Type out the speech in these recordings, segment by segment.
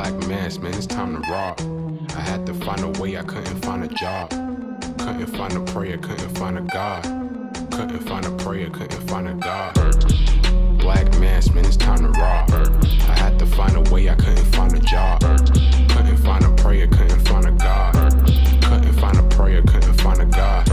Black mass, man, it's time to rock. I had to find a way, I couldn't find a job. Couldn't find a prayer, couldn't find a God. Couldn't find a prayer, couldn't find a God. Black mass, man, it's time to rock. I had to find a way, I couldn't find a job. Couldn't find a prayer, couldn't find a God. Couldn't find a prayer, couldn't find a God.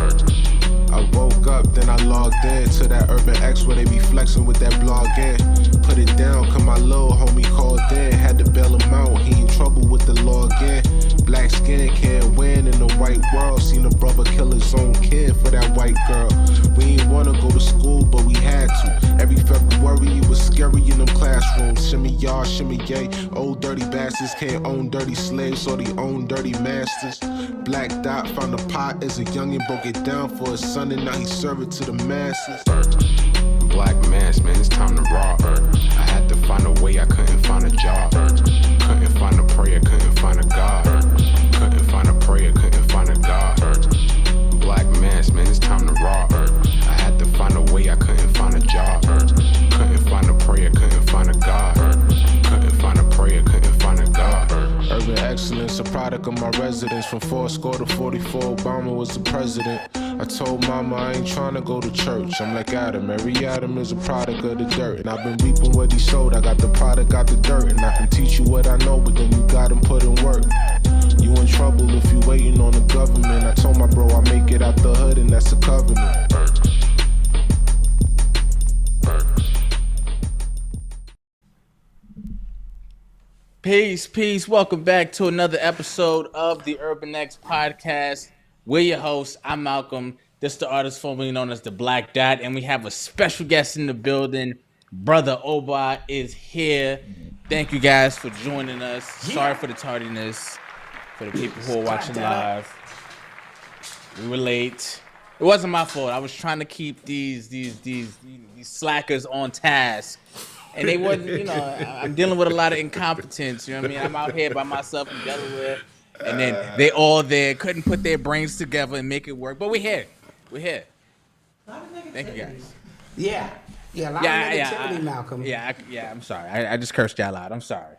I woke up, then I logged in to that Urban X where they be flexing with that blog in. Put it down, cause my little homie called in. Had to bail him out, he in trouble with the law again. Black skin can't win in the white world. Seen a brother kill his own kid for that white girl. We ain't wanna go to school, but we had to. Every February it was scary in them classrooms. Shimmy y'all, shimmy yay. Old dirty bastards can't own dirty slaves, so they own dirty masters. Black Dot found a pot as a youngin', broke it down for his son, and now he serve it to the masses. Black mass, man, it's time to rock. I had to find a way, I couldn't find a job. Couldn't find a prayer, couldn't find a God. Couldn't find a prayer, couldn't find a God. Black mass, man, it's time to rock. I had to find a way, I couldn't find a job. Couldn't find a prayer, couldn't find a God. Couldn't find a prayer, couldn't find a God. Urban excellence, a product of my residence. From 4 to 44, Obama was the president. I told mama I ain't trying to go to church. I'm like Adam, every Adam is a product of the dirt. And I've been reaping what he sowed. I got the product, got the dirt. And I can teach you what I know, but then you gotta put in work. You in trouble if you waiting on the government. I told my bro I make it out the hood, and that's a covenant. Peace. Welcome back to another episode of the Urban X podcast. We're your hosts. I'm Malcolm. This is the artist formerly known as the Black Dot, and we have a special guest in the building. Brother Oba is here. Thank you guys for joining us. Sorry for the tardiness. For the people who are watching live, we were late. It wasn't my fault. I was trying to keep these slackers on task. And they wasn't, I'm dealing with a lot of incompetence, you know what I mean? I'm out here by myself in Delaware, and then they all there, couldn't put their brains together and make it work. But we're here. Thank you guys. Yeah, a lot of negativity, Malcolm. I'm sorry. I just cursed y'all out. I'm sorry.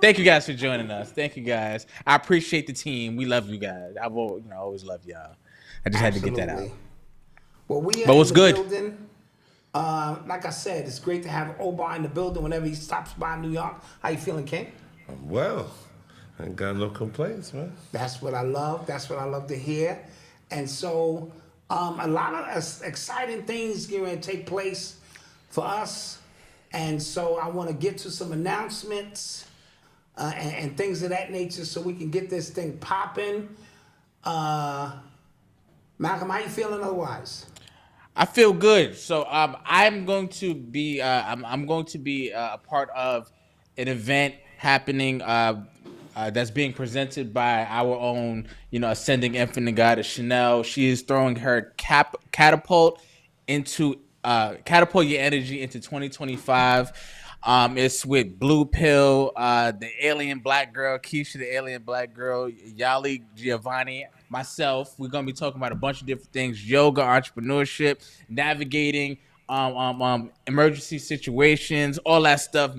Thank you guys for joining us. Thank you guys. I appreciate the team. We love you guys. I've always loved y'all. I just had to get that out. Well, but what's good? Building. Like I said, it's great to have Oba in the building whenever he stops by New York. How you feeling, King? I'm well. I ain't got no complaints, man. That's what I love. That's what I love to hear. And so, a lot of exciting things going to take place for us. And so I want to get to some announcements and things of that nature so we can get this thing popping. Malcolm, how you feeling otherwise? I feel good. So I'm going to be a part of an event happening that's being presented by our own ascending infinite goddess Chanel. She is throwing her catapult your energy into 2025. It's with Blue Pill, the alien black girl, Keisha, the alien black girl, Yali Giovanni, myself. We're gonna be talking about a bunch of different things: yoga, entrepreneurship, navigating emergency situations, all that stuff,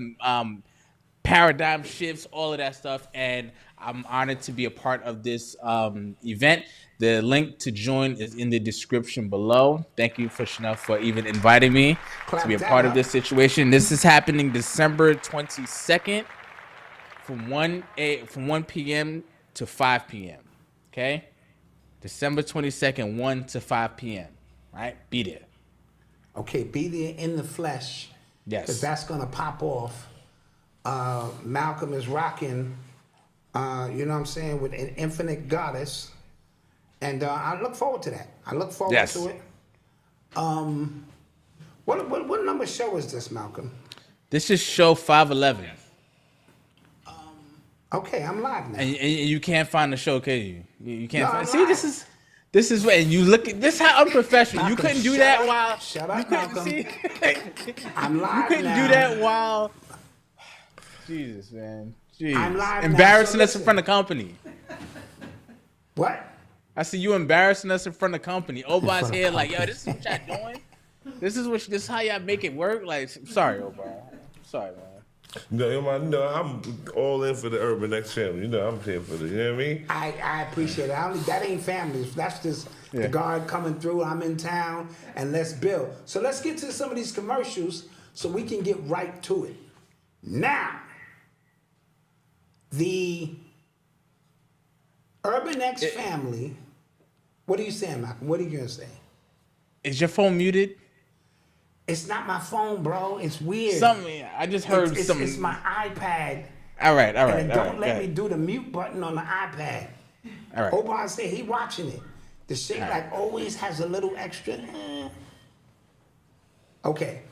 paradigm shifts, all of that stuff. And I'm honored to be a part of this event. The link to join is in the description below. Thank you for Chanel for even inviting me to be a part of this situation. This is happening December 22nd from 1 p.m. to 5 p.m. Okay? December 22nd, 1 to 5 p.m. Right? Be there. Okay, be there in the flesh. Yes. Because that's going to pop off. Malcolm is rocking, you know what I'm saying, with an infinite goddess. And I look forward to that. I look forward to it. What number show is this, Malcolm? This is show 511. Okay, I'm live now. And you can't find the show, can you? You can't find. See, this is and you look at this how unprofessional. Malcolm, you couldn't do that while. Shut up, you couldn't Malcolm. see. I'm live now. You couldn't do that while. Jesus, man. Jeez. I'm live now, embarrassing so us in front of company. What? I see you embarrassing us in front of company. Oba's here like, yo, this is what y'all doing. This is how y'all make it work. Like, sorry, Oba. Sorry, man. I'm all in for the Urban X family. I'm here for the. You know what I mean? I appreciate it. That ain't family. That's just the guard coming through. I'm in town, and let's build. So let's get to some of these commercials so we can get right to it. Now, the Urban X family. What are you saying, Malcolm? What are you gonna say? Is your phone muted? It's not my phone, bro. It's weird. Something I just heard something. It's my iPad. All right. And don't let me do the mute button on the iPad. All right. Obar said he watching it. The shit like always has a little extra. Okay.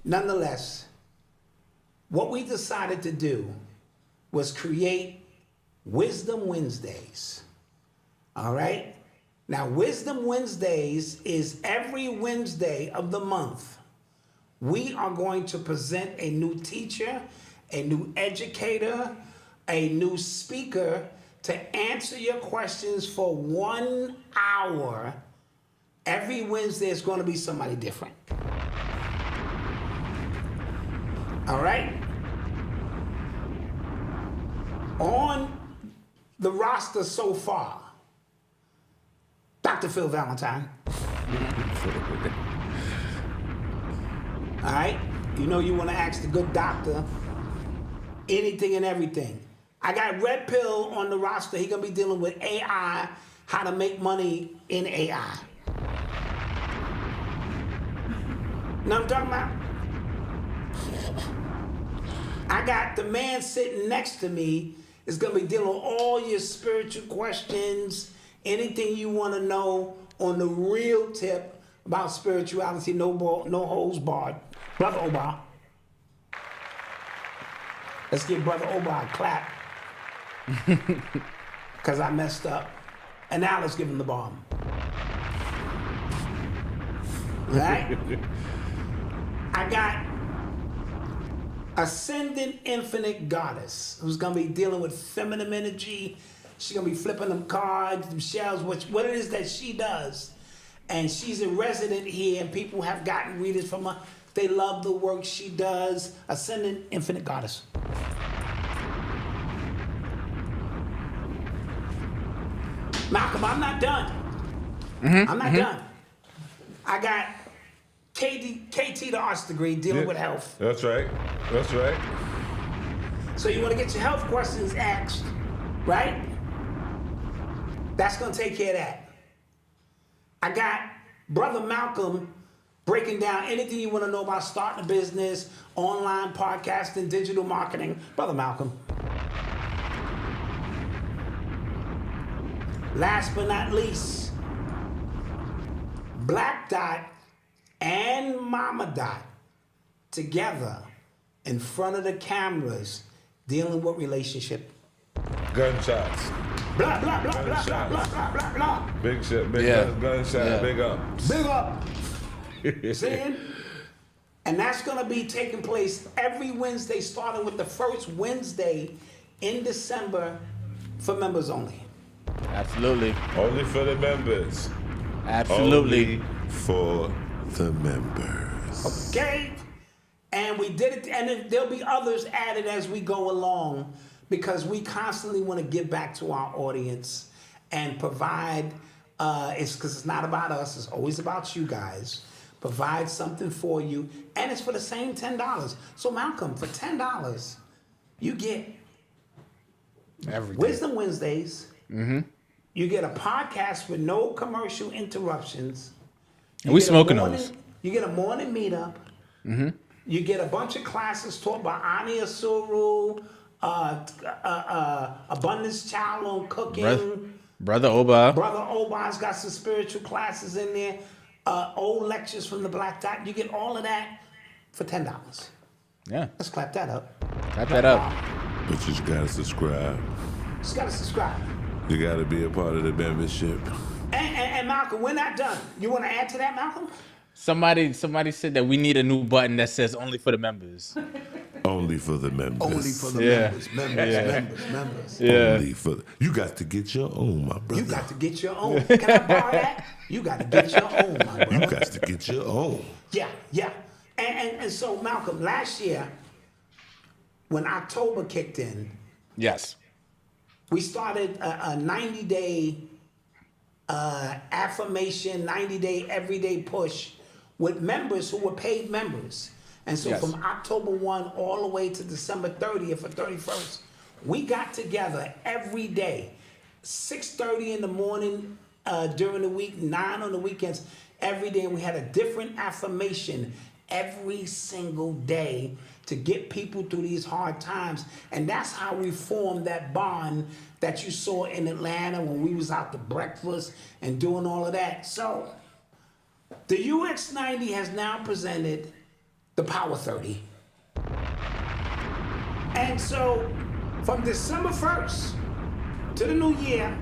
Nonetheless, what we decided to do was create Wisdom Wednesdays. All right? Now, Wisdom Wednesdays is every Wednesday of the month. We are going to present a new teacher, a new educator, a new speaker to answer your questions for 1 hour. Every Wednesday is going to be somebody different. All right? On the roster so far, Dr. Phil Valentine. All right? You know you want to ask the good doctor anything and everything. I got Red Pill on the roster. He's going to be dealing with AI, how to make money in AI. Know what I'm talking about? I got the man sitting next to me is going to be dealing with all your spiritual questions, anything you want to know on the real tip about spirituality, no holds barred. Brother Obar. Let's give Brother Obar a clap. Because I messed up. And now let's give him the bomb. Right? I got Ascendant Infinite Goddess, who's going to be dealing with feminine energy. She's going to be flipping them cards, them shells, what it is that she does. And she's a resident here, and people have gotten readers from her. They love the work she does. Ascendant Infinite Goddess. Malcolm, I'm not done. I'm not done. I got KT the arts degree dealing with health. That's right. That's right. So you want to get your health questions asked, right? That's going to take care of that. I got Brother Malcolm breaking down anything you want to know about starting a business, online podcasting, digital marketing. Brother Malcolm. Last but not least, Black Dot and Mama Dot together in front of the cameras dealing with relationship. Gunshots. Blah, blah, blah, blah, blah, blah, blah, blah, blah. Big shit, big gunshot, big up. Big up. Saying? And that's going to be taking place every Wednesday, starting with the first Wednesday in December for members only. Absolutely. Only for the members. Absolutely. Only for the members. Okay? And we did it, and there'll be others added as we go along, because we constantly want to give back to our audience and provide, it's because it's not about us, it's always about you guys. Provide something for you, and it's for the same $10. So Malcolm, for $10, you get Everything. Wisdom Wednesdays. Mm-hmm. You get a podcast with no commercial interruptions. And we smoking those. You get a morning meetup. Mm-hmm. You get a bunch of classes taught by Ani Asuru, Abundance Child on cooking. Brother Oba. Brother Oba's got some spiritual classes in there. Old lectures from the Black Dot. You get all of that for $10. Yeah. Let's clap that up. Clap that up. But you just gotta subscribe. Just gotta subscribe. You gotta be a part of the membership. And Malcolm, we're not done. You want to add to that, Malcolm? Somebody said that we need a new button that says only for the members. Only for the members. Only for the members. Yeah. Only for you got to get your own, my brother. You got to get your own. Can I borrow that? You got to get your own, my brother. You got to get your own. Yeah. And so, Malcolm, last year, when October kicked in, Yes. we started a 90-day affirmation, 90-day everyday push with members who were paid members. And so Yes. from October 1 all the way to December 30th or 31st, we got together every day, 6:30 in the morning during the week, 9 on the weekends, every day. And we had a different affirmation every single day to get people through these hard times. And that's how we formed that bond that you saw in Atlanta when we was out to breakfast and doing all of that. So the UX90 has now presented the Power 30. And so from December 1st to the new year,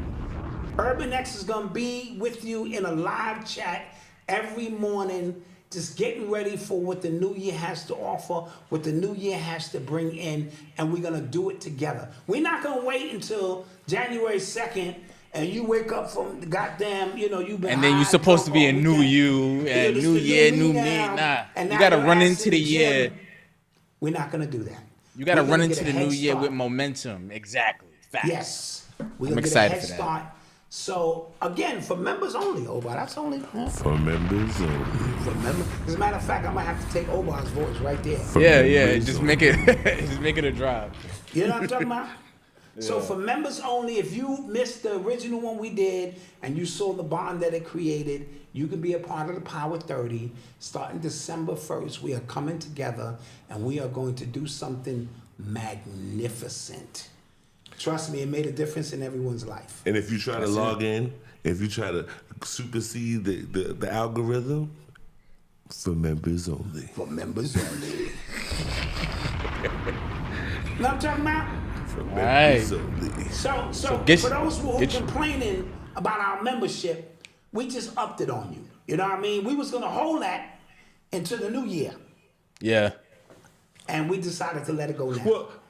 Urban X is gonna be with you in a live chat every morning, just getting ready for what the new year has to offer, what the new year has to bring in, and we're gonna do it together. We're not gonna wait until January 2nd and you wake up from the goddamn, you've been And then you're high, supposed to drunk be a all new weekend. you and This new is the year, new me. now, Nah, and you now got to your run ass into in the year. gym. We're not gonna do that. You got to We're run gonna into get the a new head year start. with momentum. Exactly. Facts. Yes. We're I'm gonna excited get a for head that. start. So again, for members only, Obar. That's only For members only. for members. As a matter of fact, I might have to take Obar's voice right there. Yeah. members Just only. make it, just make it a drive. You know what I'm talking about? So for members only, if you missed the original one we did and you saw the bond that it created, you can be a part of the Power 30. Starting December 1st, we are coming together and we are going to do something magnificent. Trust me, it made a difference in everyone's life. And if you try to log in, if you try to supersede the algorithm, for members only. For members only. Know what I'm talking about? For right. members only. So For those who are get you- complaining about our membership, we just upped it on you. You know what I mean? We was gonna hold that until the new year, Yeah. and we decided to let it go now.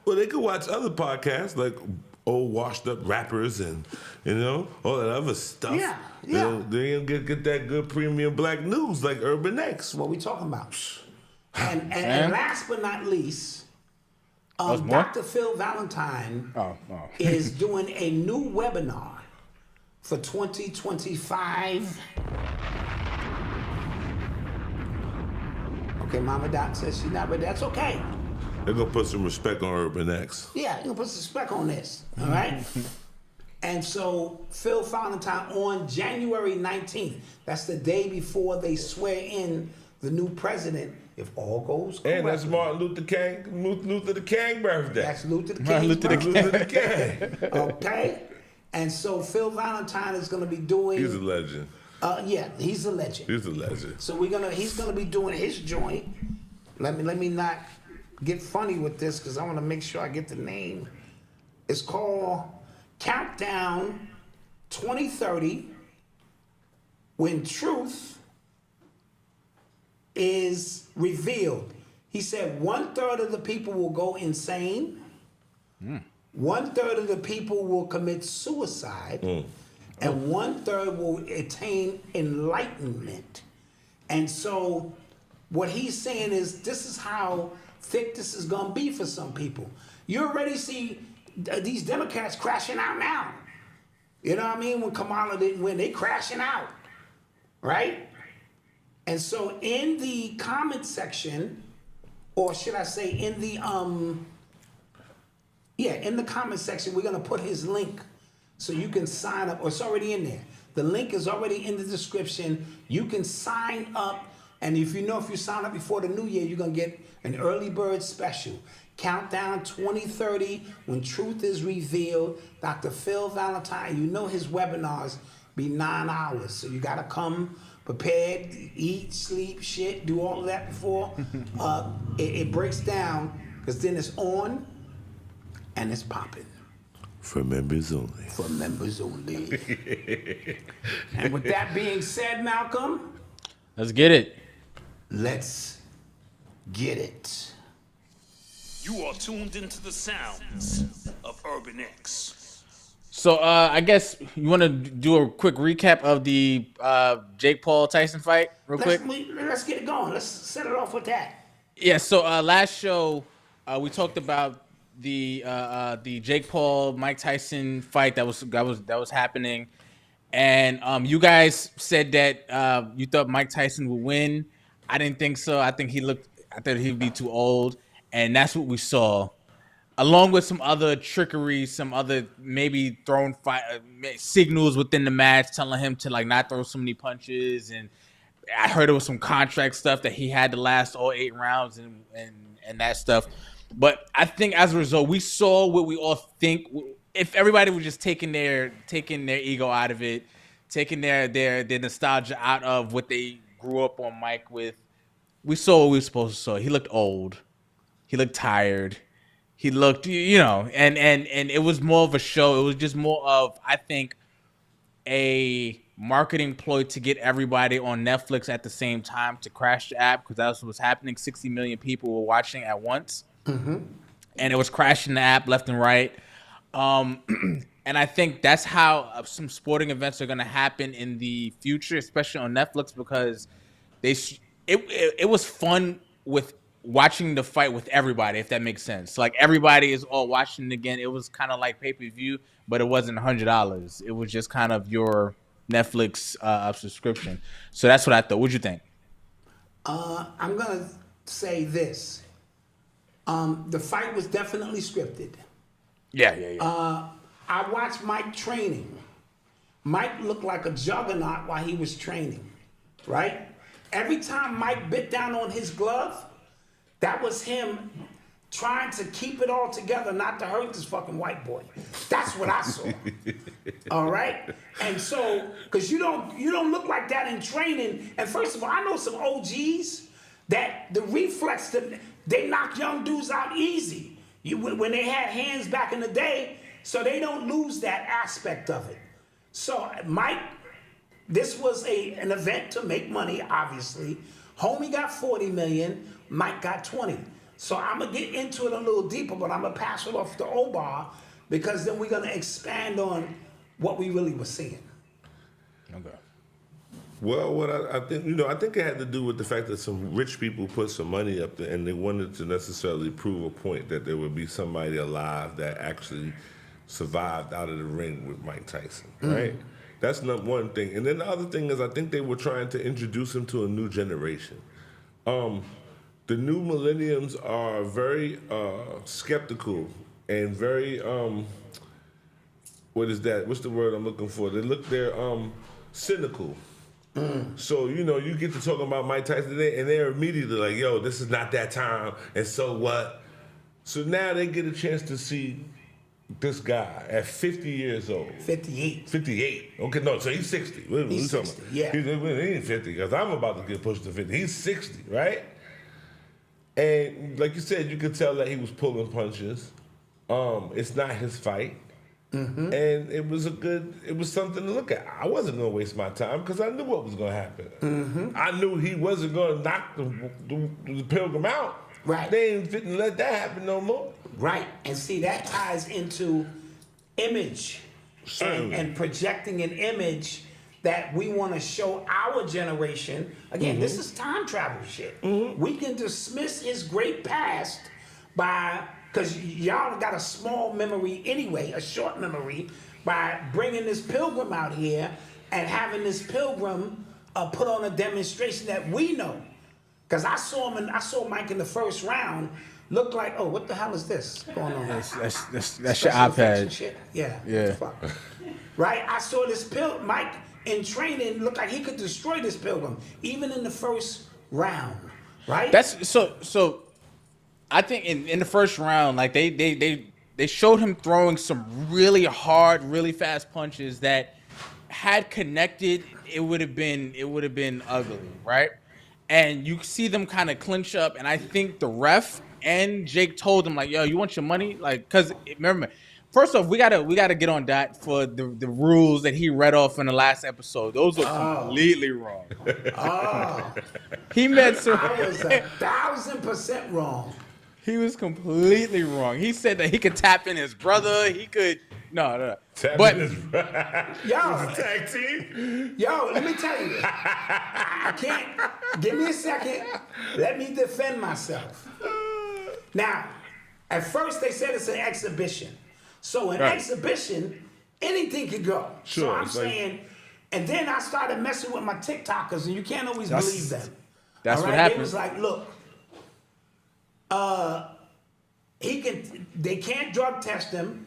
Well, they could watch other podcasts like old washed up rappers and all that other stuff. Yeah, yeah. They don't get that good premium black news like Urban X. That's what we talking about. And Man. last but not least, There's more? Dr. Phil Valentine Oh. is doing a new webinar for 2025. Okay, Mama Doc says she's not ready. That's okay. They're gonna put some respect on Urban X. Yeah, you're gonna put some spec on this, all right? And so Phil Valentine on January 19th, that's the day before they swear in the new president, if all goes correctly. And that's Martin Luther the King birthday. That's Luther the Martin King's Luther the birthday. Luther the King. Okay? And so Phil Valentine is gonna be doing, He's a legend. yeah, he's a legend. He's a legend. So he's gonna be doing his joint. Let me not get funny with this because I want to make sure I get the name. It's called Countdown 2030, when truth is revealed. He said 1/3 of the people will go insane. 1/3 of the people will commit suicide. And 1/3 will attain enlightenment. And so what he's saying is this is how thick this is gonna be for some people. You already see these Democrats crashing out now. You know what I mean? When Kamala didn't win, they crashing out, right? And so in the comment section, or should I say in the in the comment section, we're gonna put his link so you can sign up, or it's already in there. The link is already in the description. You can sign up. And if you sign up before the new year, you're going to get an early bird special. Countdown 2030, when truth is revealed. Dr. Phil Valentine, his webinars be 9 hours. So you got to come prepared, eat, sleep, shit, do all of that before. It breaks down because then it's on and it's popping. For members only. For members only. And with that being said, Malcolm, Let's get it. let's get it. You are tuned into the sounds of Urban X. So I guess you want to do a quick recap of the Jake Paul Tyson fight, real quick. Let's get it going. Let's set it off with that. Yeah. So last show we talked about the Jake Paul Mike Tyson fight that was happening, and you guys said that you thought Mike Tyson would win. I didn't think so. I thought he'd be too old, and that's what we saw. Along with some other trickery, some other maybe throwing signals within the match, telling him to like not throw so many punches, and I heard it was some contract stuff that he had to last all 8 rounds and that stuff. But I think as a result, we saw what we all think. If everybody was just taking their ego out of it, taking their nostalgia out of what they grew up on Mike with, we saw what we were supposed to see. He looked old. He looked tired. He looked, and it was more of a show. It was just more of, I think, a marketing ploy to get everybody on Netflix at the same time to crash the app, because that's what was happening. 60 million people were watching at once, and it was crashing the app left and right. And I think that's how some sporting events are going to happen in the future, especially on Netflix, because it was fun with watching the fight with everybody, if that makes sense. Like everybody is all watching it again. It was kind of like pay-per-view, but it wasn't $100. It was just kind of your Netflix subscription. So that's what I thought. What'd you think? I'm gonna say this. The fight was definitely scripted. Yeah. I watched Mike training. Mike looked like a juggernaut while he was training, right? Every time Mike bit down on his glove, that was him trying to keep it all together, not to hurt this fucking white boy. That's what I saw. All right? And so, because you don't look like that in training. And first of all, I know some OGs that the reflex, they knock young dudes out easy. When they had hands back in the day, so they don't lose that aspect of it. So Mike, this was an event to make money, obviously. Homie got 40 million, Mike got 20. So I'm gonna get into it a little deeper, but I'm gonna pass it off to Obar, because then we're gonna expand on what we really were seeing. Okay. Well, what I think, I think it had to do with the fact that some rich people put some money up there, and they wanted to necessarily prove a point that there would be somebody alive that actually survived out of the ring with Mike Tyson, right? That's not one thing. And then the other thing is, I think they were trying to introduce him to a new generation. The new millenniums are very skeptical and very, what is that? What's the word I'm looking for? They're cynical. So, you get to talking about Mike Tyson today, and they're immediately like, yo, this is not that time, and so what? So now they get a chance to see this guy at 50 years old. 58. 58. Okay, no, so he's 60. What He's talking 60, about? yeah. He ain't 50, because I'm about to get pushed to 50. He's 60, right? And like you said, you could tell that he was pulling punches. It's not his fight. And it was something to look at. I wasn't going to waste my time because I knew what was going to happen. I knew he wasn't going to knock the Pilgrim out. Right. They ain't fitting to let that happen no more. Right. And see, that ties into image and projecting an image that we want to show our generation. Again, this is time travel shit. We can dismiss his great past because y'all got a small memory anyway, a short memory, by bringing this Pilgrim out here and having this Pilgrim put on a demonstration that we know. Because I saw Mike in the first round look like, oh, what the hell is this going on? That's your iPad. Shit. Yeah. Yeah. Fuck. Right? I saw this Mike in training look like he could destroy this Pilgrim, even in the first round. Right? That's so I think in the first round, like they showed him throwing some really hard, really fast punches that had connected, it would have been ugly, right? And you see them kind of clinch up, and I think the ref and Jake told him, like, yo, you want your money? Like, because remember, first off, we gotta get on that for the rules that he read off in the last episode. Those are completely wrong. He meant some. I was 1,000% wrong. He was completely wrong. He said that he could tap in his brother. He could no. But Yo, tag team. Yo, let me tell you. I can't. Give me a second. Let me defend myself. Now, At first, they said it's an exhibition. So an exhibition, anything could go. Sure, So I'm it's like- saying, and then I started messing with my TikTokers, and you can't always believe them. That's All what right? happened. They was like, look, they can't drug test him.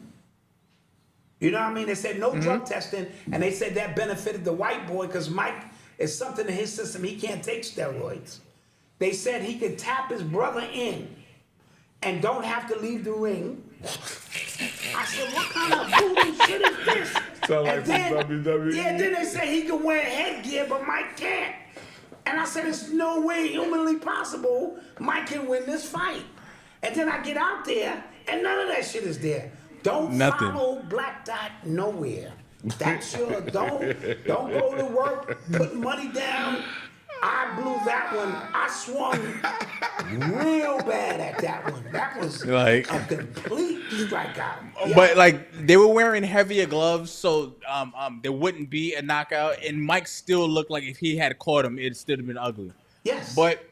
You know what I mean? They said no drug testing, and they said that benefited the white boy because Mike is something in his system. He can't take steroids. They said he could tap his brother in and don't have to leave the ring. I said, what kind of voodoo shit is this? Sound like And then, some WWE. yeah, then they said he could wear headgear, but Mike can't. And I said, there's no way humanly possible Mike can win this fight. And then I get out there, and none of that shit is there. Don't Nothing. follow Black Dot nowhere. That's your don't go to work, put money down. I blew that one. I swung real bad at that one. That was Like- a complete strikeout. Yeah. But like they were wearing heavier gloves, so there wouldn't be a knockout. And Mike still looked like if he had caught him, it'd still have been ugly. Yes. But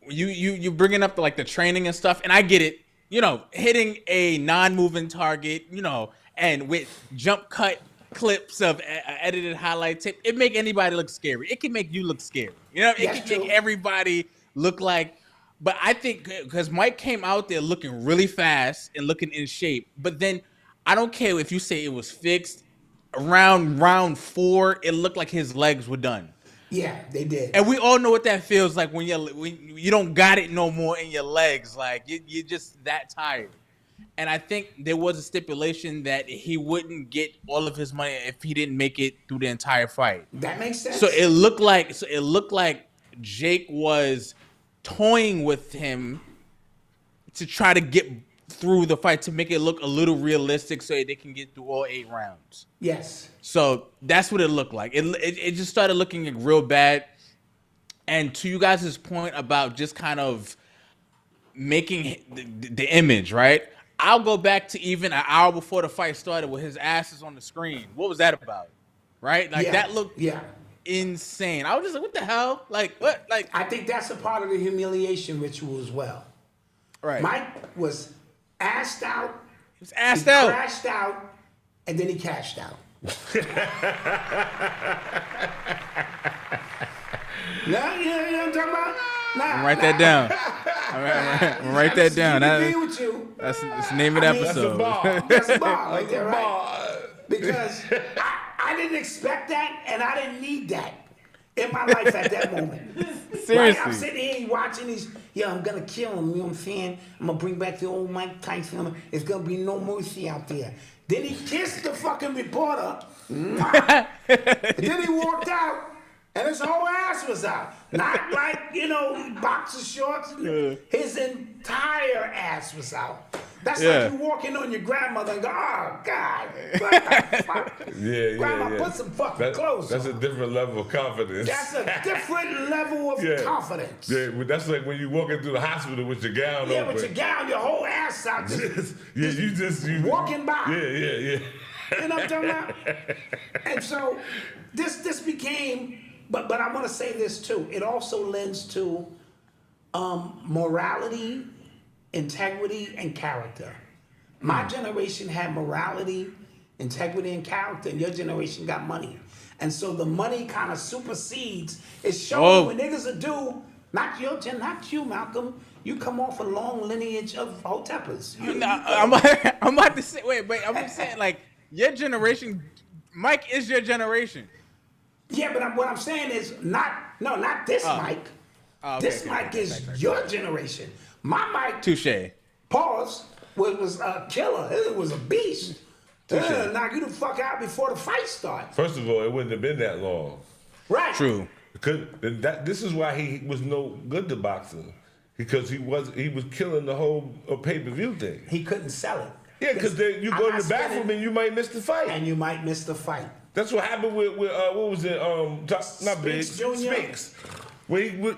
you bringing up the training and stuff, and I get it. You know, hitting a non-moving target, and with jump cut clips of edited highlight tape, it make anybody look scary. It can make you look scary. It That's can true. make everybody look like. But I think because Mike came out there looking really fast and looking in shape, but then I don't care if you say it was fixed. Around round 4, it looked like his legs were done. Yeah, they did. And we all know what that feels like when you don't got it no more in your legs. Like you're just that tired. And I think there was a stipulation that he wouldn't get all of his money if he didn't make it through the entire fight. That makes sense. So it looked like Jake was toying with him to try to get through the fight to make it look a little realistic so they can get through all 8 rounds. Yes. So that's what it looked like. It just started looking real bad. And to you guys' point about just kind of making the image, right? I'll go back to even an hour before the fight started with his ass is on the screen. What was that about? Right? Like Yeah. that looked Yeah. insane. I was just like, what the hell? Like what? Like I think that's a part of the humiliation ritual as well. right. Mike was assed out. He was assed he out. crashed out, and then he cashed out. Now, you know what I'm talking about? Nah, Write that down. I'm gonna write that down. I agree with you. That's the name of the I mean, episode. That's a bar right there, right? Because I didn't expect that, and I didn't need that in my life at that moment. Seriously. Right? I'm sitting here watching these. Yeah, I'm gonna kill him. You know what I'm saying? I'm gonna bring back the old Mike Tyson. It's gonna be no mercy out there. Then he kissed the fucking reporter. And then he walked out. And his whole ass was out. Not like, boxer shorts. His entire ass was out. That's like you walking on your grandmother and go, oh, God. Grandma, put some fucking clothes That's on. a different level of confidence. That's a different level of confidence. Yeah, but that's like when you walk into the hospital with your gown Yeah, open. with your gown, your whole ass out. you walking by. Yeah. You know what I'm talking about? And so this became... But I want to say this too. It also lends to morality, integrity, and character. My generation had morality, integrity, and character, and your generation got money. And so the money kind of supersedes. It's showing when niggas are due. Not you, Malcolm. You come off a long lineage of Hoteppers. I'm about to say. Wait. I'm just saying, like your generation. Mike is your generation. Yeah, but what I'm saying is not this Mike. Okay, This Mike is your generation. My Mike, Touche. pause, was a killer. It was a beast. Knock you the fuck out before the fight starts. First of all, it wouldn't have been that long. Right. True. Because this is why he was no good to boxing. Because he was killing the whole pay-per-view thing. He couldn't sell it. Yeah, because you go to the bathroom and you might miss the fight. And you might miss the fight. That's what happened with what was it? Not Big Jr. Spinks. When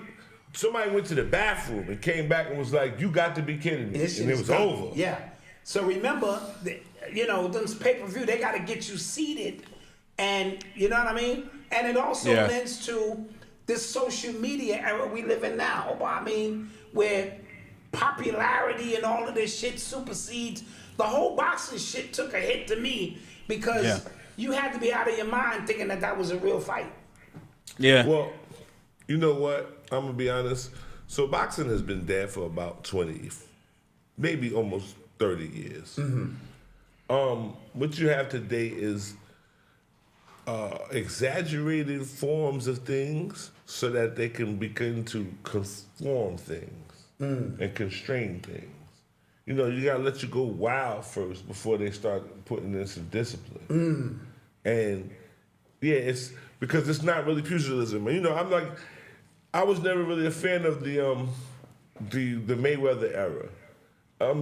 somebody went to the bathroom and came back and was like, "You got to be kidding me!" This shit And it is was done. over. Yeah. So remember, them pay-per-view, they got to get you seated, and you know what I mean. And it also lends to this social media era we live in now. I mean, where popularity and all of this shit supersedes the whole boxing shit. Took a hit to me because you had to be out of your mind thinking that was a real fight. Yeah. Well, you know what? I'm gonna be honest. So boxing has been dead for about 20, maybe almost 30 years. What you have today is exaggerated forms of things so that they can begin to conform things and constrain things. You know, you gotta let you go wild first before they start putting in some discipline. And yeah, it's because it's not really pugilism. You know, I was never really a fan of the Mayweather era.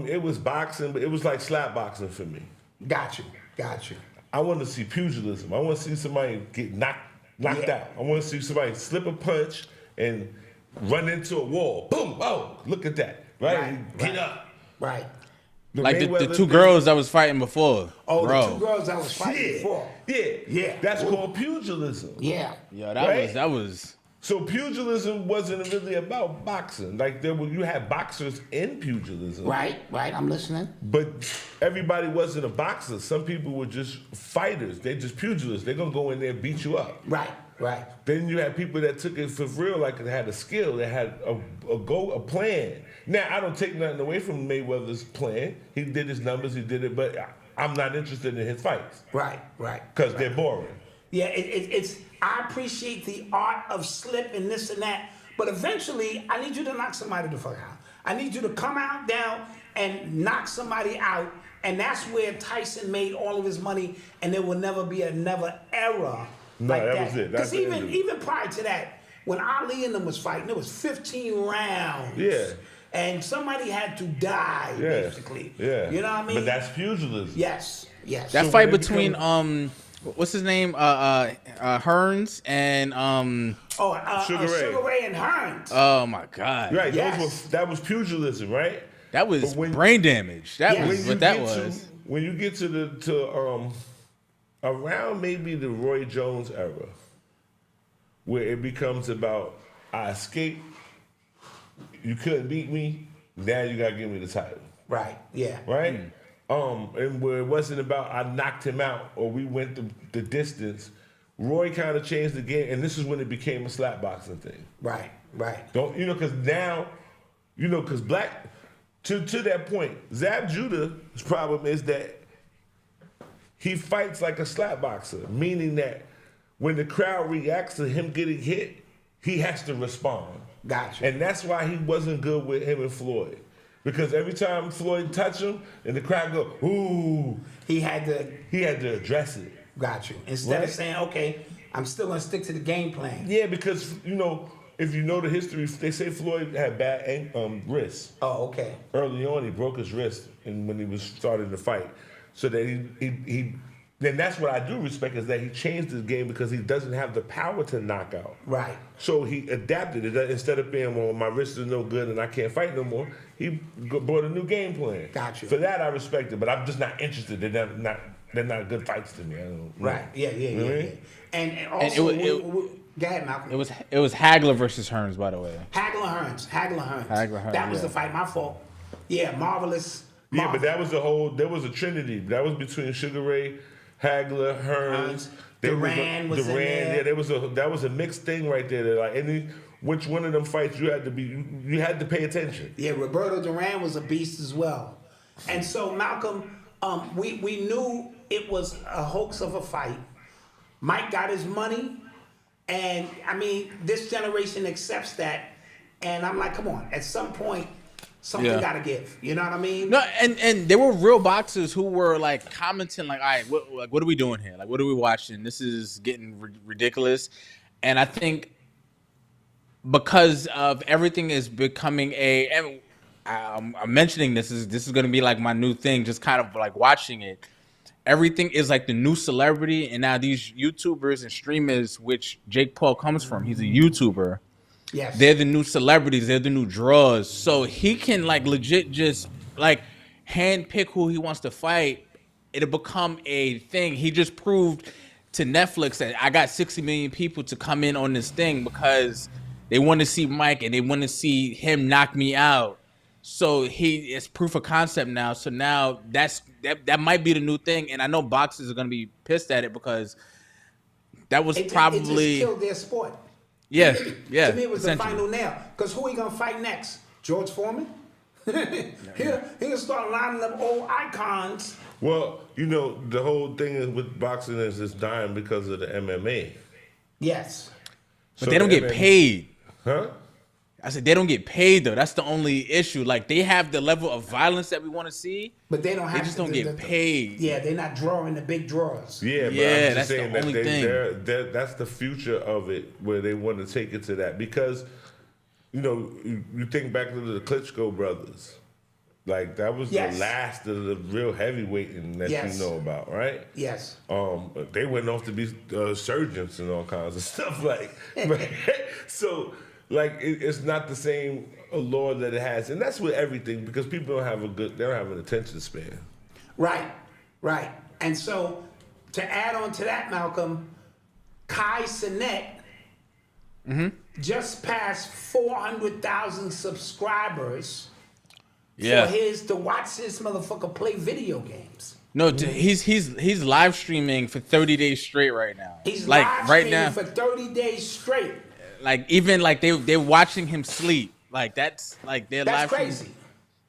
It was boxing, but it was like slap boxing for me. Got you. I want to see pugilism. I want to see somebody get knocked out. I want to see somebody slip a punch and run into a wall. Boom! Oh, look at that! Right? Get up! Right. Like the two girls that was fighting before. Oh, bro. the two girls that was fighting before. Yeah. That's called pugilism. Yeah. Yeah, Right? that was. So pugilism wasn't really about boxing. Like you had boxers in pugilism. Right. I'm listening. But everybody wasn't a boxer. Some people were just fighters. They're just pugilists. They're gonna go in there and beat you up. Right. Then you had people that took it for real, like they had a skill, they had a plan. Now I don't take nothing away from Mayweather's plan. He did his numbers, he did it, but I'm not interested in his fights. Right. Because they're boring. Yeah, it's. I appreciate the art of slip and this and that, but eventually I need you to knock somebody the fuck out. I need you to come out down and knock somebody out, and that's where Tyson made all of his money, and there will never be another era like that. Was it. Because even prior to that, when Ali and them was fighting, it was 15 rounds. Yeah. And somebody had to die, basically. Yeah. You know what I mean? But that's pugilism. Yes. That fight between what's his name? Hearns and Sugar Ray and Hearns. Oh my God! Right, Yes. that was pugilism, right? That was brain damage. That was what that was. When you get to around maybe the Roy Jones era, where it becomes about I escaped, you couldn't beat me, now you gotta give me the title. Right. Yeah. Right? And where it wasn't about I knocked him out or we went the distance, Roy kind of changed the game, and this is when it became a slap boxing thing. Right. Don't because now, because black to that point, Zab Judah's problem is that he fights like a slap boxer, meaning that when the crowd reacts to him getting hit, he has to respond. Gotcha. And that's why he wasn't good with him and Floyd. Because every time Floyd touched him and the crowd go, ooh, he had to address it. Got you. Instead of saying, okay, I'm still gonna stick to the game plan. Yeah, because if you know the history, they say Floyd had bad wrists. Oh, okay. Early on, he broke his wrist, and when he was starting to fight, so that he then that's what I do respect is that he changed his game because he doesn't have the power to knock out. Right. So he adapted it instead of being, well, my wrist is no good and I can't fight no more. He brought a new game plan. Got you. For that, I respect it, but I'm just not interested. They're not good fights to me. I don't. Right. Yeah. And also, go ahead, Malcolm. It was Hagler versus Hearns, by the way. Hagler Hearns. That was the fight. My fault. Yeah, marvelous. Yeah, but that was there was a trinity. That was between Sugar Ray, Hagler, Hearns. Duran was in there. Yeah, that was a mixed thing right there. That like which one of them fights you had to pay attention. Yeah, Roberto Duran was a beast as well. And so Malcolm, we knew it was a hoax of a fight. Mike got his money, and I mean this generation accepts that. And I'm like, come on, at some point, something got to give. You know what I mean? No, and there were real boxers who were like commenting, like, all right, what are we doing here? Like, what are we watching? This is getting ridiculous. And I think because of everything is becoming and I'm mentioning this is going to be like my new thing, just kind of like watching it. Everything is like the new celebrity, and now these YouTubers and streamers, which Jake Paul comes from, he's a YouTuber. Yes. They're the new celebrities. They're the new draws. So he can like legit just like handpick who he wants to fight. It'll become a thing. He just proved to Netflix that I got 60 million people to come in on this thing because they want to see Mike and they want to see him knock me out. So it's proof of concept now. So now that might be the new thing. And I know boxers are gonna be pissed at it because that was It just probably killed their sport. yeah. To me, it was the essentially. final nail. Because who he gonna fight next? George Foreman? He'll start lining up old icons. Well, you know, the whole thing is with boxing is it's dying because of the MMA. Yes. But they don't get paid. Huh? I said they don't get paid though. That's the only issue. Like they have the level of violence that we want to see, But they don't have they just don't get paid. Yeah, they're not drawing the big draws. Yeah, but Yeah, I'm just that's the saying that only thing. that's the future of it, where they want to take it to that. Because, you know, you think back to the Klitschko brothers. Like, that was Yes. the last of the real heavyweighting that Yes. you know about, right? Yes. They went off to be surgeons and all kinds of stuff. Like, so, like, it's not the same allure that it has. And that's with everything, because people they don't have an attention span. Right. And so, to add on to that, Malcolm, Kai Cenat just passed 400,000 subscribers Yeah. to watch this motherfucker play video games. No, he's live streaming for 30 days straight right now. He's like live right streaming now, for 30 days straight. like even like they're watching him sleep. Like that's like they're That's live crazy.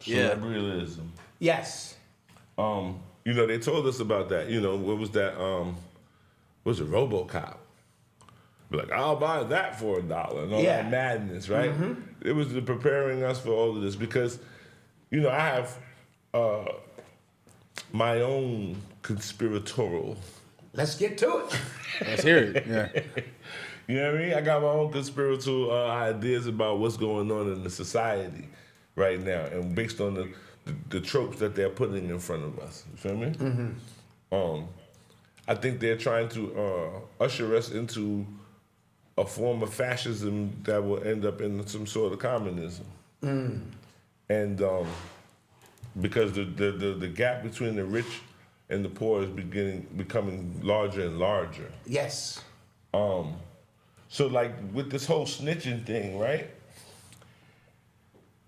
Yeah. Celebrityism. Yes. You know, they told us about that. You know, what was that? Was it RoboCop? Be like, I'll buy that for $1 and all Yeah. that madness, right? It was preparing us for all of this because, you know, I have my own conspiratorial. Let's get to it. Let's hear it. Yeah. You know what I mean? I got my own conspiratorial ideas about what's going on in the society right now, and based on the tropes that they're putting in front of us. You feel me? I think they're trying to usher us into a form of fascism that will end up in some sort of communism. And because the gap between the rich and the poor is becoming larger and larger. Yes. So like with this whole snitching thing, right?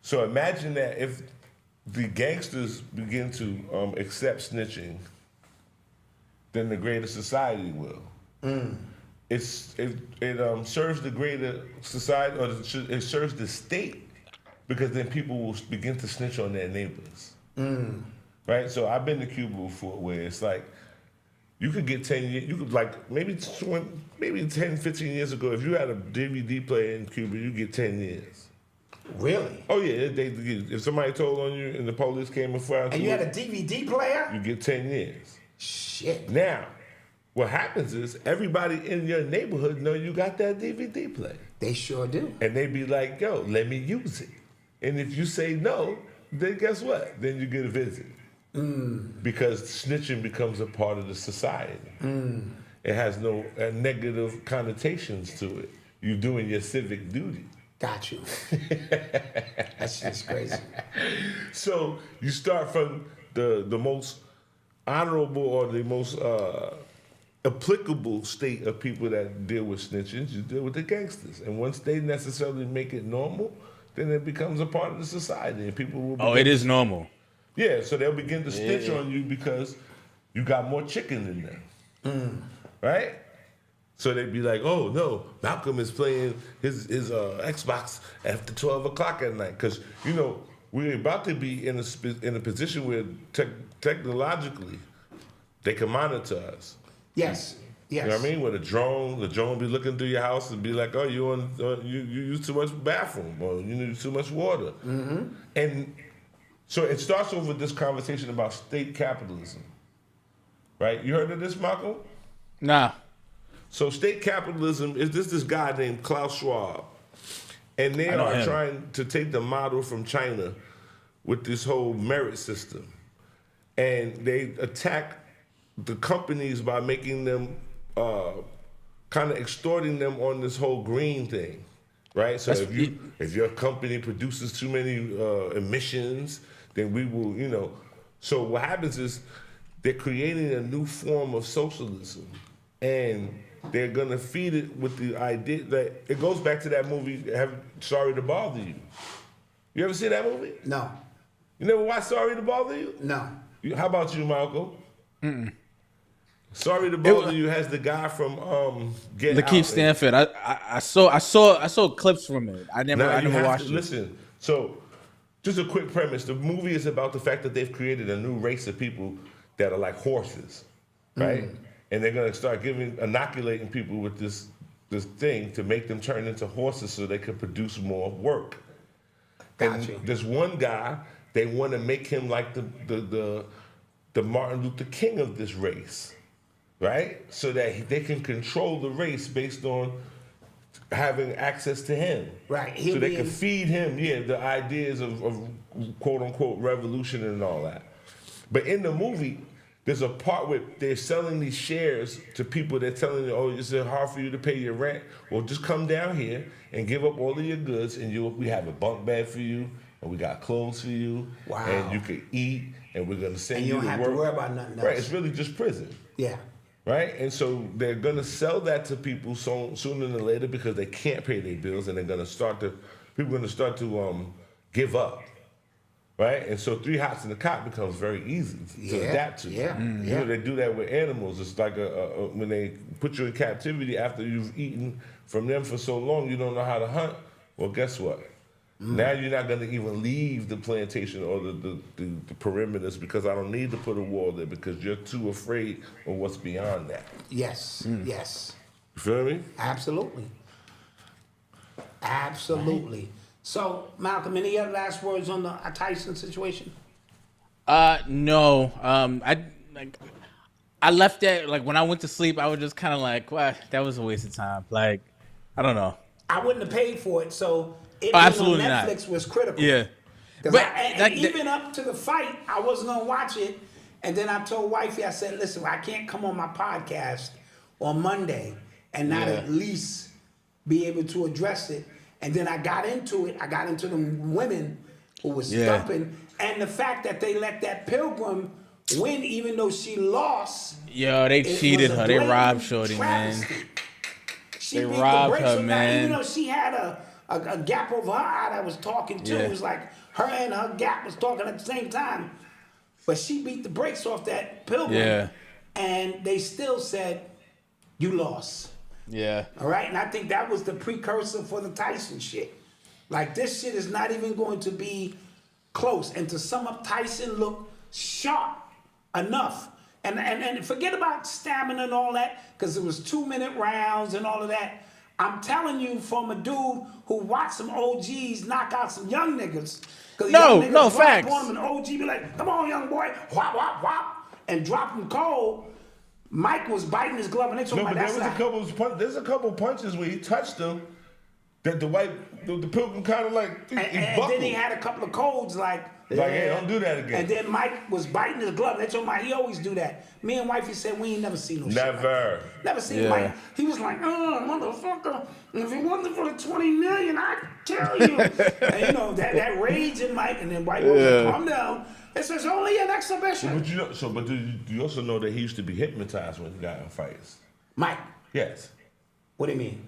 So imagine that if the gangsters begin to accept snitching, then the greater society will. It serves the greater society, or it serves the state, because then people will begin to snitch on their neighbors. Right? So I've been to Cuba before, where it's like, you could get 10 years, you could like, maybe 10, 15 years ago, if you had a DVD player in Cuba, you get 10 years. Really? Oh yeah, if somebody told on you and the police came and found And you had a DVD player? you get 10 years. Shit. Now, what happens is everybody in your neighborhood know you got that DVD player. They sure do. And they be like, yo, let me use it. And if you say no, then guess what? Then you get a visit. Because snitching becomes a part of the society. It has no negative connotations to it. You're doing your civic duty. Got you. That's just crazy. So you start from the most honorable or the most applicable state of people that deal with snitching. You deal with the gangsters. And once they necessarily make it normal, then it becomes a part of the society. And people will Oh, it is normal. Yeah, so they'll begin to snitch on you because you got more chicken in them. Right? So they'd be like, oh, no, Malcolm is playing his Xbox after 12 o'clock at night. Because, you know, we're about to be in a position where technologically they can monitor us. Yes. Yes. You know what I mean? With a drone will be looking through your house and be like, oh, you use too much bathroom, or you use too much water. And so it starts off with this conversation about state capitalism. Right? You heard of this, Malcolm? Nah. So state capitalism is this guy named Klaus Schwab. And they are trying to take the model from China with this whole merit system. And they attack the companies by making them kind of extorting them on this whole green thing. Right? So if your company produces too many emissions, then we will, you know. So what happens is they're creating a new form of socialism. And they're going to feed it with the idea that it goes back to that movie, Sorry to Bother You. You ever see that movie? No. You never watched Sorry to Bother You? No. You never watched Sorry to Bother You? No. How about you, Malcolm? Sorry to Bother You has the guy from Get Out. Lakeith Stanfield. I saw clips from it. I never watched it. Listen, so just a quick premise. The movie is about the fact that they've created a new race of people that are like horses, right? And they're gonna start inoculating people with this thing to make them turn into horses so they can produce more work. Gotcha. And there's one guy, they want to make him like the Martin Luther King of this race, right? So that they can control the race based on having access to him. Right. So they can feed him, the ideas of quote unquote revolution and all that. But in the movie, there's a part where they're selling these shares to people. They're telling you, oh, it's hard for you to pay your rent. Well, just come down here and give up all of your goods, and we have a bunk bed for you, and we got clothes for you, Wow. and you can eat, and we're gonna send And you don't to have work. to worry about nothing else. Right, it's really just prison. Yeah. Right, and so they're gonna sell that to people sooner than later because they can't pay their bills, and people are gonna start to give up. Right, and so 3 hots in the cot becomes very easy to adapt to. Yeah, You know, they do that with animals. It's like when they put you in captivity after you've eaten from them for so long, you don't know how to hunt. Well, guess what? Now you're not going to even leave the plantation or the perimeters because I don't need to put a wall there because you're too afraid of what's beyond that. Yes. Yes. You feel me? Absolutely. Absolutely. So, Malcolm, any other last words on the Tyson situation? No. I left that, like, when I went to sleep, I was just kind of like, well, that was a waste of time. Like, I don't know. I wouldn't have paid for it, so it absolutely on not. Netflix was critical. Yeah. But even up to the fight, I wasn't gonna watch it, and then I told wifey, I said, "Listen, I can't come on my podcast on Monday and not at least be able to address it." And then I got into it. I got into the women who was stumping, and the fact that they let that Pilgrim win, even though she lost. Yo, they cheated her. They robbed Shorty, man. They robbed her, man. Even though she had a gap over her eye that was talking too. It was like her and her gap was talking at the same time. But she beat the brakes off that Pilgrim. Yeah. And they still said, you lost. Yeah. All right? And I think that was the precursor for the Tyson shit. Like, this shit is not even going to be close. And to sum up, Tyson looked sharp enough. And forget about stamina and all that, because it was 2-minute rounds and all of that. I'm telling you, from a dude who watched some OGs knock out some young niggas. No, facts. On him, and OG be like, come on, young boy, whop, whop, whop, and drop him cold. Mike was biting his glove, and they told him, there's a couple punches where he touched him that the Pilgrim kind of like, and then he had a couple of codes like, hey, don't do that again. And then Mike was biting his glove. They told Mike, he always do that. Me and wifey said, we ain't never seen no shit like that. Never seen Mike. He was like, motherfucker, if it wasn't for the 20 million, I'd tell you. And you know, that rage in Mike, and then Mike was like, calm down. This is only an exhibition. But do you also know that he used to be hypnotized when he got in fights? Mike? Yes. What do you mean?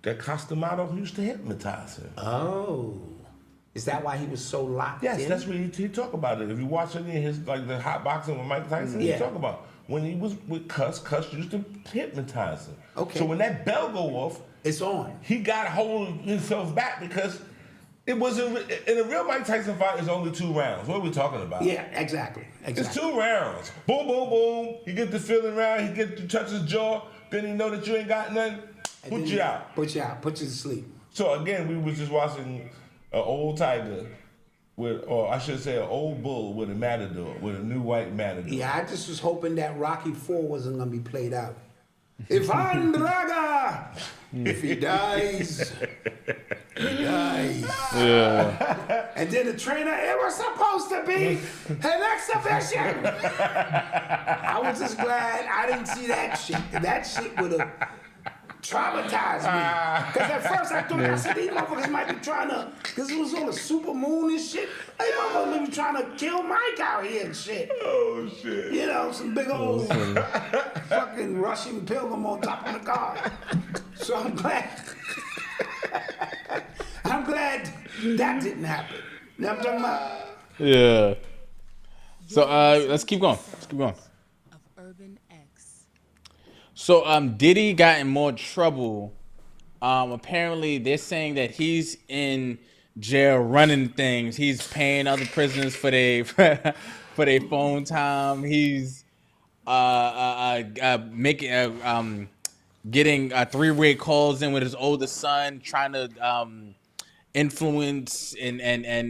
That Costamato used to hypnotize him. Oh. Is that why he was so locked in? Yes, that's what he talk about it. If you watch any of his, like the hot boxing with Mike Tyson, he talk about when he was with Cuss used to hypnotize him. Okay. So when that bell go off, it's on. He got to hold himself back because it wasn't in a real Mike Tyson fight. It's only 2 rounds. What are we talking about? Yeah, exactly. It's 2 rounds. Boom, boom, boom. He get the feeling round. He get to touch his jaw. Then he know that you ain't got nothing. Put you out. Put you out. Put you to sleep. So again, we was just watching an old tiger or I should say an old bull with a matador, with a new white matador. Yeah, I just was hoping that Rocky 4 wasn't gonna be played out. Ivan Draga! If he dies, he dies. Yeah. And then the trainer, it was supposed to be an exhibition. I was just glad I didn't see that shit. That shit would have traumatized me. Because at first I said, these motherfuckers might be trying to, because it was on the super moon and shit, these motherfuckers might be trying to kill Mike out here and shit. Oh, shit. You know, some big old fucking Russian Pilgrim on top of the car. So I'm glad that didn't happen. You know what I'm talking about? Yeah. So let's keep going. Of Urban X. So Diddy got in more trouble. Apparently they're saying that he's in jail running things. He's paying other prisoners for their for their phone time. He's making getting three-way calls in with his oldest son, trying to influence and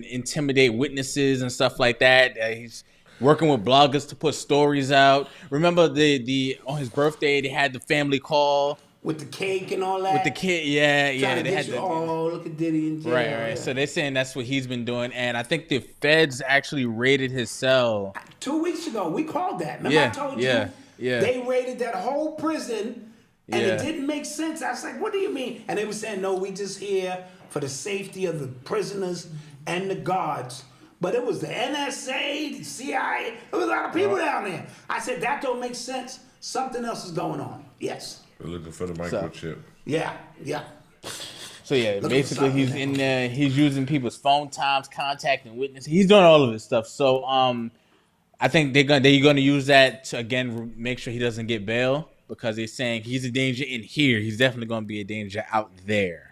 intimidate witnesses and stuff like that. He's working with bloggers to put stories out. Remember the on his birthday they had the family call With the cake and all that. with the kid. Yeah, Trying yeah. to They get had you, the oh, look at Diddy in jail. right. Yeah. So they're saying that's what he's been doing, and I think the feds actually raided his cell. 2 weeks ago, we called that. Remember I told you? Yeah. They raided that whole prison, and Yeah. it didn't make sense. I was like, what do you mean? And they were saying, no, we just here for the safety of the prisoners and the guards. But it was the NSA, the CIA. There was a lot of people down there. I said, that don't make sense. Something else is going on. Yes. We're looking for the microchip. Yeah. So yeah, Look basically at he's something. in there. He's using people's phone times, contacting witnesses. He's doing all of this stuff. So I think they're gonna use that to again make sure he doesn't get bail because they're saying he's a danger in here. He's definitely gonna be a danger out there.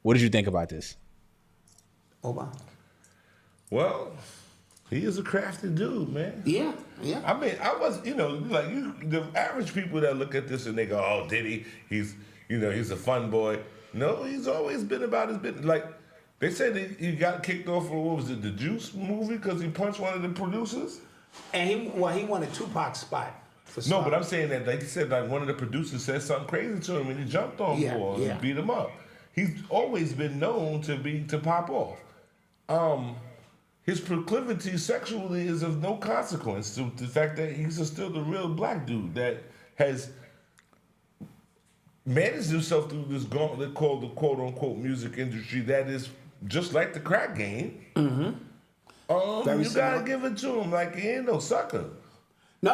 What did you think about this? Over. Well, he is a crafty dude, man. Yeah. I mean, I was, the average people that look at this and they go, "Oh, Diddy, he's a fun boy." No, he's always been about his business. Like they said, he got kicked off for what was it, the Juice movie, because he punched one of the producers. And he won a Tupac spot. For No, Star. but I'm saying that, like he said, like one of the producers said something crazy to him and he jumped on for him and beat him up. He's always been known to pop off. His proclivity sexually is of no consequence to the fact that he's still the real black dude that has managed himself through this gauntlet called the quote-unquote music industry that is just like the crack game. Very You similar. gotta give it to him like he ain't no sucker. No.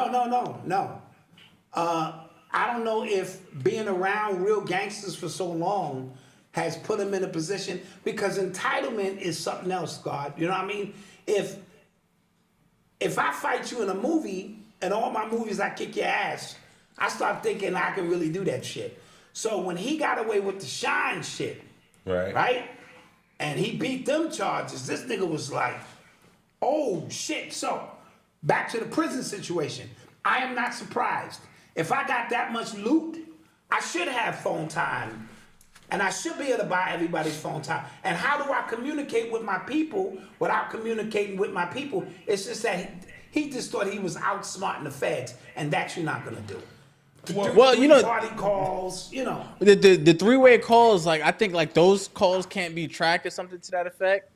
I don't know if being around real gangsters for so long has put him in a position, because entitlement is something else, God. You know what I mean? If I fight you in a movie and all my movies I kick your ass, I start thinking I can really do that shit. So when he got away with the Shine shit, right? And he beat them charges, this nigga was like, oh shit. So back to the prison situation. I am not surprised. If I got that much loot, I should have phone time. And I should be able to buy everybody's phone time. And how do I communicate with my people without communicating with my people? It's just that he just thought he was outsmarting the feds, and that you're not gonna do. Well, you know, Party calls, you know. the three-way calls, like I think like those calls can't be tracked or something to that effect.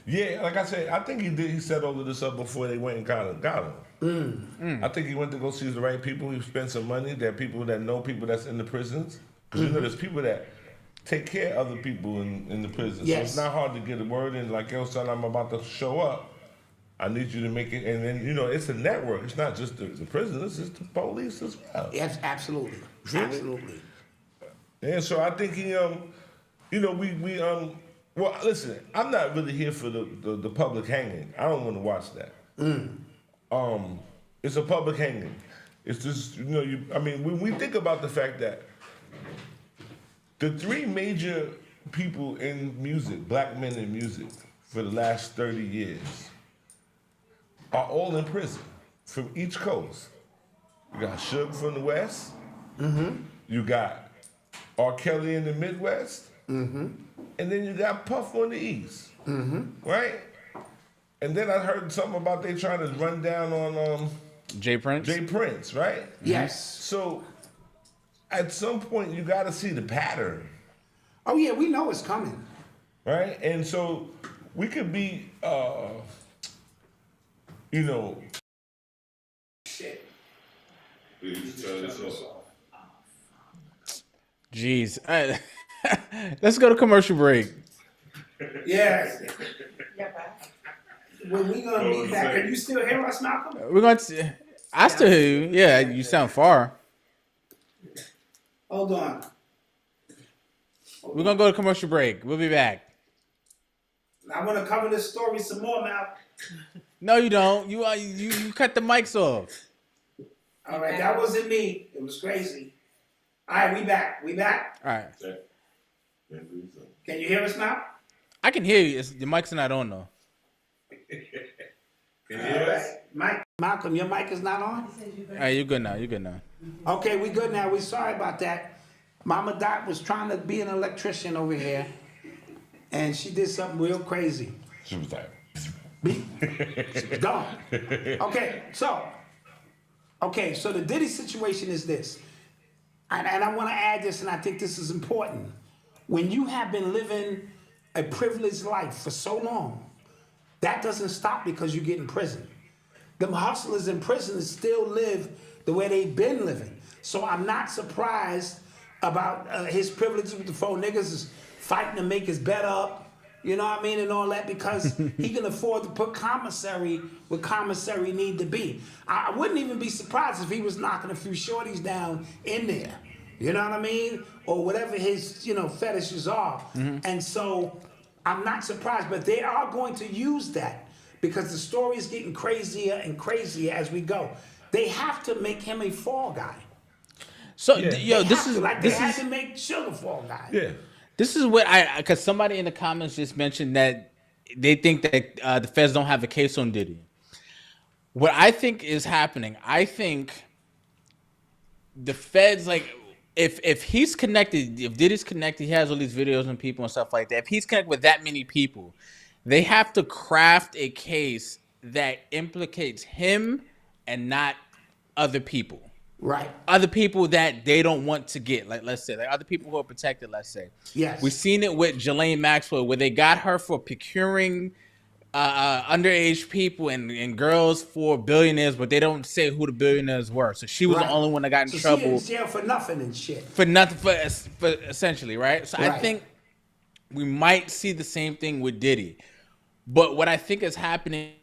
Yeah, like I said, I think he set all of this up before they went and got him. I think he went to go see the right people. He spent some money. There are people that know people that's in the prisons. Because you know there's people that take care of other people in the prison. Yes. So it's not hard to get a word in like, yo, son, I'm about to show up. I need you to make it. And then, it's a network. It's not just the prisoners, it's the police as well. Yes, absolutely. Really? Absolutely. And so I think he, well, listen, I'm not really here for the public hanging. I don't want to watch that. It's a public hanging. It's just, when we think about the fact that the three major people in music, black men in music, for the last 30 years, are all in prison from each coast. You got Suge from the West. You got R. Kelly in the Midwest. And then you got Puff on the East. Right? And then I heard something about they trying to run down on Jay Prince, right? Yes. So at some point you got to see the pattern. Oh yeah, we know it's coming. Right? And so we could be, Shit. Jeez. Let's go to commercial break. Yes. When we gonna be back? Can you still hear us, Malcolm? We're going to. I still hear you. Yeah, you sound far. Hold on. We're gonna go to commercial break. We'll be back. I want to cover this story some more, Mal. No, you don't. You cut the mics off. All right, that wasn't me. It was crazy. All right, we back. We back. All right. Can you hear us now? I can hear you. The mics are not on though. Can you hear us? Mike, Malcolm, your mic is not on? All right, you're good now. You're good now. Okay, we good now. We sorry about that. Mama Dot was trying to be an electrician over here, and she did something real crazy. She was like, She was gone. Okay, so the Diddy situation is this, and I want to add this, and I think this is important. When you have been living a privileged life for so long, that doesn't stop because you get in prison. Them hustlers in prison still live the way they've been living. So I'm not surprised about his privileges with the four niggas is fighting to make his bed up, you know what I mean, and all that, because he can afford to put commissary where commissary need to be. I wouldn't even be surprised if he was knocking a few shorties down in there, you know what I mean, or whatever his fetishes are. And so I'm not surprised, but they are going to use that because the story is getting crazier and crazier as we go. They have to make him a fall guy. So They had to make Sugar fall guy. yeah. This is what because somebody in the comments just mentioned that they think that the feds don't have a case on Diddy. What I think is happening, I think the feds, like, if he's connected, if Diddy's connected, he has all these videos and people and stuff like that. If he's connected with that many people, they have to craft a case that implicates him and not other people. Right. Other people that they don't want to get, like, let's say, like other people who are protected, let's say. Yes. We've seen it with Ghislaine Maxwell, where they got her for procuring underage people and girls for billionaires, but they don't say who the billionaires were. So she was the only one that got in trouble. She in jail for nothing and shit. For nothing, for essentially, right? So Right. I think we might see the same thing with Diddy. But what I think is happening...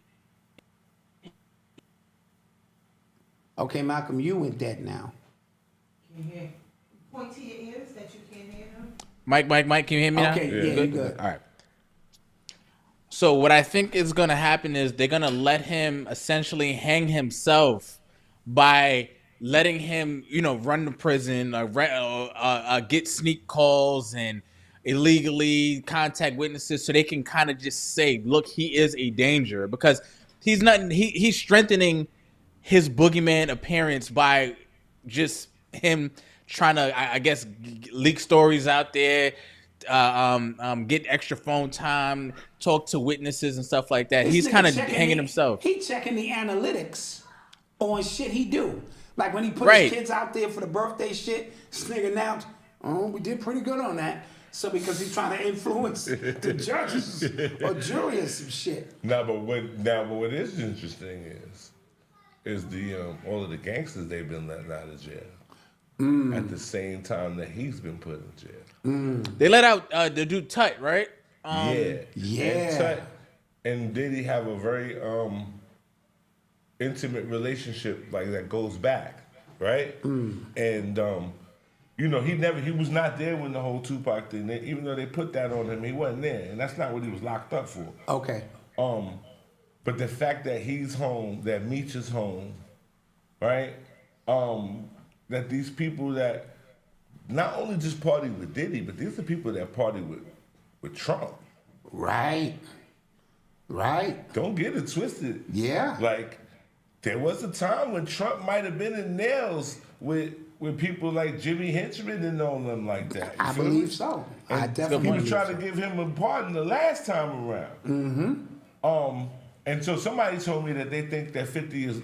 Okay, Malcolm, you went dead now. Can you hear? Point to your ears that you can't hear them. Mike, can you hear me now? Okay, yeah, you're good. All right. So what I think is going to happen is they're going to let him essentially hang himself by letting him, run the prison, get sneak calls and illegally contact witnesses so they can kind of just say, look, he is a danger, because he's strengthening his boogeyman appearance by just him trying to, I guess, leak stories out there, get extra phone time, talk to witnesses and stuff like that. He's kind of hanging himself. He checking the analytics on shit he do. Like when he put his kids out there for the birthday shit, this nigga announced, oh, we did pretty good on that. So because he's trying to influence the judges or jury or some shit. But what is interesting is the all of the gangsters they've been letting out of jail at the same time that he's been put in jail. They let out the dude Tut, right? Yeah. Yeah. Tut and Diddy have a very intimate relationship, like, that goes back, right? And he was not there when the whole Tupac thing. Even though they put that on him, he wasn't there, and that's not what he was locked up for. Okay. But the fact that he's home, that Meech is home, right? That these people that not only just party with Diddy, but these are people that party with Trump. Right. Don't get it twisted. Yeah. Like, there was a time when Trump might have been in nails with people like Jimmy Henchman and all them like that. I believe so. I definitely He was believe trying so. to give him a pardon the last time around. And so somebody told me that they think that 50 is,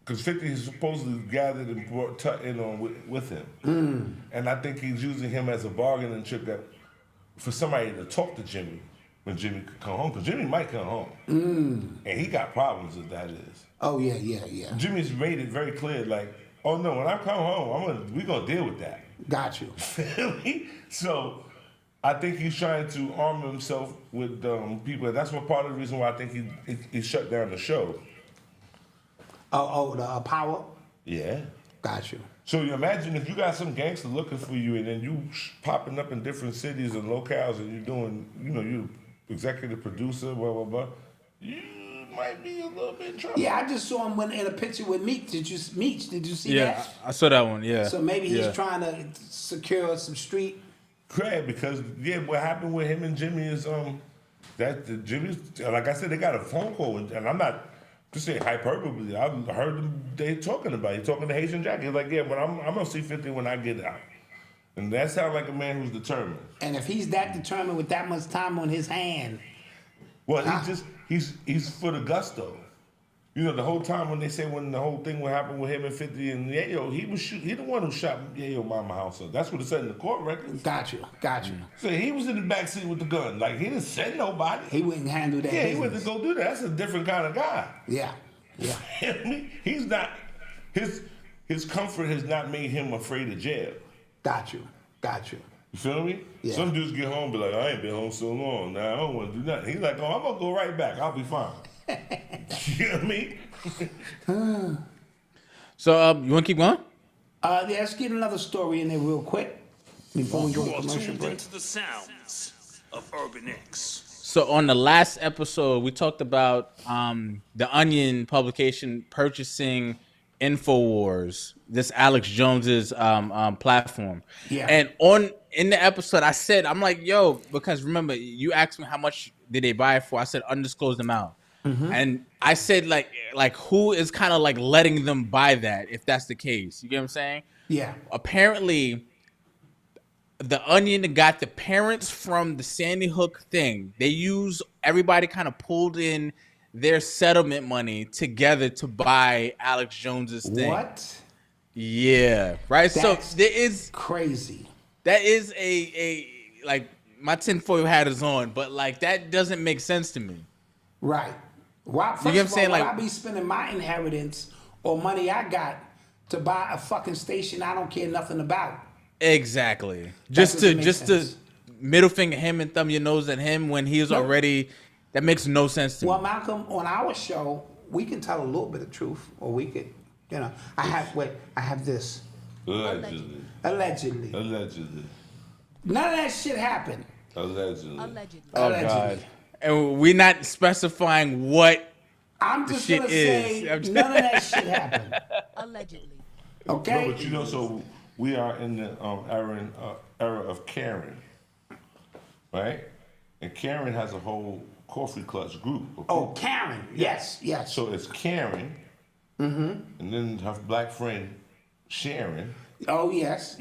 because 50 is supposedly gathered and brought Tut in on with him. And I think he's using him as a bargaining chip for somebody to talk to Jimmy when Jimmy could come home, because Jimmy might come home. And he got problems if that is. Oh, yeah. Jimmy's made it very clear, like, oh no, when I come home, we're going to deal with that. Got you. So I think he's trying to arm himself with people. That's one part of the reason why I think he shut down the show. The power? Yeah. Got you. So you imagine if you got some gangster looking for you and then you popping up in different cities and locales and you're doing, you're executive producer, blah blah blah, you might be a little bit in trouble. Yeah, I just saw him in a picture with Meek. Did you see Yeah, that? I saw that one. Yeah. So maybe he's Yeah. trying to secure some street. Correct, because what happened with him and Jimmy is Jimmy's, like I said, they got a phone call, and I'm not just saying hyperbole. I've heard them they talking about it. He's talking to Haitian Jack. He's like, yeah, but I'm gonna see 50 when I get out, and that sounds like a man who's determined. And if he's that determined with that much time on his hand, well, he's for the gusto. You know, the whole time when the whole thing would happen with him and 50 and Yayo, he the one who shot Yayo mama house up. That's what it said in the court records. Got you. So he was in the backseat with the gun. Like, he didn't send nobody. He wouldn't handle that. Yeah, he went to business. go do that. That's a different kind of guy. Yeah. He's not, his comfort has not made him afraid of jail. Got you. You feel me? Yeah. Some dudes get home and be like, I ain't been home so long. Now I don't want to do nothing. He's like, oh, I'm going to go right back. I'll be fine. You know what I mean? So you want to keep going? Yeah, let's get another story in there real quick before we go You to are commercial tuned break. into the sounds of Urban X. So on the last episode, we talked about the Onion publication purchasing InfoWars, this Alex Jones's platform. Yeah. And in the episode, I said, I'm like, yo, because remember, you asked me how much did they buy it for. I said undisclosed amount. And I said, like who is kind of like letting them buy that if that's the case? You get what I'm saying? Yeah. Apparently, the Onion got the parents from the Sandy Hook thing. Everybody kind of pulled in their settlement money together to buy Alex Jones's thing. What? Yeah. Right. That's so there is crazy. That is a like my tinfoil hat is on, but like that doesn't make sense to me. Right. Why? First You get what I'm of all, saying? why Like- I be spending my inheritance or money I got to buy a fucking station I don't care nothing about. Exactly. doesn't make Just sense. to middle finger him and thumb your nose at him when he's Nope. already. That makes no sense to Well, me. Malcolm, on our show, we can tell a little bit of truth, or we could, I have this. Allegedly. Allegedly. None of that shit happened. Oh Allegedly. God. And we're not specifying what. I'm just shit gonna is. say I'm just- none of that shit happened. Allegedly. Okay? No, but you know, so we are in the era of Karen, right? And Karen has a whole coffee clutch group. of Oh, people. Karen. Yes. So it's Karen, and then her black friend Sharon, Oh, yes.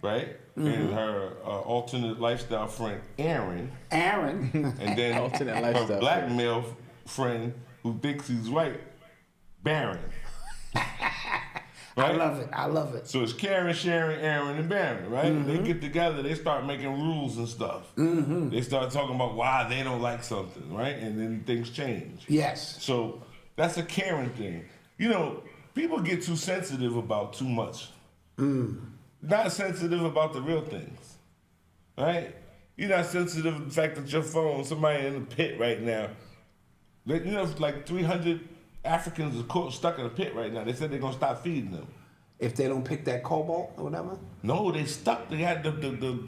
right? And her alternate lifestyle friend Aaron, Aaron. and then Alternate her lifestyle black friend. male friend who thinks he's right, Baron. I love it. So it's Karen, Sharon, Aaron, and Baron, right? They get together, they start making rules and stuff. They start talking about why they don't like something, right? And then things change. Yes. So that's a Karen thing. You know, people get too sensitive about too much. Not sensitive about the real things, right? You're not sensitive to the fact that your phone, somebody in the pit right now. Like 300 Africans are stuck in a pit right now. They said they're gonna stop feeding them. If they don't pick that cobalt or whatever. No, they stuck. They had the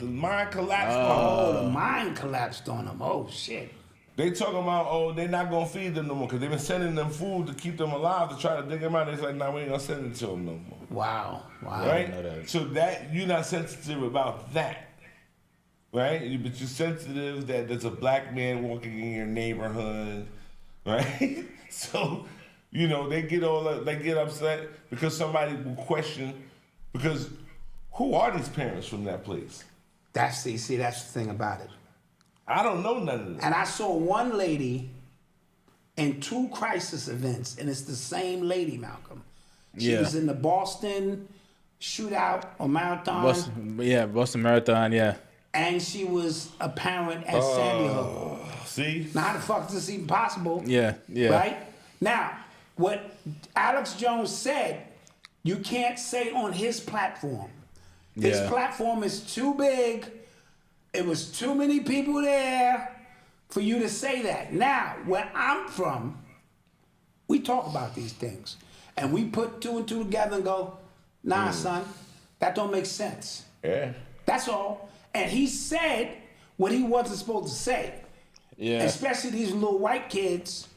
mine collapsed. Oh, the mine collapsed on them. Oh, shit. They talking about, they're not gonna feed them no more because they've been sending them food to keep them alive to try to dig them out. It's like, we ain't gonna send it to them no more. Wow. Right? So that you're not sensitive about that, right? But you're sensitive that there's a black man walking in your neighborhood, right? So, they get upset because somebody will question, because who are these parents from that place? That's the thing about it. I don't know none of them. And I saw one lady in 2 crisis events, and it's the same lady, Malcolm. She was in the Boston shootout or marathon, Boston Marathon, yeah. and she was a parent at Sandy Hook. See? Now, how the fuck is this even possible? Yeah. Right? Now, what Alex Jones said, you can't say on his platform. His platform is too big. It was too many people there for you to say that. Now, where I'm from, we talk about these things. And we put 2 and 2 together and go, nah, son, that don't make sense. Yeah. That's all. And he said what he wasn't supposed to say. Yeah. Especially these little white kids,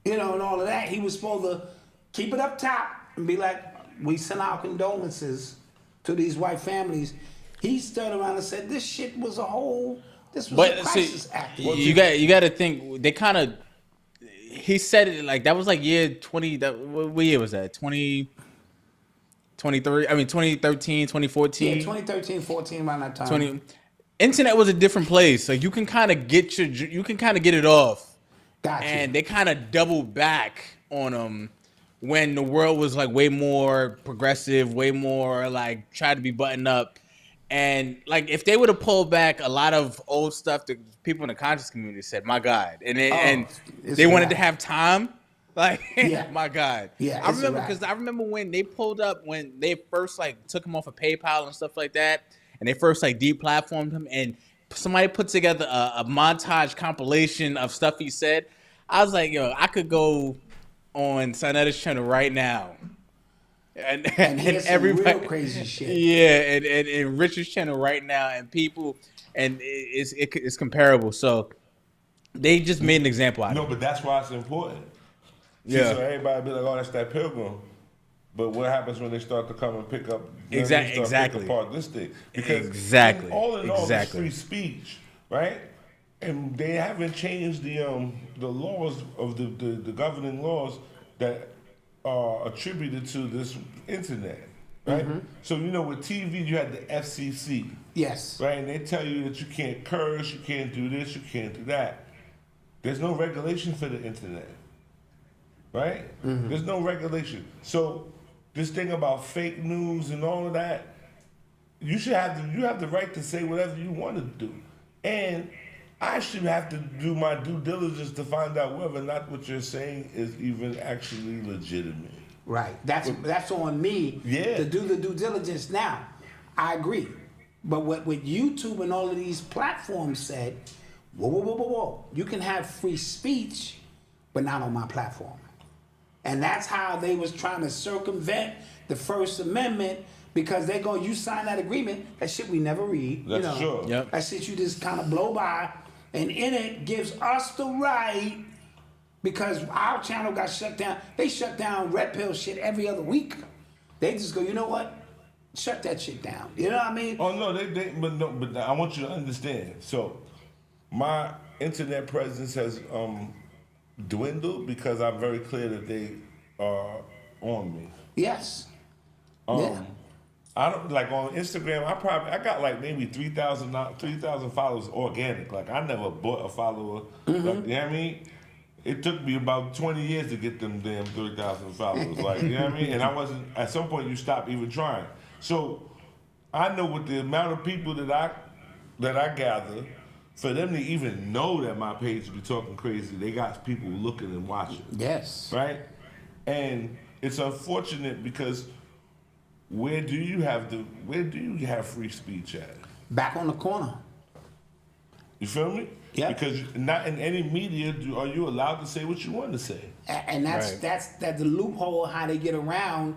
you know, and all of that. He was supposed to keep it up top and be like, we send our condolences to these white families. He stood around and said, this shit was this was a crisis act. You got to think, they kind of, he said it like, that was like year 20, what year was that? 2013, 2014? Yeah, 2013, 14, around that time. Internet was a different place. Like you can kind of get it off. Gotcha. And they kind of doubled back on them when the world was like way more progressive, way more like try to be buttoned up. And like if they would have pulled back a lot of old stuff that people in the conscious community said, my God. And they wanted to have time. Like, my God. Yeah, I remember when they pulled up, when they first like took him off of PayPal and stuff like that. And they first like deplatformed him, and somebody put together a montage compilation of stuff he said. I was like, yo, I could go on Sanetta's channel right now, and everybody, real crazy shit. Yeah, and Richard's channel right now, and people, and it's comparable. So they just made an example out of it. No, but that's why it's important. Yeah. So everybody be like, oh, that's that pilgrim. But what happens when they start to come and pick up? Exactly. Pick apart this thing, because all in all, it's free speech, right? And they haven't changed the laws of the governing laws that are attributed to this internet, right? Mm-hmm. So you know, with TV, you had the FCC, yes, right, and they tell you that you can't curse, you can't do this, you can't do that. There's no regulation for the internet, right? Mm-hmm. There's no regulation. So this thing about fake news and all of that, you have the right to say whatever you want to do. And I should have to do my due diligence to find out whether or not what you're saying is even actually legitimate. Right. That's on me to do the due diligence. Now, I agree. But what YouTube and all of these platforms said, whoa. You can have free speech, but not on my platform. And that's how they was trying to circumvent the First Amendment, because they go, you sign that agreement, that shit we never read. That's sure. Yep. That shit you just kind of blow by, and in it gives us the right, because our channel got shut down. They shut down Red Pill shit every other week. They just go, you know what? Shut that shit down. You know what I mean? Oh no, but I want you to understand. So my internet presence has dwindled because I'm very clear that they are on me. Yes. Yeah. I don't like on Instagram. I got like maybe 3,000 followers organic. Like I never bought a follower. Mm-hmm. Like, you know what I mean? It took me about 20 years to get them damn 3,000 followers. Like, you know what I mean? And I wasn't. At some point, you stop even trying. So I know with the amount of people that I gather, for them to even know that my page be talking crazy, they got people looking and watching. Yes. Right? And it's unfortunate because where do you have free speech at? Back on the corner. You feel me? Yeah. Because not in any media are you allowed to say what you want to say. And that's the loophole how they get around.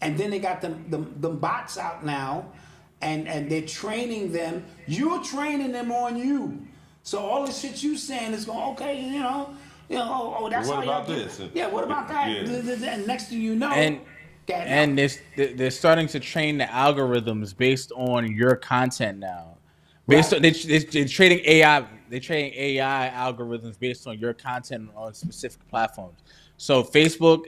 And then they got them bots out now, and they're training them. You're training them on you. So all the shit you saying is going, okay, you know, that's what how about y'all this? Yeah, what about that? Yeah. And next thing you know, and they're starting to train the algorithms based on your content now. They're trading AI. They're training AI algorithms based on your content on specific platforms. So Facebook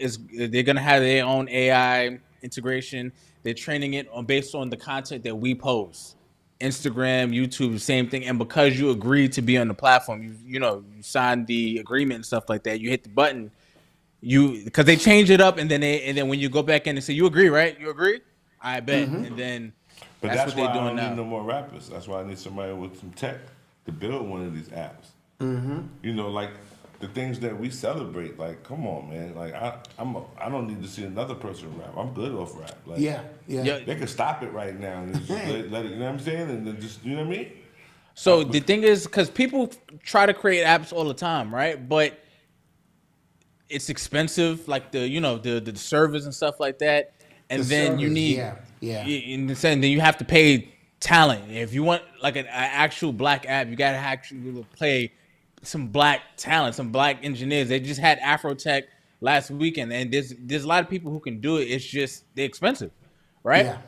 they're gonna have their own AI integration. They're training it based on the content that we post. Instagram, YouTube, the same thing. And because you agreed to be on the platform, you signed the agreement and stuff like that. You hit the button. Because they change it up, and then when you go back in and say you agree, right? You agree? I bet. Mm-hmm. And then that's what they're doing now. But that's why I don't need no more rappers. That's why I need somebody with some tech to build one of these apps. Mm-hmm. Like the things that we celebrate. Like, come on, man. Like I don't need to see another person rap. I'm good off rap. Like, yeah. They could stop it right now and just let it. You know what I'm saying? And then just, you know what I mean? So the thing is, because people try to create apps all the time, right? But it's expensive, like the servers and stuff like that, and then you need then you have to pay talent. If you want like an actual black app, you gotta actually play some black talent, some black engineers. They just had Afrotech last weekend, and there's a lot of people who can do it. It's just they're expensive, right? Yeah.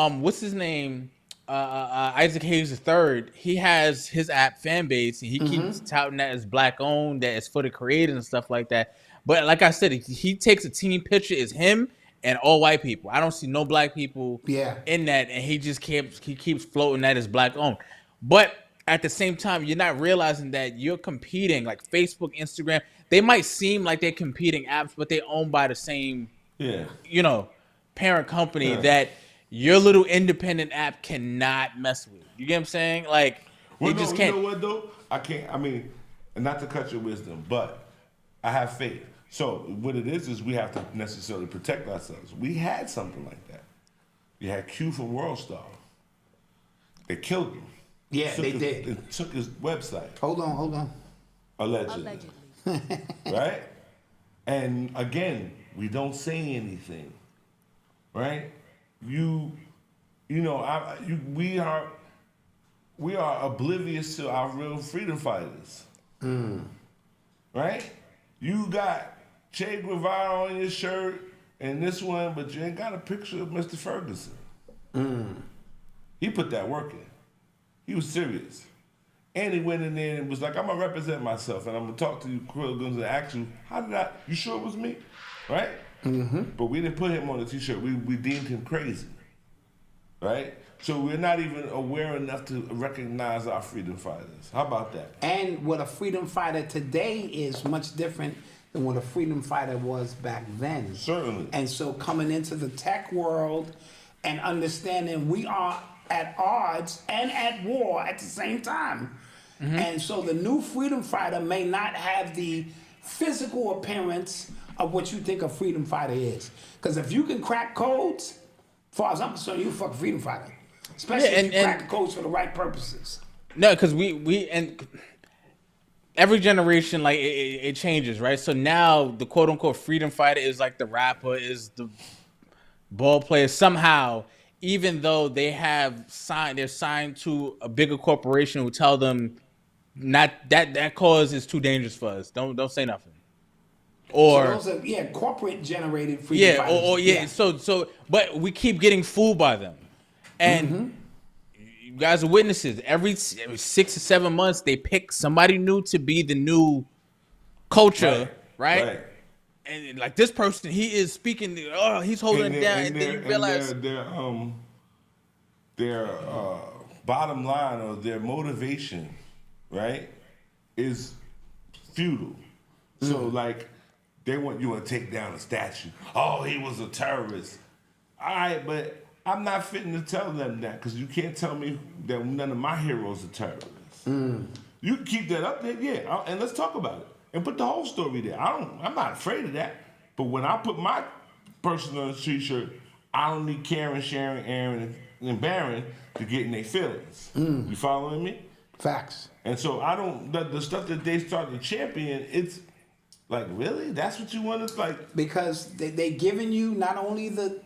What's his name? Isaac Hayes III. He has his app Fanbase, and he keeps touting that as black owned, that it's for the creators and stuff like that. But like I said, he takes a team picture, it's him and all white people. I don't see no black people in that, and he keeps floating that as black owned. But at the same time, you're not realizing that you're competing, like Facebook, Instagram. They might seem like they're competing apps, but they're owned by the same, parent company that your little independent app cannot mess with. You get what I'm saying? Like, well, just can't. You know what though? I can't. I mean, not to cut your wisdom, but I have faith. So what it is we have to necessarily protect ourselves. We had something like that. You had Q from World Star. They killed him. Yeah, they did. They took his website. Hold on. Allegedly. Right? And again, we don't say anything. Right? We are oblivious to our real freedom fighters. Right? You got Che Guevara on your shirt and this one, but you ain't got a picture of Mr. Ferguson. He put that work in. He was serious. And he went in there and was like, I'm gonna represent myself and I'm gonna talk to you, Quilligans, and ask you, you sure it was me? Right? But we didn't put him on the t-shirt. We deemed him crazy. Right? So we're not even aware enough to recognize our freedom fighters. How about that? And what a freedom fighter today is much different than what a freedom fighter was back then. Certainly. And so coming into the tech world and understanding we are at odds and at war at the same time. And so the new freedom fighter may not have the physical appearance of what you think a freedom fighter is. Because if you can crack codes, as far as I'm concerned, you're a fucking freedom fighter. Especially if you crack the codes for the right purposes. No, because we every generation, like it changes, right? So now the quote unquote freedom fighter is like the rapper, is the ball player somehow, even though they're signed to a bigger corporation who tell them not that cause is too dangerous for us. Don't say nothing. Or so those are corporate generated freedom fighters. So but we keep getting fooled by them. And you guys are witnesses. Every 6 or 7 months, they pick somebody new to be the new culture, right? And like this person, he is speaking. He's holding it down, and then you realize their bottom line or their motivation, right, is futile. So like they want you to take down a statue. Oh, he was a terrorist. All right, but I'm not fitting to tell them that because you can't tell me that none of my heroes are terrorists. You can keep that up there, and let's talk about it and put the whole story there. I'm not afraid of that. But when I put my person on a t-shirt, I don't need Karen, Sharon, Aaron, and Barron to get in their feelings. You following me? Facts. And so I don't. The stuff that they start to champion, it's like, really? That's what you want to like? Because they giving you not only the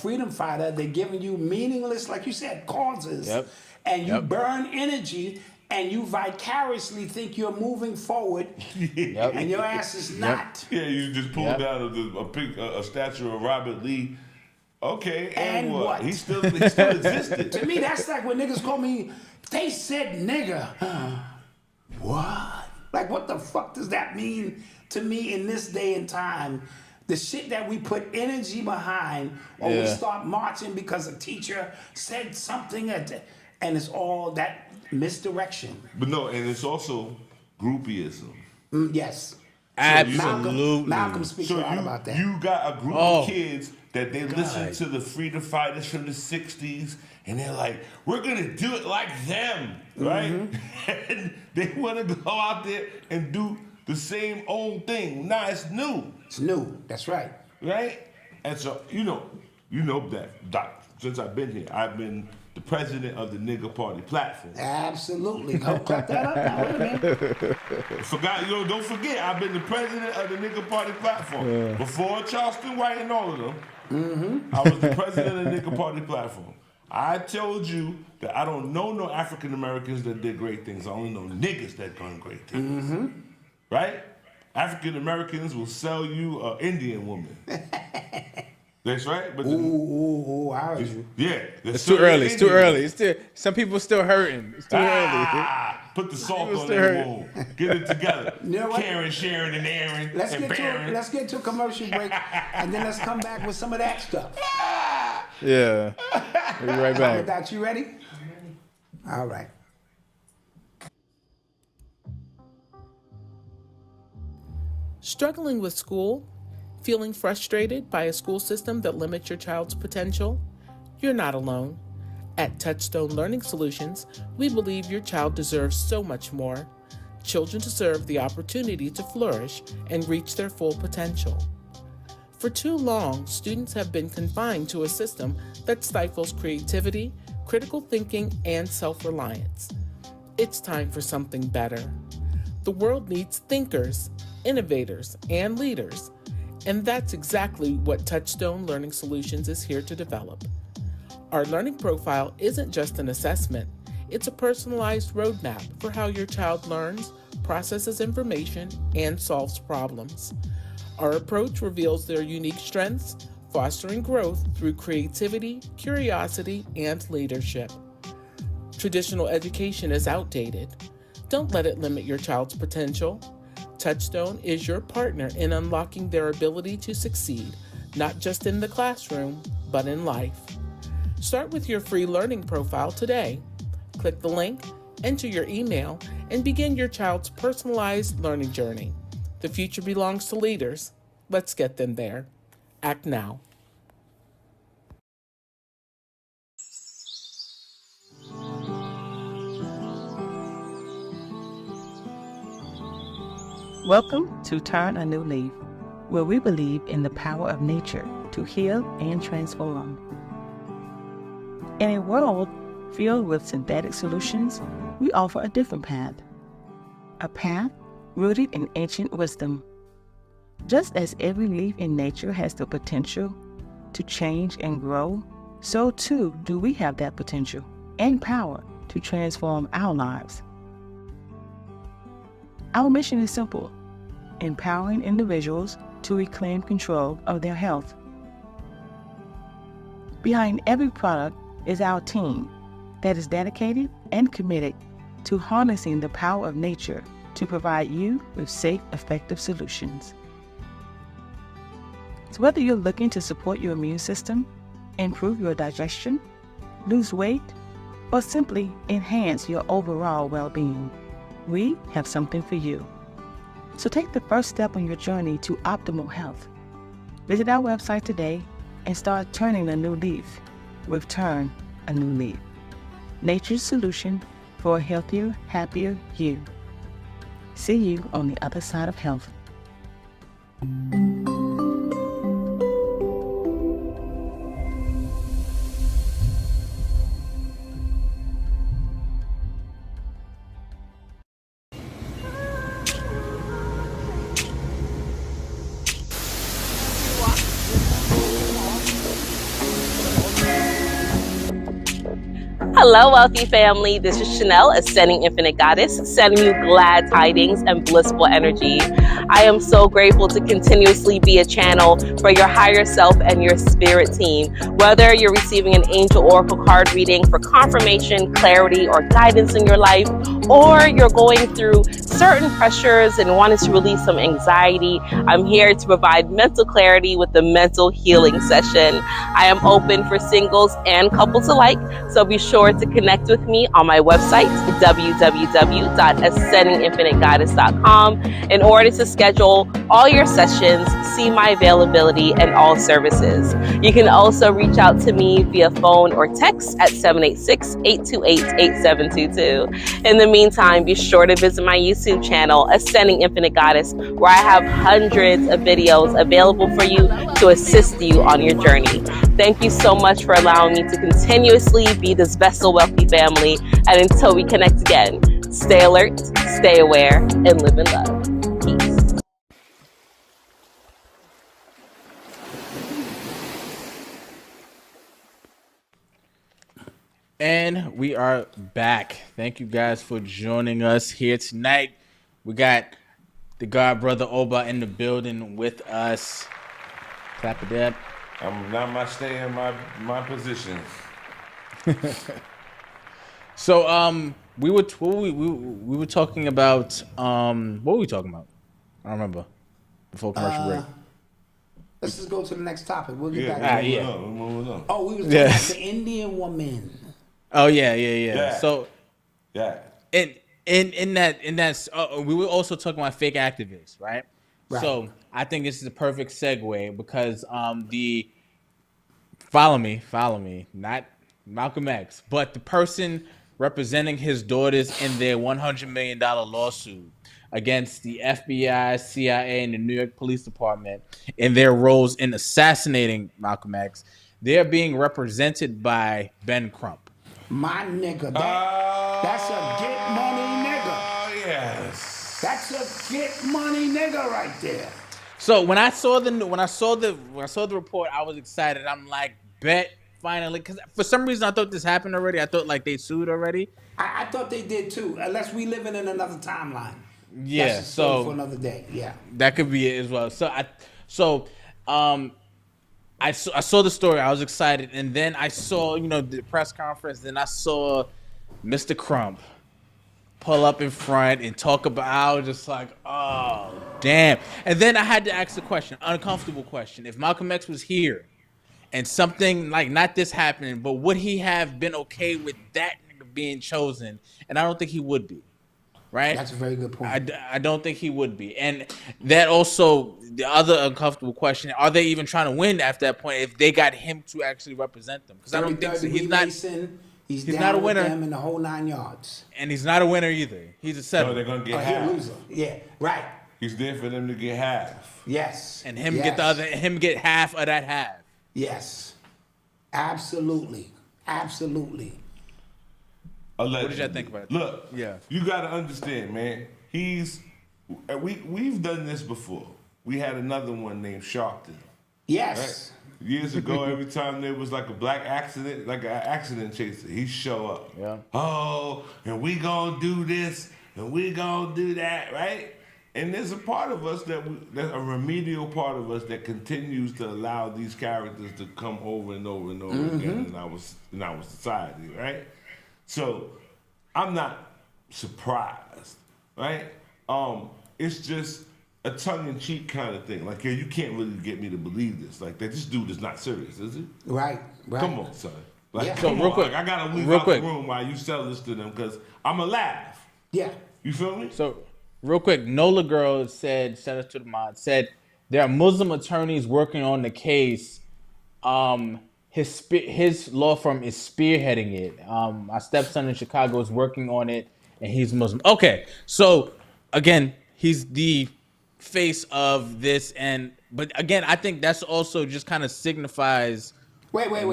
freedom fighter, they're giving you meaningless, like you said, causes. And you burn energy and you vicariously think you're moving forward and your ass is not. Yeah, you just pull down a statue of Robert Lee. Okay, and what? He still existed. To me, that's like when niggas call me, they said nigga. What? Like, what the fuck does that mean to me in this day and time? The shit that we put energy behind, or we start marching because a teacher said something, and it's all that misdirection. But no, and it's also groupieism. Yes. Absolutely. Malcom speaks a lot about that. You got a group of kids that they listen to the freedom fighters from the 60s, and they're like, we're going to do it like them, right? And they want to go out there and do the same old thing. Nah, it's new. It's new. That's right. Right? And so, you know that, Doc, since I've been here, I've been the president of the Nigga Party platform. Absolutely. Go clap that up now. Wait a minute. Don't forget, I've been the president of the Nigga Party platform. Before Charleston White and all of them, I was the president of the Nigga Party platform. I told you that I don't know no African Americans that did great things. I only know niggas that done great things. Right? African Americans will sell you an Indian woman. That's right. But Ooh, I heard you. yeah, It's too early. It's too early. It's still some people still hurting. It's too early. Put the salt People on still that hurt. wound. Get it together. You know what? Karen, Sharon, and Aaron, Let's and Baron. get to a commercial break, and then let's come back with some of that stuff. Yeah. We'll be right back. Got you ready? All right. Struggling with school? Feeling frustrated by a school system that limits your child's potential? You're not alone. At Touchstone Learning Solutions, we believe your child deserves so much more. Children deserve the opportunity to flourish and reach their full potential. For too long, students have been confined to a system that stifles creativity, critical thinking, and self-reliance. It's time for something better. The world needs thinkers, innovators, and leaders, and that's exactly what Touchstone Learning Solutions is here to develop. Our learning profile isn't just an assessment, it's a personalized roadmap for how your child learns, processes information, and solves problems. Our approach reveals their unique strengths, fostering growth through creativity, curiosity, and leadership. Traditional education is outdated. Don't let it limit your child's potential. Touchstone is your partner in unlocking their ability to succeed, not just in the classroom, but in life. Start with your free learning profile today. Click the link, enter your email, and begin your child's personalized learning journey. The future belongs to leaders. Let's get them there. Act now. Welcome to Turn a New Leaf, where we believe in the power of nature to heal and transform. In a world filled with synthetic solutions, we offer a different path. A path rooted in ancient wisdom. Just as every leaf in nature has the potential to change and grow, so too do we have that potential and power to transform our lives. Our mission is simple: empowering individuals to reclaim control of their health. Behind every product is our team that is dedicated and committed to harnessing the power of nature to provide you with safe, effective solutions. So whether you're looking to support your immune system, improve your digestion, lose weight, or simply enhance your overall well-being, we have something for you. So take the first step on your journey to optimal health. Visit our website today and start turning a new leaf with Turn a New Leaf. Nature's solution for a healthier, happier you. See you on the other side of health. Hello, wealthy family. This is Chanel, Ascending Infinite Goddess, sending you glad tidings and blissful energy. I am so grateful to continuously be a channel for your higher self and your spirit team. Whether you're receiving an angel oracle card reading for confirmation, clarity, or guidance in your life, or you're going through certain pressures and wanting to release some anxiety, I'm here to provide mental clarity with the mental healing session. I am open for singles and couples alike, so be sure to connect with me on my website, www.ascendinginfinitegoddess.com, in order to schedule all your sessions, see my availability, and all services. You can also reach out to me via phone or text at 786-828-8722. In the meantime, be sure to visit my YouTube channel, Ascending Infinite Goddess, where I have hundreds of videos available for you to assist you on your journey. Thank you so much for allowing me to continuously be this vessel wealthy family. And until we connect again, stay alert, stay aware, and live in love. Peace. And we are back. Thank you guys for joining us here tonight. We got the God Brother Oba in the building with us. Clap it up. I'm not staying in my position. So we were talking about what were we talking about? I don't remember. Before commercial break. Let's just go to the next topic. We'll get back to yeah. it. Moving on. Oh, we was talking about the Indian woman. Oh yeah. So yeah. In that we were also talking about fake activists, right? So I think this is a perfect segue because the follow me, not Malcolm X, but the person representing his daughters in their $100 million lawsuit against the FBI, CIA, and the New York Police Department in their roles in assassinating Malcolm X, they're being represented by Ben Crump. My nigga, that's a get money nigga. Oh yes, that's a get money nigga right there. So when I saw the report, I was excited. I'm like, bet finally, because for some reason I thought this happened already. I thought like they sued already. I thought they did too, unless we living in another timeline. Yeah, that's a story for another day. Yeah, that could be it as well. I saw the story. I was excited, and then I saw the press conference. Then I saw Mr. Crump pull up in front and talk about. I was just like, oh damn! And then I had to ask the question, uncomfortable question: if Malcolm X was here, and something like not this happening, but would he have been okay with that nigga being chosen? And I don't think he would be. Right? That's a very good point. I don't think he would be. And that also, the other uncomfortable question, are they even trying to win at that point if they got him to actually represent them? Because I don't think so. He's not a winner. Them in the whole 9 yards. And he's not a winner either. He's a setter. No, they're going to get half. He's a loser. Yeah, right. He's there for them to get half. Yes. And him get half of that half. Yes. Absolutely. Allegedly. What did y'all think about it? Look, you got to understand, man. We've done this before. We had another one named Sharpton. Yes. Right? Years ago, every time there was like a black accident, like an accident chaser, he'd show up. Yeah. Oh, and we gonna do this, and we gonna do that, right? And there's a part of us there's a remedial part of us that continues to allow these characters to come over and over and over again in our society, right? So I'm not surprised, right? It's just a tongue-in-cheek kind of thing. Like, yeah, you can't really get me to believe this. Like, that this dude is not serious, is he? Right. Come on, son. Like, So real quick, I gotta leave out the room while you sell this to them because I'ma laugh. Yeah. You feel me? So real quick, Nola Girl said, shout out to the mod, said there are Muslim attorneys working on the case. His law firm is spearheading it. My stepson in Chicago is working on it, and he's Muslim. Okay, so again, he's the face of this, but again, I think that's also just kind of signifies. Wait. You're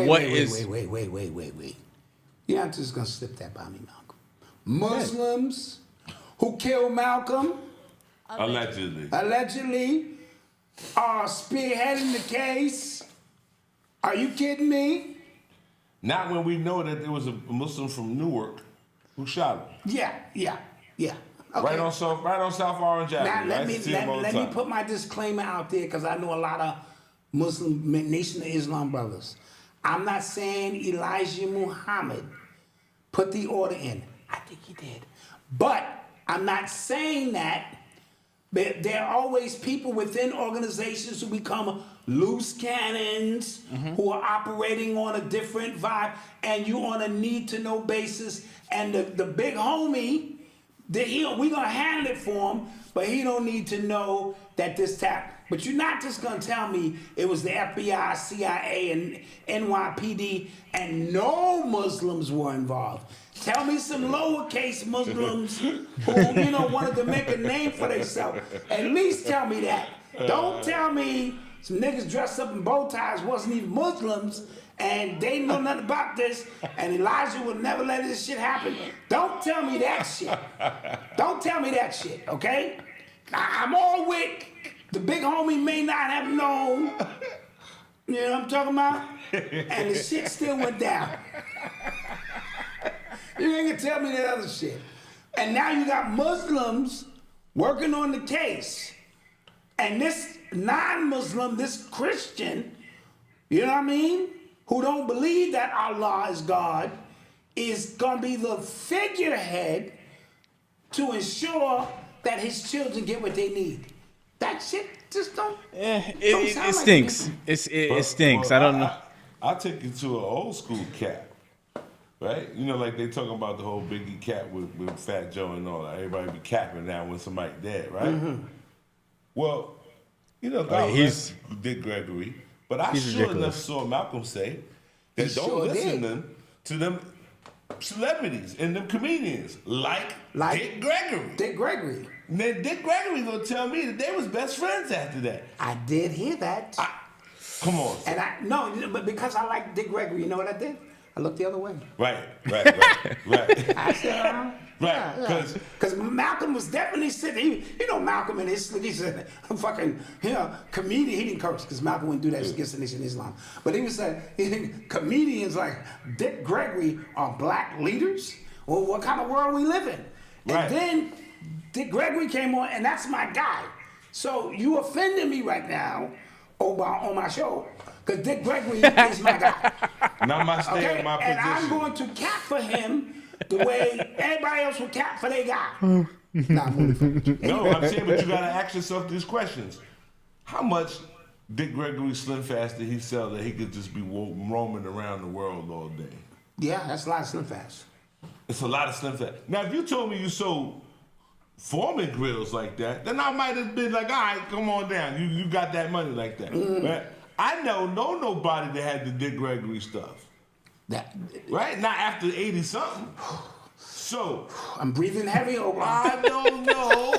not just gonna slip that by me, Malcolm. Muslims who killed Malcolm allegedly are spearheading the case. Are you kidding me? Not when we know that there was a Muslim from Newark who shot him. Yeah. Okay. Right on South Orange Avenue. Now let me put my disclaimer out there because I know a lot of Muslim Nation of Islam brothers. I'm not saying Elijah Muhammad put the order in. I think he did, but I'm not saying that. There are always people within organizations who become loose cannons, who are operating on a different vibe, and you on a need-to-know basis. And the big homie, we gonna handle it for him, but he don't need to know that this tap. But you're not just gonna tell me it was the FBI, CIA, and NYPD, and no Muslims were involved. Tell me some lowercase Muslims who, wanted to make a name for themselves. At least tell me that. Don't tell me some niggas dressed up in bow ties wasn't even Muslims and they know nothing about this and Elijah would never let this shit happen. Don't tell me that shit. Don't tell me that shit, okay? I'm all with the big homie may not have known. You know what I'm talking about? And the shit still went down. You ain't gonna tell me that other shit. And now you got Muslims working on the case. And this non-Muslim, this Christian, you know what I mean, who don't believe that Allah is God, is gonna be the figurehead to ensure that his children get what they need. That shit just don't. It stinks. It stinks. I don't know. I'll take you to an old school cap, right? You know, like they talking about the whole Biggie cap with Fat Joe and all that. Everybody be capping now when somebody dead, right? Mm-hmm. Well, you know, God bless Dick Gregory, but I sure enough saw Malcolm say that don't listen to them celebrities and them comedians like Dick Gregory. Dick Gregory. And then Dick Gregory gonna tell me that they was best friends after that. I did hear that. Come on. And but because I like Dick Gregory, you know what I did? I looked the other way. Right. I said, because Malcolm was definitely sitting. You know, Malcolm and he's a fucking comedian. He didn't curse because Malcolm wouldn't do that against the Nation of Islam. But he was saying comedians like Dick Gregory are black leaders. Well, what kind of world we live in? And then Dick Gregory came on, and that's my guy. So you offended me right now on my show. Because Dick Gregory is my guy. Not my stand, my position. And I'm going to cap for him the way everybody else would cap for their guy. No, I'm saying, but you got to ask yourself these questions. How much Dick Gregory Slim Fast did he sell that he could just be roaming around the world all day? Yeah, that's a lot of Slim Fast. It's a lot of Slim Fast. Now, if you told me you sold Foreman grills like that, then I might have been like, all right, come on down. You got that money like that. Right? I know nobody that had the Dick Gregory stuff. Right? Not after 80-something. So I'm breathing heavy over. I don't know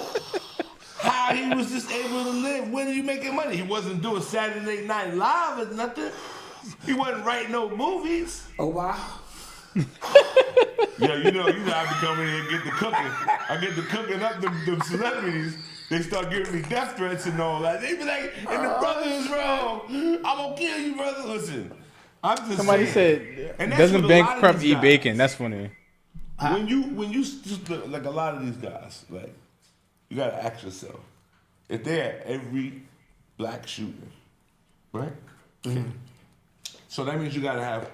how he was just able to live. When are you making money? He wasn't doing Saturday Night Live or nothing. He wasn't writing no movies. Oh, wow. Yeah, you know, I be coming in and get the cooking. I get the cooking up them celebrities. They start giving me death threats and all that. They be like, and the brother is wrong. I'm gonna kill you, brother. Listen, I'm just Somebody saying. said, doesn't bankrupt eat bacon? That's funny. When you just like a lot of these guys, like, you gotta ask yourself, if they're at every black shooting, right? Mm-hmm. So that means you gotta have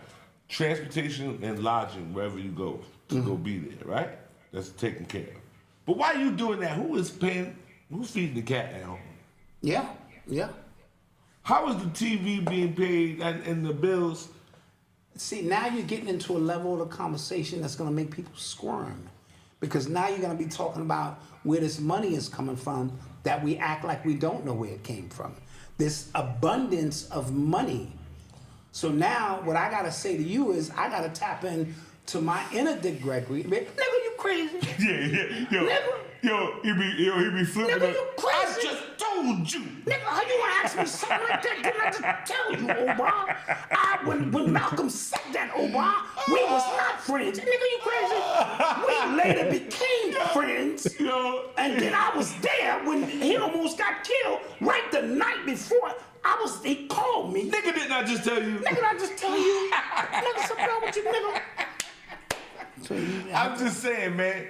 transportation and lodging wherever you go to go be there, right? That's taken care of. But why are you doing that? Who's feeding the cat at home? Yeah. How is the TV being paid and the bills? See, now you're getting into a level of conversation that's gonna make people squirm. Because now you're gonna be talking about where this money is coming from that we act like we don't know where it came from. This abundance of money. So now what I gotta say to you is I gotta tap in to my inner Dick Gregory. Nigga, you crazy? Yo, he be flipping. Nigga, you crazy? I just told you. Nigga, how you gonna ask me something like that? Didn't I just tell you, Omar? When Malcolm said that, Omar, we was not friends. Nigga, you crazy? We later became friends. And then I was there when he almost got killed right the night before. He called me. Nigga, didn't I just tell you? Nigga, I just tell you. Nigga, something wrong with you, nigga. I'm just saying, man,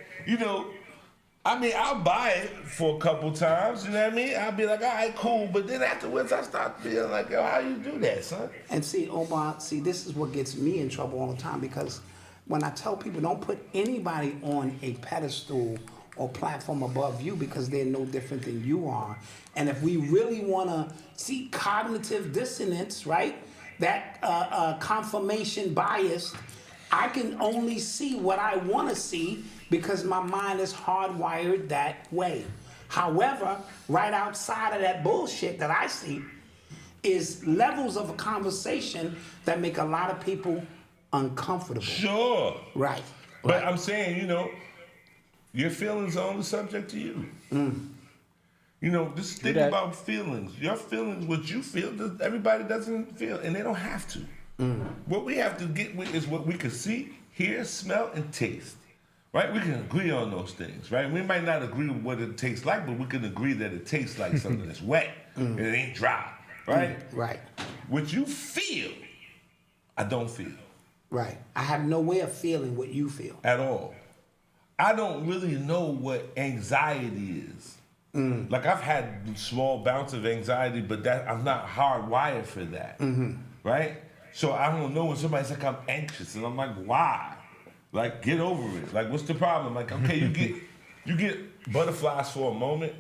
I'll buy it for a couple times, you know what I mean? I'll be like, all right, cool. But then afterwards, I start feeling like, yo, how you do that, son? And see, Omar, this is what gets me in trouble all the time because when I tell people don't put anybody on a pedestal or platform above you because they're no different than you are. And if we really want to see cognitive dissonance, right, that confirmation bias, I can only see what I want to see because my mind is hardwired that way. However, right outside of that bullshit that I see is levels of a conversation that make a lot of people uncomfortable. Sure. Right. But I'm saying, your feelings are only subject to you. Just think about feelings. Your feelings, what you feel, everybody doesn't feel, and they don't have to. What we have to get with is what we can see, hear, smell, and taste. Right? We can agree on those things, right? We might not agree with what it tastes like, but we can agree that it tastes like something that's wet and it ain't dry, right? Right. What you feel, I don't feel. Right. I have no way of feeling what you feel. At all. I don't really know what anxiety is. Like I've had small bouts of anxiety, but that I'm not hardwired for that, right? So I don't know when somebody's like, I'm anxious, and I'm like, why? Like, get over it. Like, what's the problem? Like, okay, you get butterflies for a moment,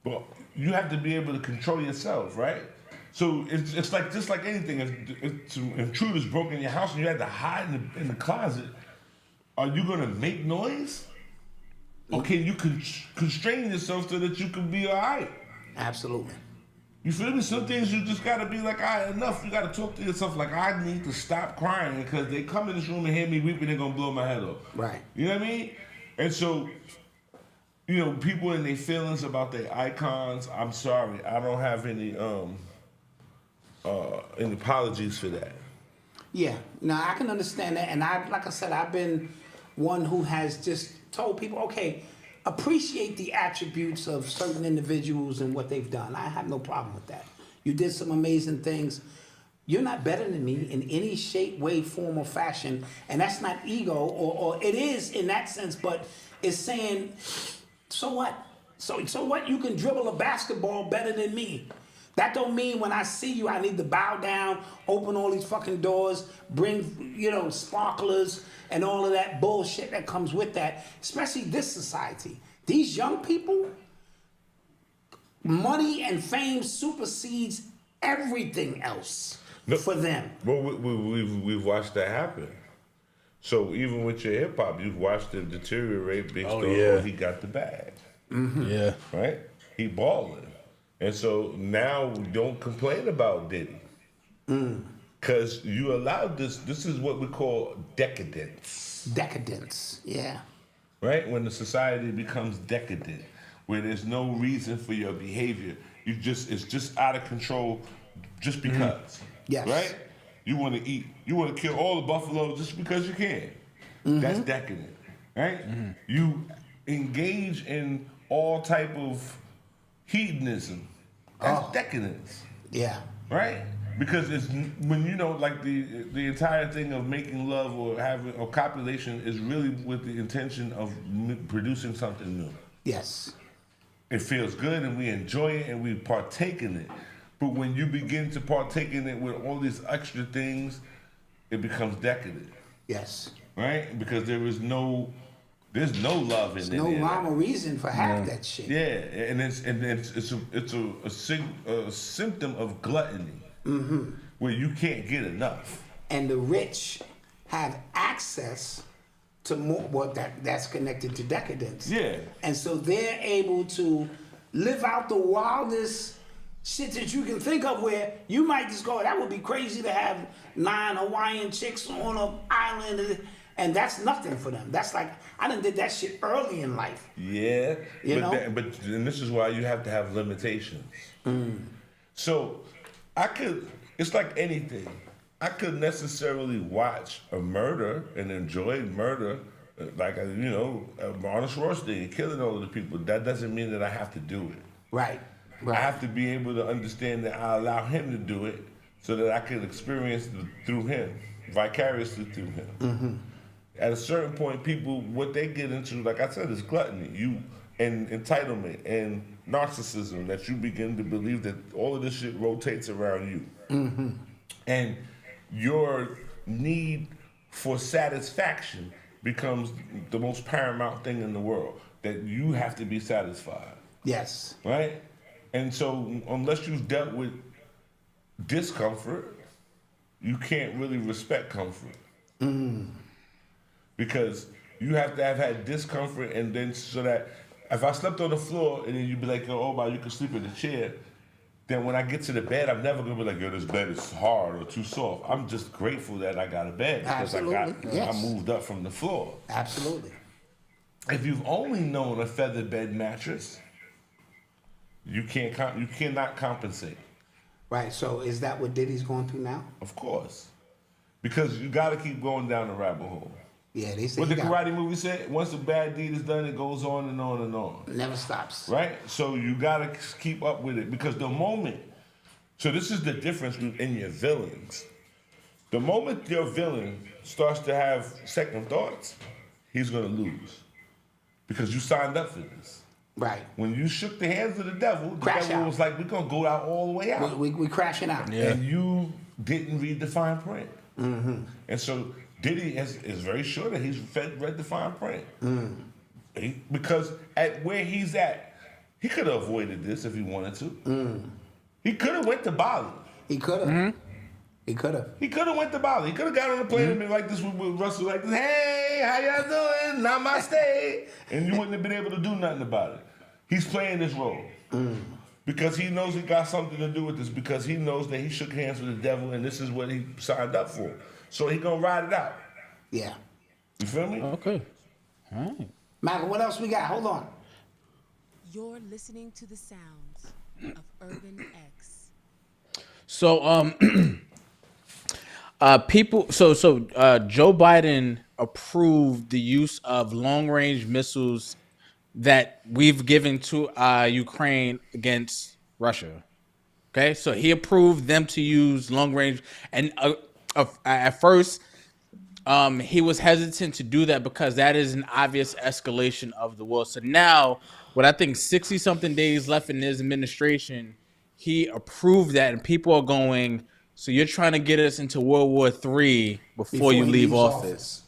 but you have to be able to control yourself, right? So it's like just like anything. If intruders broke in your house and you had to hide in the closet, are you gonna make noise? Or can you constrain yourself so that you can be all right? Absolutely. You feel me? Some things you just gotta be like, all right, enough. You gotta talk to yourself like, I need to stop crying because they come in this room and hear me weeping, they're gonna blow my head off. Right. You know what I mean? And so, you know, people and their feelings about their icons, I'm sorry, I don't have any apologies for that. Yeah. Now I can understand that, and like I said, I've been one who has just told people, okay, appreciate the attributes of certain individuals and what they've done. I have no problem with that. You did some amazing things. You're not better than me in any shape, way, form, or fashion. And that's not ego, or it is in that sense, but it's saying, so what? So what? You can dribble a basketball better than me. That don't mean when I see you, I need to bow down, open all these fucking doors, bring, sparklers and all of that bullshit that comes with that, especially this society. These young people, money and fame supersedes everything else for them. Well, we've watched that happen. So even with your hip hop, you've watched it deteriorate based on he got the bag. Yeah. Right? He balling. And so now don't complain about Diddy. Because you allowed this is what we call decadence. Decadence, yeah. Right? When the society becomes decadent, where there's no reason for your behavior. It's just out of control just because. Yes. Right? You want to eat. You want to kill all the buffalo just because you can. That's decadent. Right? You engage in all type of hedonism. That's decadence. Yeah. Right? Because it's when like the entire thing of making love or having or copulation is really with the intention of producing something new. Yes. It feels good and we enjoy it and we partake in it. But when you begin to partake in it with all these extra things, it becomes decadent. Yes. Right? Because there's no love in it. There's no rhyme or reason for half that shit. Yeah, and it's a symptom of gluttony, where you can't get enough. And the rich have access to more that's connected to decadence. Yeah. And so they're able to live out the wildest shit that you can think of, where you might just go, that would be crazy to have 9 Hawaiian chicks on an island. And that's nothing for them. That's like, I done did that shit early in life. Yeah, but and this is why you have to have limitations. So it's like anything. I could necessarily watch a murder and enjoy murder, like, Arnold Schwarzenegger killing all of the people. That doesn't mean that I have to do it. Right. I have to be able to understand that I allow him to do it so that I can experience through him, vicariously through him. At a certain point, people, what they get into, like I said, is gluttony, and entitlement and narcissism, that you begin to believe that all of this shit rotates around you. And your need for satisfaction becomes the most paramount thing in the world, that you have to be satisfied. Yes. Right? And so unless you've dealt with discomfort, you can't really respect comfort. Because you have to have had discomfort, and then so that if I slept on the floor and then you'd be like, oh my, you can sleep in the chair, then when I get to the bed, I'm never gonna be like, yo, this bed is hard or too soft. I'm just grateful that I got a bed because I moved up from the floor. Absolutely. If you've only known a feather bed mattress, you cannot compensate. Right. So is that what Diddy's going through now? Of course, because you got to keep going down the rabbit hole. Yeah, they say what the karate movie said, once a bad deed is done, it goes on and on and on. Never stops. Right? So you gotta keep up with it, because the moment, so this is the difference in your villains. The moment your villain starts to have second thoughts, he's gonna lose. Because you signed up for this. Right. When you shook the hands of the devil was like, we're gonna go out all the way out. We crashing out. Yeah. And you didn't read the fine print. Mm-hmm. And so Diddy is very sure that he's read the fine print. Because at where he's at, he could have avoided this if he wanted to. He could have went to Bali. He could have. Mm-hmm. He could have. He could have went to Bali. He could have got on the plane and been like this with Russell, like this, hey, how y'all doing? Namaste. And you wouldn't have been able to do nothing about it. He's playing this role. Because he knows he got something to do with this, because he knows that he shook hands with the devil and this is what he signed up for. So he gonna ride it out. Yeah. You feel me? Okay. All right. Michael, what else we got? Hold on. You're listening to the sounds of Urban X. So Joe Biden approved the use of long-range missiles that we've given to Ukraine against Russia. Okay, so he approved them to use long-range, and at first he was hesitant to do that because that is an obvious escalation of the war. So now, with I think 60-something days left in his administration, he approved that, and people are going, so you're trying to get us into World War III before you leave office.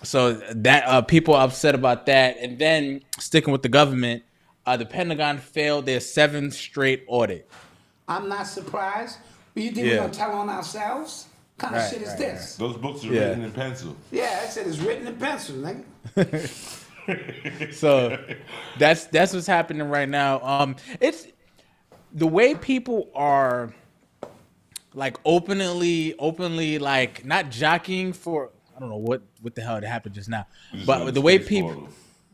So that people are upset about that. And then sticking with the government, the Pentagon failed their 7th straight audit. I'm not surprised. You think we're going to tell on ourselves? What kind of shit is this? Those books are written in pencil. Yeah, I said it's written in pencil, nigga. So that's what's happening right now. It's the way people are like openly like not jockeying for, I don't know what the hell happened just now, but the way people,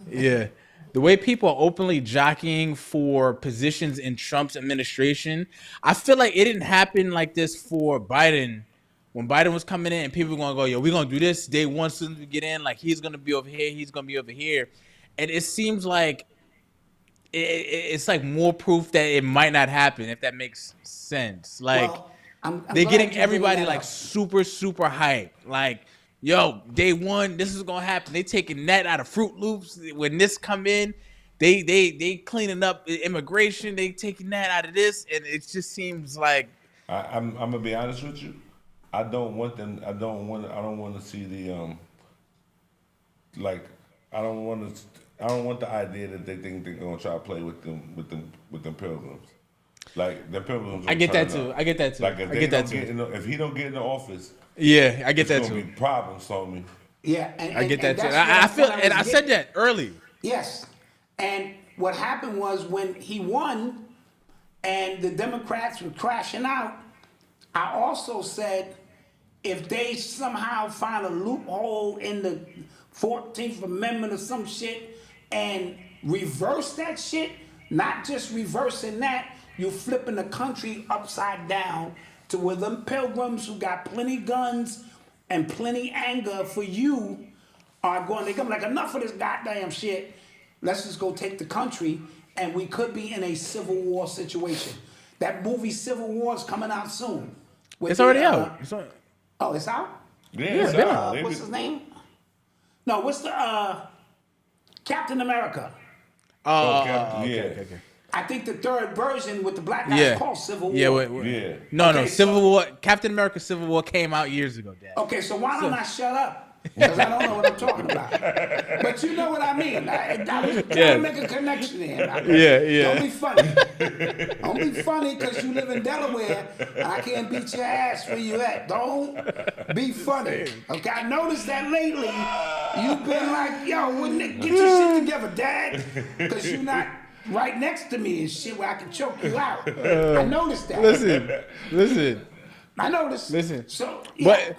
the way people are openly jockeying for positions in Trump's administration, I feel like it didn't happen like this for Biden. When Biden was coming in and people were going to go, yo, we're going to do this day one as soon as we get in. Like, he's going to be over here. He's going to be over here. And it seems like it's like more proof that it might not happen, if that makes sense. Like, I'm they're getting everybody like super, super hyped. Like, yo, day one, this is going to happen. They taking that out of Fruit Loops. When this come in, they cleaning up immigration. They taking that out of this. And it just seems like. I'm going to be honest with you. I don't want to see the I don't want the idea that they think they're gonna try to play with them pilgrims. Like the pilgrims. I get that too. Like if he don't get in the office. Yeah, I get that too. It's gonna be problems for me. Yeah, I get that too. I feel, and I said that early. Yes, and what happened was when he won, and the Democrats were crashing out. I also said, if they somehow find a loophole in the 14th Amendment or some shit and reverse that shit, not just reversing that, you're flipping the country upside down to where them pilgrims who got plenty guns and plenty anger for you are going to come like, enough of this goddamn shit. Let's just go take the country, and we could be in a civil war situation. That movie Civil War is coming out soon. It's already out. Oh, it's out? Yeah, it's out. What's his name? No, what's the Captain America? Okay. I think the third version with the black guy is called Civil War. No, Civil War. Captain America Civil War came out years ago, Dad. Okay, so why don't I shut up? Because I don't know what I'm talking about. But you know what I mean. I was trying to make a connection there. Don't be funny. Don't be funny because you live in Delaware and I can't beat your ass where you at. Don't be funny. Okay, I noticed that lately you've been like, yo, wouldn't it get your shit together, Dad? Because you're not right next to me and shit where I can choke you out. I noticed that. Listen. I noticed. Listen. So, but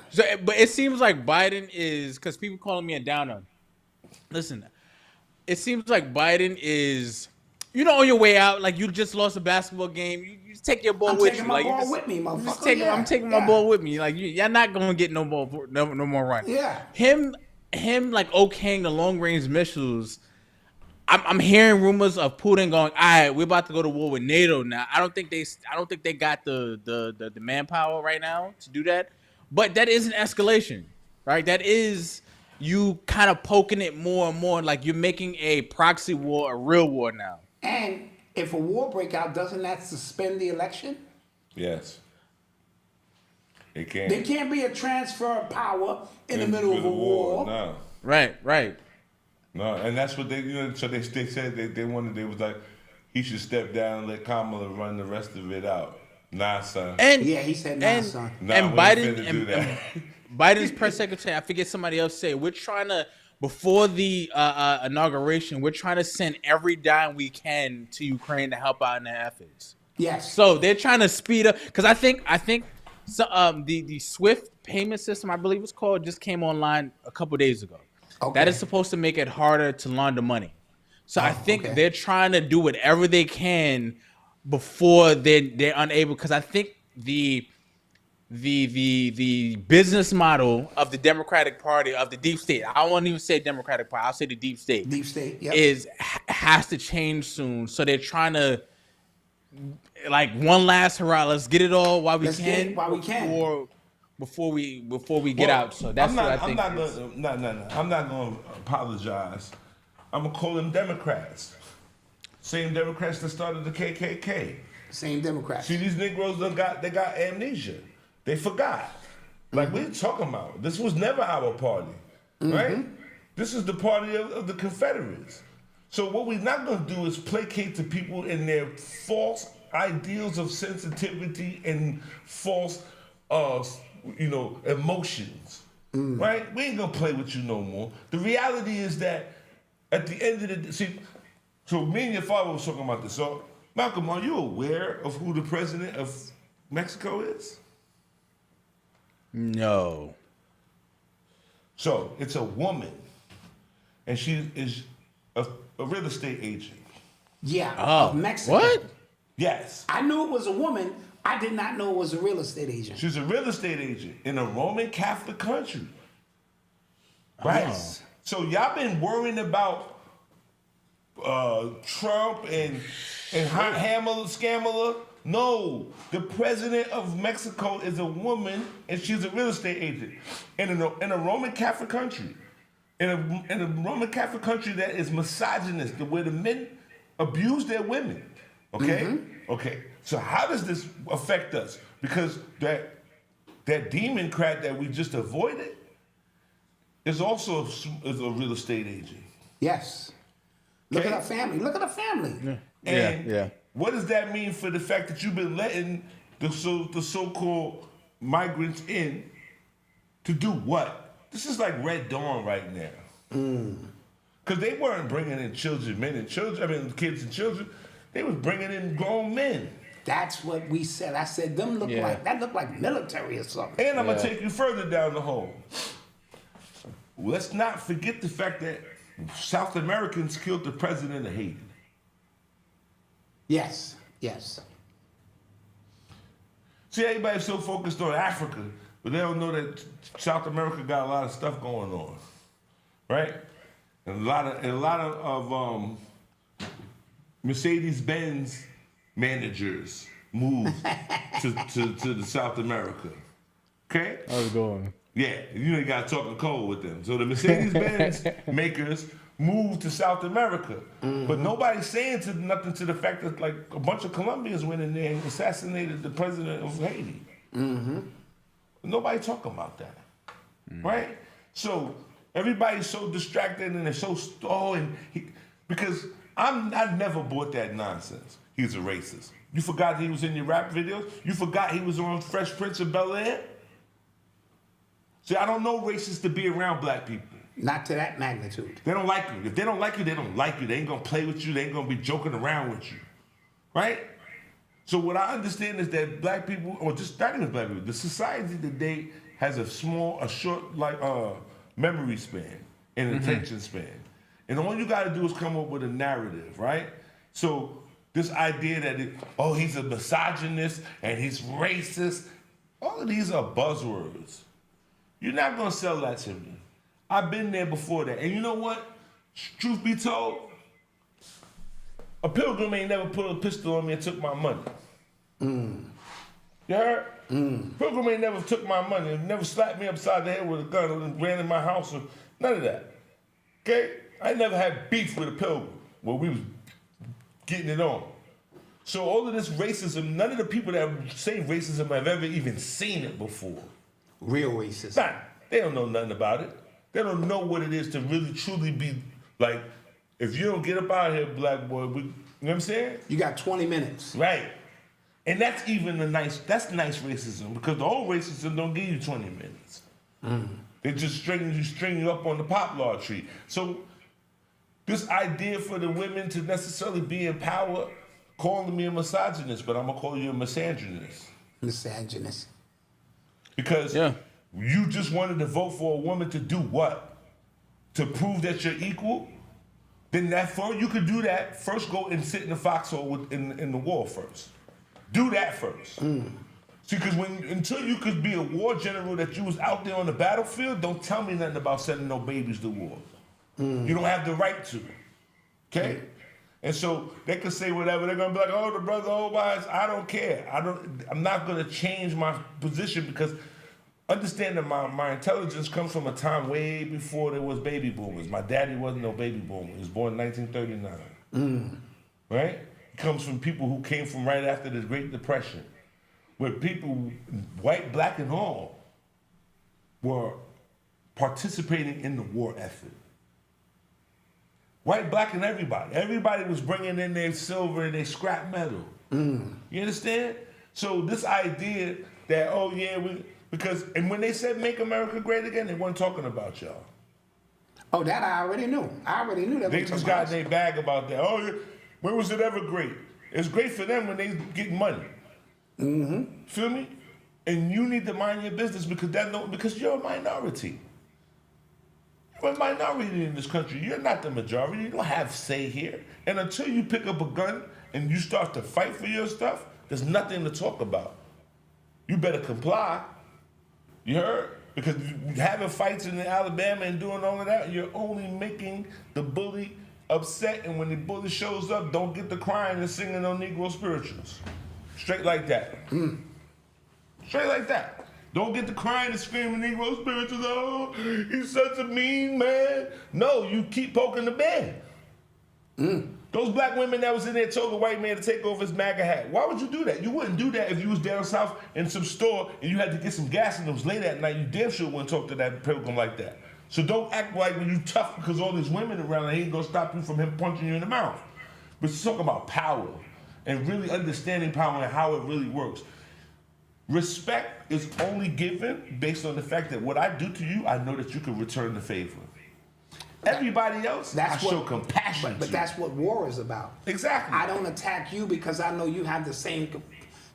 it seems like Biden is, because people calling me a downer. Listen, it seems like Biden is, on your way out, like you just lost a basketball game. You just take your ball with you. I'm taking my ball with me, motherfucker. I'm taking my ball with me. Like you're not gonna get no more run. Yeah. Him like okaying the long range missiles. I'm hearing rumors of Putin going, all right, we're about to go to war with NATO now. I don't think they got the manpower right now to do that. But that is an escalation, right? That is you kind of poking it more and more, like you're making a proxy war a real war now. And if a war break out, doesn't that suspend the election? Yes. It can. There can't be a transfer of power in the middle of a war. No. Right. No, and that's what they, so they said they wanted, they was like, he should step down and let Kamala run the rest of it out. Nah, son. And yeah, he said nah, son. And Biden's press secretary, I forget somebody else said, we're trying to, before the inauguration, we're trying to send every dime we can to Ukraine to help out in their efforts. Yes. So they're trying to speed up, because I think so, the SWIFT payment system, I believe it's called, just came online a couple days ago. Okay. That is supposed to make it harder to launder money. So I think they're trying to do whatever they can before they're unable, because I think the business model of the Democratic Party, of the deep state, I won't even say Democratic Party, I'll say the deep state. Deep state, yep. Has to change soon. So they're trying to, like, one last hurrah, let's get it all while we can. Before we get out. So that's what I think. I'm not going to apologize. I'm going to call them Democrats. Same Democrats that started the KKK. Same Democrats. See, these Negroes they got amnesia. They forgot. Like, what are you talking about? This was never our party, right? This is the party of the Confederates. So what we're not going to do is placate to people in their false ideals of sensitivity and false emotions, right? We ain't gonna play with you no more. The reality is that at the end of the day, so me and your father was talking about this. So, Malcolm, are you aware of who the president of Mexico is? No. So, it's a woman, and she is a real estate agent. Yeah, of Mexico. What? Yes. I knew it was a woman. I did not know it was a real estate agent. She's a real estate agent in a Roman Catholic country. Right? Oh. So y'all been worrying about Trump and Hammer, Scammer. No, the president of Mexico is a woman, and she's a real estate agent in a Roman Catholic country. In a Roman Catholic country that is misogynist, where the men abuse their women. Okay? Okay. So how does this affect us? Because that Democrat that we just avoided is also a real estate agent. Yes. Look at our family. Look at our family. And what does that mean for the fact that you've been letting the so-called migrants in to do what? This is like Red Dawn right now. Because they weren't bringing in kids and children. They was bringing in grown men. That's what we said. I said them look like military or something. And I'm gonna take you further down the hole. Let's not forget the fact that South Americans killed the president of Haiti. Yes. See, everybody's so focused on Africa, but they don't know that South America got a lot of stuff going on, right? And a lot of Mercedes-Benz managers moved to the South America. Okay? How's it going? Yeah, you got to talk in code with them. So the Mercedes-Benz makers moved to South America. But nobody's saying nothing to the fact that like a bunch of Colombians went in there and assassinated the president of Haiti. Nobody talking about that. Right? So everybody's so distracted and they're so because I never bought that nonsense. He's a racist. You forgot he was in your rap videos? You forgot he was on Fresh Prince of Bel-Air? See, I don't know racists to be around black people. Not to that magnitude. They don't like you. If they don't like you, they don't like you. They ain't gonna play with you. They ain't gonna be joking around with you. Right? So what I understand is that black people, or just not even black people, the society today has a short memory span and attention span. And all you gotta do is come up with a narrative, right? So this idea that, he's a misogynist and he's racist, all of these are buzzwords. You're not gonna sell that to me. I've been there before that. And you know what? Truth be told, A pilgrim ain't never put a pistol on me and took my money. You heard? Pilgrim ain't never took my money and never slapped me upside the head with a gun or ran in my house or none of that. Okay? I never had beef with a pilgrim where we was getting it on. So all of this racism, none of the people that say racism have ever even seen it before. Real racism. Nah, they don't know nothing about it. They don't know what it is to really truly be like, if you don't get up out of here, black boy, you know what I'm saying? You got 20 minutes. Right. And that's even that's nice racism, because the old racism don't give you 20 minutes. They just string you up on the poplar tree. So this idea for the women to necessarily be in power, calling me a misogynist, but I'm gonna call you a misandrist. Misogynist. Because you just wanted to vote for a woman to do what? To prove that you're equal? Then you could do that. First go and sit in the foxhole in the war first. Do that first. See, because until you could be a war general that you was out there on the battlefield, don't tell me nothing about sending no babies to war. You don't have the right to. Okay? And so they could say whatever. They're gonna be like, oh, the brother Obama, I don't care. I'm not gonna change my position, because understand that my intelligence comes from a time way before there was baby boomers. My daddy wasn't no baby boomer. He was born in 1939. Right? He comes from people who came from right after the Great Depression, where people, white, black, and all, were participating in the war effort. White, black, and everybody. Everybody was bringing in their silver and their scrap metal. You understand? So this idea that, oh yeah, and when they said make America great again, they weren't talking about y'all. Oh, that I already knew. I already knew that. They just got their bag about that. Oh, yeah. When was it ever great? It's great for them when they get money. Feel me? And you need to mind your business, because you're a minority. You're a minority in this country. You're not the majority. You don't have say here. And until you pick up a gun and you start to fight for your stuff, there's nothing to talk about. You better comply. You heard? Because having fights in Alabama and doing all of that, you're only making the bully upset. And when the bully shows up, don't get the crying and singing on Negro spirituals. Straight like that. Straight like that. Don't get the crying and screaming Negro spirituals. Oh, he's such a mean man. No, you keep poking the bear. Those black women that was in there told the white man to take off his MAGA hat. Why would you do that? You wouldn't do that if you was down south in some store and you had to get some gas and it was late at night. You damn sure wouldn't talk to that pilgrim like that. So don't act like when you tough because all these women around and he ain't gonna stop you from him punching you in the mouth. But it's talking about power and really understanding power and how it really works. Respect is only given based on the fact that what I do to you, I know that you can return the favor. Everybody else, I show compassion. But that's what war is about. Exactly. I don't attack you because I know you have the same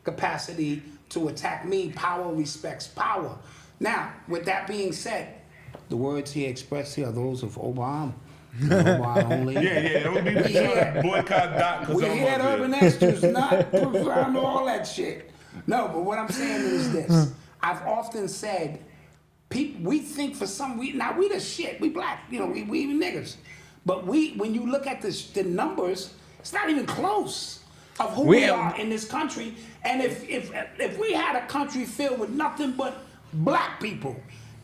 capacity to attack me. Power respects power. Now, with that being said, the words he expressed here are those of Obama. Obama only. Yeah. Don't be the boycott Doc. We had Urban X does not profound all that shit. No, but what I'm saying is this. I've often said, we think for some reason, now we the shit, we black, we even niggas. But when you look at the numbers, it's not even close of who we are in this country. And if we had a country filled with nothing but black people,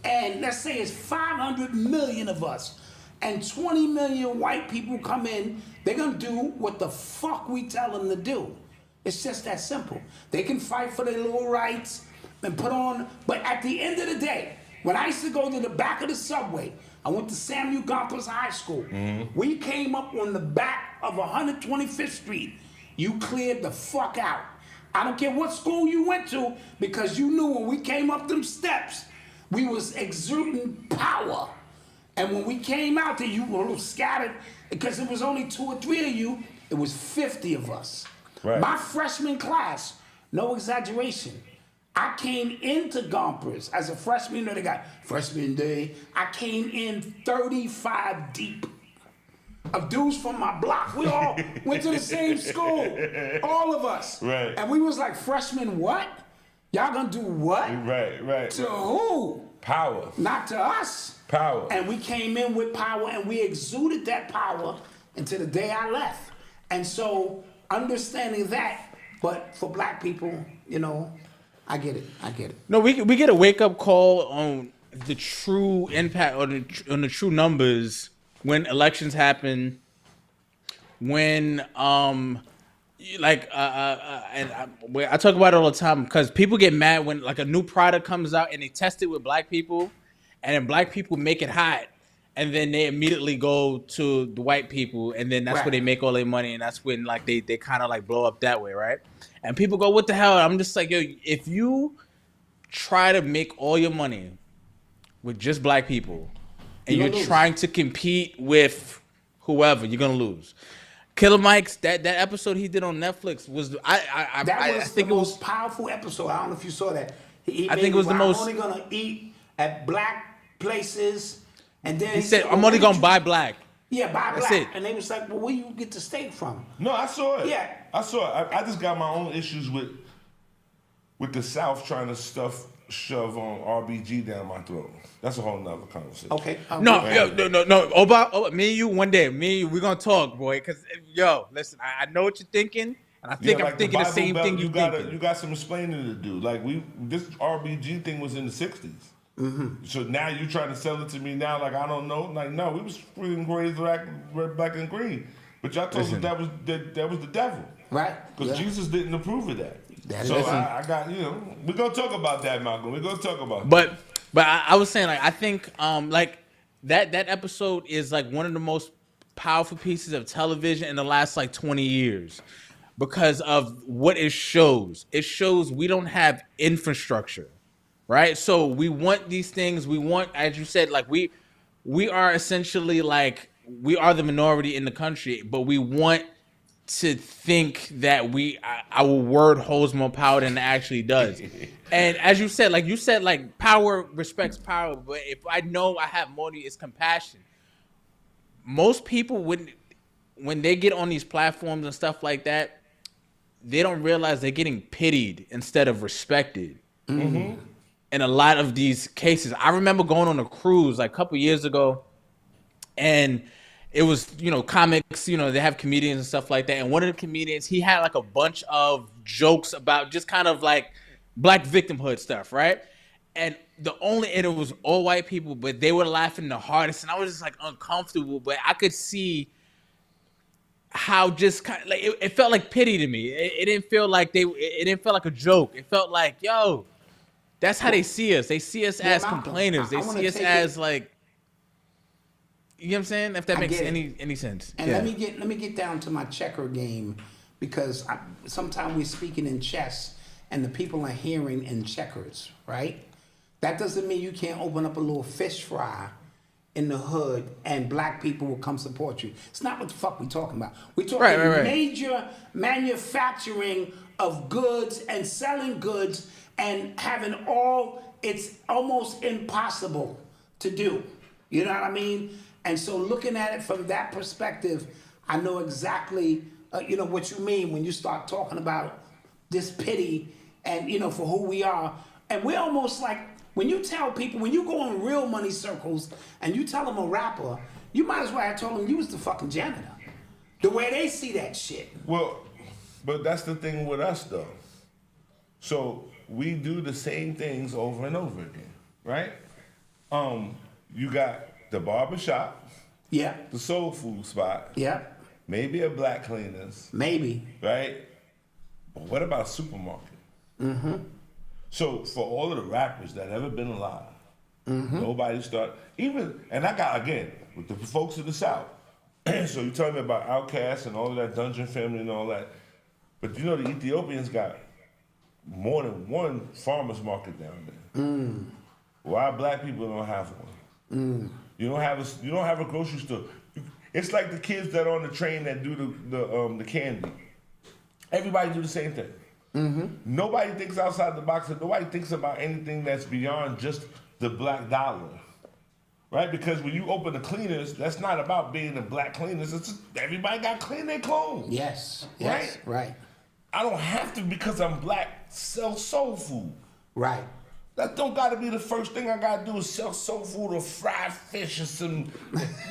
and let's say it's 500 million of us, and 20 million white people come in, they're gonna do what the fuck we tell them to do. It's just that simple. They can fight for their little rights and put on, but at the end of the day, when I used to go to the back of the subway, I went to Samuel Gompers High School. We came up on the back of 125th Street. You cleared the fuck out. I don't care what school you went to, because you knew when we came up them steps, we was exuding power. And when we came out there, you were a little scattered, because it was only 2 or 3 of you, it was 50 of us. Right. My freshman class, no exaggeration, I came into Gompers as a freshman. They got freshman day. I came in 35 deep of dudes from my block. We all went to the same school, all of us. Right. And we was like, freshmen what? Y'all gonna do what? Right. To who? Power. Not to us. Power. And we came in with power, and we exuded that power until the day I left. And so understanding that, but for black people, you know, I get it. No, we get a wake up call on the true impact on the true numbers when elections happen. When like and I talk about it all the time because people get mad when like a new product comes out and they test it with black people, and then black people make it hot, and then they immediately go to the white people, and then that's where they make all their money, and that's when like they kind of like blow up that way, right? And people go, "What the hell?" I'm just like, yo, if you try to make all your money with just black people, and you're trying to compete with whoever, you're gonna lose. Killer Mike's that episode he did on Netflix was I think the it most was powerful episode. I don't know if you saw that. He I think it was the most. I'm only gonna eat at black places, and then He said, "I'm only gonna buy black." Yeah, buy That's black. it. And they was like, "Well, where you get the steak from?" No, I saw it. Yeah, I saw it. I just got my own issues with the South trying to shove on RBG down my throat. That's a whole nother conversation. Okay. No. Oba, me and you one day. Me and you, we're gonna talk, boy. Cause yo, listen, I know what you're thinking, and I think I'm thinking the same thing you thinking. You got some explaining to do. Like this RBG thing was in the '60s. Mm-hmm. So now you trying to sell it to me now like I don't know. Like no, we was freaking raised red, black, and green. But y'all told us that was the devil, right? Because Jesus didn't approve of that. So I got we're gonna talk about that, Malcolm. We're gonna talk about that. But I was saying like I think like that episode is like one of the most powerful pieces of television in the last like 20 years because of what it shows. It shows we don't have infrastructure, right? So we want these things. We want, as you said, like we are essentially like we are the minority in the country, but we want to think that our word holds more power than it actually does. And as you said, like power respects power, but if I know I have more, it's compassion. Most people when they get on these platforms and stuff like that, they don't realize they're getting pitied instead of respected. Mm-hmm. In a lot of these cases, I remember going on a cruise like a couple years ago, and it was, comics, they have comedians and stuff like that. And one of the comedians, he had like a bunch of jokes about just kind of like black victimhood stuff, right? And it was all white people, but they were laughing the hardest. And I was just like uncomfortable, but I could see how just kind of like, it felt like pity to me. It didn't feel like it didn't feel like a joke. It felt like, yo, that's how they see us. They see us as complainers. They see us as like, you know what I'm saying? If that makes any sense. And let me get down to my checker game, because sometimes we're speaking in chess and the people are hearing in checkers, right? That doesn't mean you can't open up a little fish fry in the hood and black people will come support you. It's not what the fuck we talking about. We're talking major manufacturing of goods and selling goods and having it's almost impossible to do. You know what I mean? And so looking at it from that perspective, I know exactly, what you mean when you start talking about this pity and, for who we are. And we're almost like, when you tell people, when you go in real money circles and you tell them a rapper, you might as well have told them you was the fucking janitor. The way they see that shit. Well, but that's the thing with us though. So we do the same things over and over again, right? You got the barbershop, the soul food spot, maybe a black cleaners, maybe, right? But what about supermarket? Mm-hmm. So for all of the rappers that ever been alive, nobody and I got, again, with the folks of the South. So you telling me about Outkast and all of that Dungeon Family and all that, but the Ethiopians got more than one farmer's market down there. Why black people don't have one? You don't have a grocery store. It's like the kids that are on the train that do the candy. Everybody do the same thing. Nobody thinks outside the box, and nobody thinks about anything that's beyond just the black dollar, right? Because when you open the cleaners, that's not about being the black cleaners. It's just everybody got to clean their clothes. Yes, right. I don't have to, because I'm black, sell soul food. Right. That don't gotta be the first thing I gotta do is sell soul food or fried fish or some.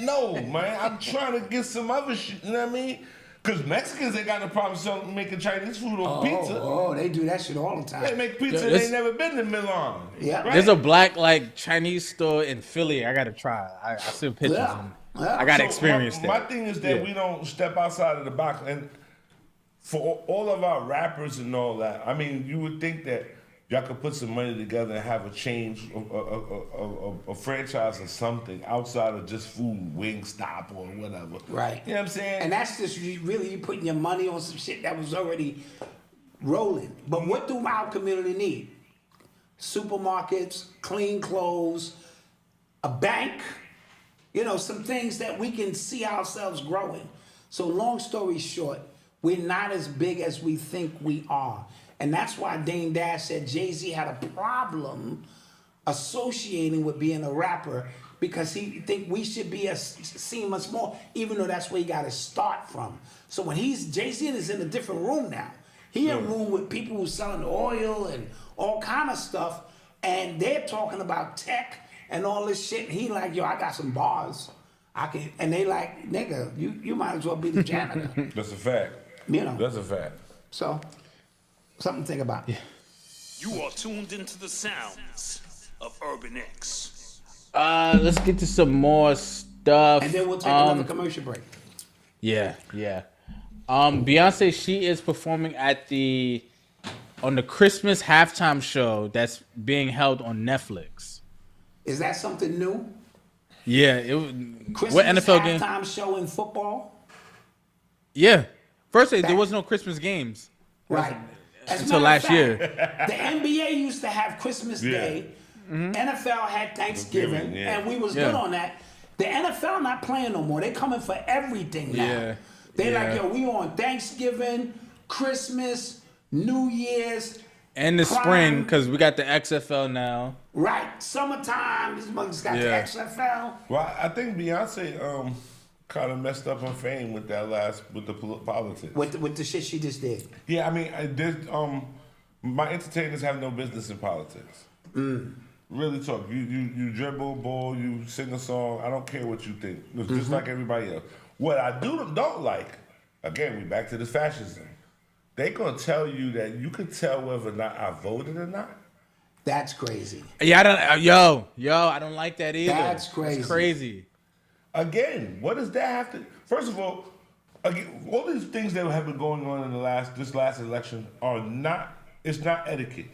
No, man, I'm trying to get some other shit. You know what I mean? Because Mexicans ain't got no problem making Chinese food on pizza. Oh, they do that shit all the time. They make pizza. They ain't never been to Milan. Yeah. Right? There's a black like Chinese store in Philly. I gotta try. I see pictures. Yeah. I gotta experience that. My thing is that we don't step outside of the box. And for all of our rappers and all that, I mean, you would think that y'all could put some money together and have a change, a franchise or something outside of just food, Wingstop or whatever. Right. You know what I'm saying? And that's just really you putting your money on some shit that was already rolling. But what do our community need? Supermarkets, clean clothes, a bank, some things that we can see ourselves growing. So long story short, we're not as big as we think we are. And that's why Dame Dash said Jay-Z had a problem associating with being a rapper because he think we should be seen much more, even though that's where he got to start from. So when Jay-Z is in a different room now. He in a room with people who selling oil and all kind of stuff, and they're talking about tech and all this shit. And he like, yo, I got some bars. And they like, nigga, you might as well be the janitor. That's a fact. That's a fact. So, something to think about. Yeah. You are tuned into the sounds of Urban X. Let's get to some more stuff. And then we'll take another commercial break. Yeah. Beyonce, she is performing on the Christmas halftime show that's being held on Netflix. Is that something new? Yeah. Christmas what NFL game? Halftime show in football? Yeah. First, there was no Christmas games. Right. Until last year. The NBA used to have Christmas Day. Mm-hmm. NFL had Thanksgiving, and we was good on that. The NFL not playing no more. They coming for everything now. Yeah. They like, yo, we on Thanksgiving, Christmas, New Year's. And the spring, because we got the XFL now. Right. Summertime, these motherfuckers got the XFL. Well, I think Beyonce kind of messed up her fame with that with the politics. With the shit she just did. Yeah, I mean, my entertainers have no business in politics. Really talk. You dribble, ball, you sing a song. I don't care what you think. It's just like everybody else. What I don't like, again, we back to the fascism. They gonna tell you that you can tell whether or not I voted or not. That's crazy. Yeah, I don't like that either. That's crazy. It's crazy. Again, what does that have to? First of all, again, all these things that have been going on in this last election are not. It's not etiquette.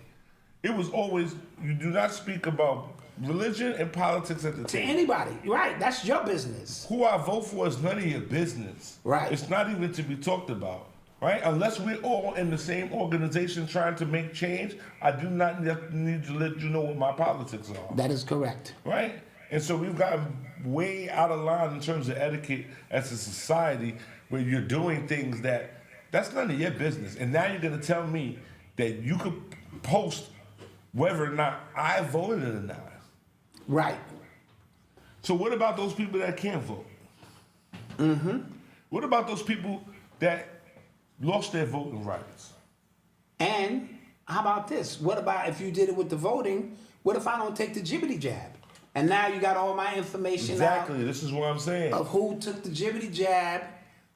It was always you do not speak about religion and politics at the table. To anybody, right? That's your business. Who I vote for is none of your business. Right. It's not even to be talked about. Right? Unless we're all in the same organization trying to make change, I do not need to let you know what my politics are. That is correct. Right? And so we've gotten way out of line in terms of etiquette as a society where you're doing things that's none of your business. And now you're going to tell me that you could post whether or not I voted or not. Right. So what about those people that can't vote? Mm-hmm. What about those people that lost their voting rights? And how about this? What about if you did it with the voting? What if I don't take the jibbity jab? And now you got all my information Exactly. This is what I'm saying. Of who took the jibbity jab.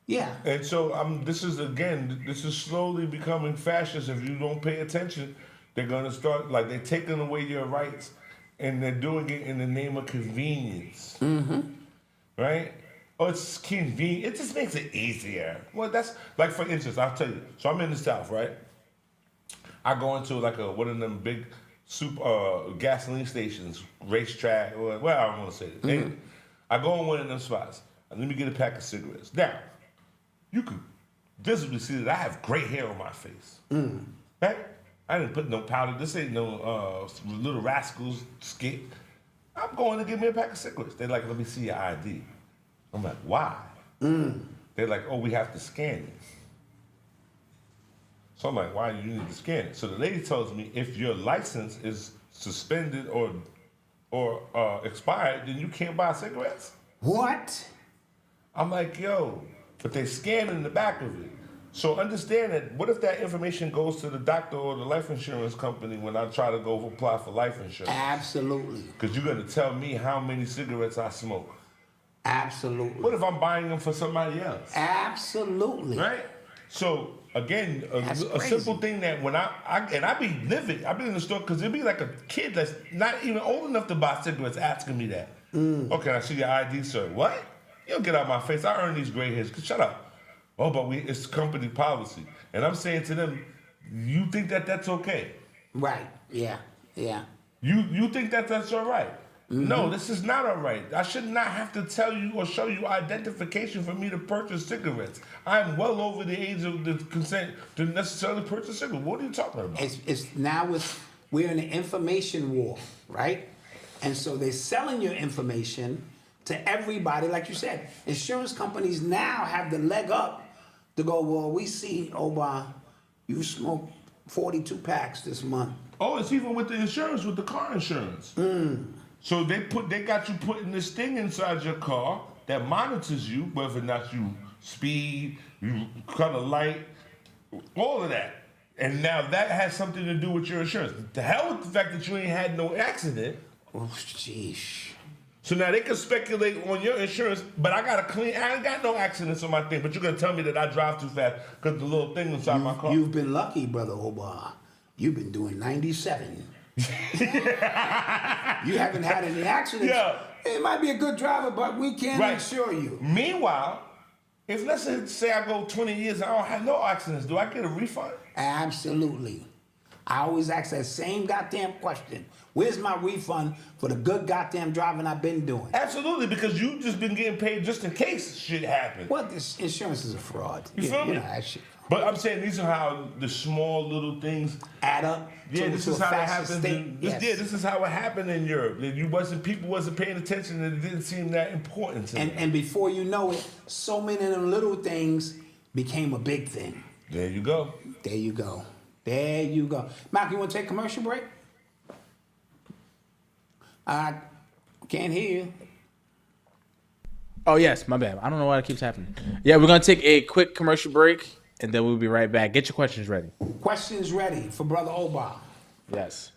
Yeah. And so this is slowly becoming fascist. If you don't pay attention, they're gonna start they're taking away your rights, and they're doing it in the name of convenience. Mm-hmm. Right? Oh, it's convenient. It just makes it easier. Well, that's like, for instance, I'll tell you. So I'm in the South, right? I go into one of them big gasoline stations, racetrack, or well, I don't want to say it. Mm-hmm. I go in one of them spots. And let me get a pack of cigarettes. Now, you could visibly see that I have gray hair on my face. Right? I didn't put no powder. This ain't no Little Rascals skit. I'm going to get me a pack of cigarettes. They're like, let me see your ID. I'm like, why? They're like, oh, we have to scan it. So I'm like, why do you need to scan it? So the lady tells me if your license is suspended or expired, then you can't buy cigarettes. What? I'm like, yo, but they scan in the back of it. So understand that, what if that information goes to the doctor or the life insurance company when I try to go apply for life insurance? Absolutely. Because you're going to tell me how many cigarettes I smoke. Absolutely. What if I'm buying them for somebody else? Absolutely. Right? So again, a simple thing that when I be livid, I be in the store because it'd be like a kid that's not even old enough to buy cigarettes asking me that. Okay, I see your ID, sir. What? You don't get out of my face. I earn these gray hairs. Shut up. Oh, but it's company policy. And I'm saying to them, you think that that's okay? Right. Yeah. You think that that's all right? No, this is not all right. I should not have to tell you or show you identification for me to purchase cigarettes. I'm well over the age of the consent to necessarily purchase cigarettes. What are you talking about? We're in an information war, right? And so they're selling your information to everybody. Like you said, insurance companies now have the leg up to go, well, we see, you smoked 42 packs this month. Oh, it's even with the insurance, with the car insurance. So they got you putting this thing inside your car that monitors you, whether or not you speed, you cut a light, all of that. And now that has something to do with your insurance. The hell with the fact that you ain't had no accident. Oh, jeez. So now they can speculate on your insurance, but I ain't got no accidents on my thing, but you're gonna tell me that I drive too fast because the little thing inside my car. You've been lucky, Brother Oba. You've been doing 97. You haven't had any accidents. Yeah. It might be a good driver, but we can't insure you. Meanwhile, if let's say I go 20 years and I don't have no accidents, do I get a refund? Absolutely. I always ask that same goddamn question. Where's my refund for the good goddamn driving I've been doing? Absolutely, because you just been getting paid just in case shit happens. Well, this insurance is a fraud. You feel me? You know that shit. But I'm saying these are how the small little things add up. Yeah, this is how it happened. This is how it happened in Europe. People wasn't paying attention, and it didn't seem that important to them. And before you know it, so many of them little things became a big thing. There you go. There you go. There you go. Malcom, you want to take a commercial break? I can't hear you. Oh, yes, my bad. I don't know why it keeps happening. Yeah, we're going to take a quick commercial break, and then we'll be right back. Get your questions ready. Questions ready for Brother Oba. Yes.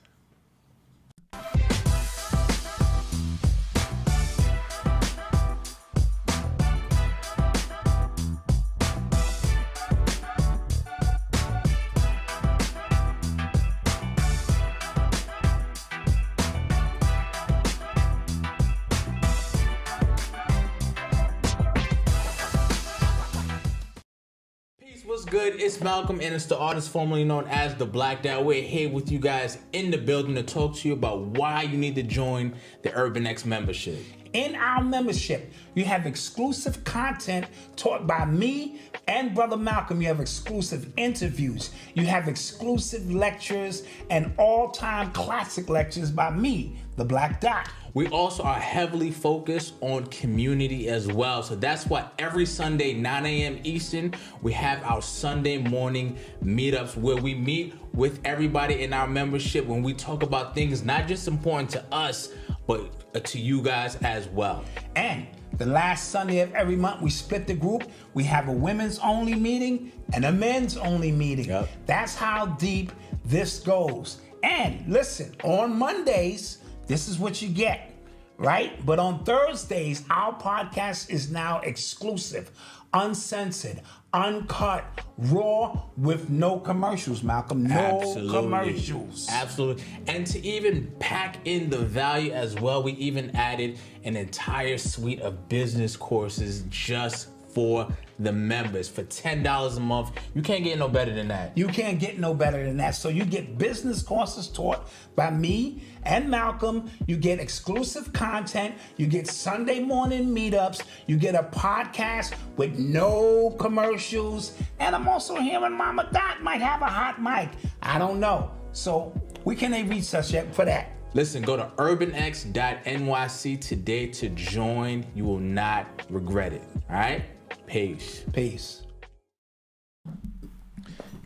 What's good? It's Malcolm, and it's the artist formerly known as the Black Dad. We're here with you guys in the building to talk to you about why you need to join the Urban X membership. In our membership, you have exclusive content taught by me and Brother Malcolm. You have exclusive interviews. You have exclusive lectures and all-time classic lectures by me, the Black Dot. We also are heavily focused on community as well. So that's why every Sunday, 9 a.m. Eastern, we have our Sunday morning meetups where we meet with everybody in our membership when we talk about things not just important to us, but to you guys as well. And the last Sunday of every month, we split the group. We have a women's only meeting and a men's only meeting. Yep. That's how deep this goes. And listen, on Mondays, this is what you get, right? But on Thursdays, our podcast is now exclusive, uncensored, uncut, raw, with no commercials, Malcolm. No commercials. Absolutely. And to even pack in the value as well, we even added an entire suite of business courses just for the members for $10 a month. You can't get no better than that. You can't get no better than that. So you get business courses taught by me and Malcolm. You get exclusive content. You get Sunday morning meetups. You get a podcast with no commercials. And I'm also hearing Mama Dot might have a hot mic. I don't know. So we can't reach us yet for that. Listen, go to urbanx.nyc today to join. You will not regret it. All right? Peace.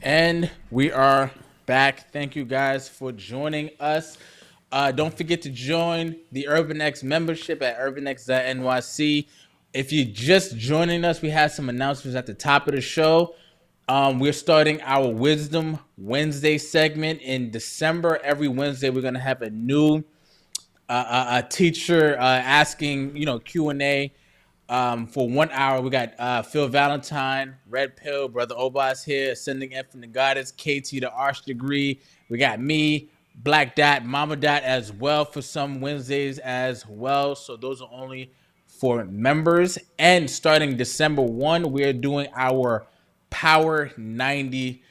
And we are back. Thank you guys for joining us. Don't forget to join the Urban X membership at urbanx.nyc. If you're just joining us, we have some announcements at the top of the show. We're starting our Wisdom Wednesday segment in December. Every Wednesday, we're going to have a new teacher asking, Q&A For 1 hour, we got Phil Valentine, Red Pill, Brother Obas here, Ascending Infinite Goddess, KT the Arch Degree. We got me, Black Dot, Mama Dot as well for some Wednesdays as well. So those are only for members. And starting December 1, we are doing our Power 90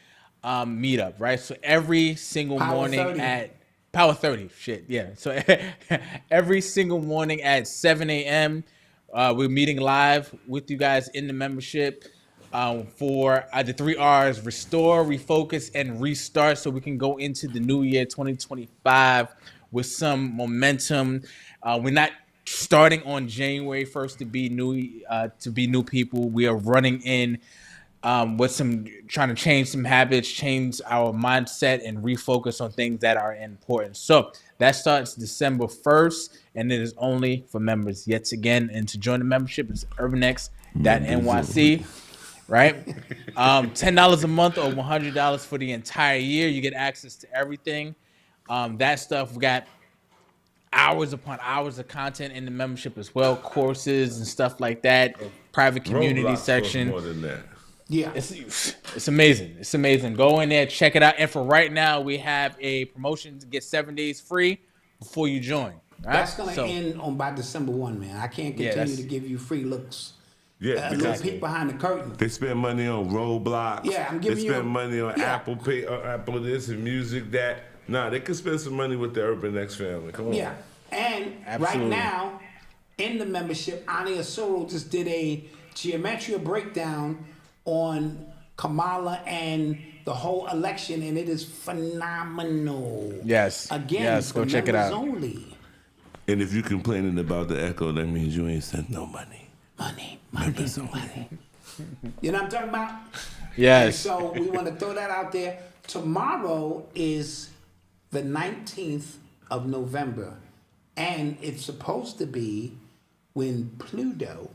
meetup, right? So every single Power morning 30. at Power 30, shit, yeah. So every single morning at 7 a.m., we're meeting live with you guys in the membership for the 3 R's: restore, refocus, and restart, so we can go into the new year 2025 with some momentum. We're not starting on January 1st to be new people. We are running in with trying to change some habits, change our mindset, and refocus on things that are important. So that starts December 1st, and it is only for members. Yet again, and to join the membership is urbanx.nyc, right? $10 a month or $100 for the entire year. You get access to everything. That stuff, we got hours upon hours of content in the membership as well, courses and stuff like that, a private community Roblox section. More than that. Yeah. It's amazing. It's amazing. Go in there, check it out. And for right now, we have a promotion to get 7 days free before you join. Right? That's going to end on by December 1, man. I can't continue to give you free looks. Yeah, a little peek behind the curtain. They spend money on Roblox. Yeah, I'm giving you. They spend money on Apple Pay, Apple this and music that. Nah, they could spend some money with the Urban X family. Come on. Yeah, and right now in the membership, Ani Asoro just did a geometria breakdown on Kamala and the whole election, and it is phenomenal. Yes. Again, yes, go check it out. Only. And if you're complaining about the echo, that means you ain't sent no money. Money. You know what I'm talking about? Yes. And so we want to throw that out there. Tomorrow is the 19th of November, and it's supposed to be when Pluto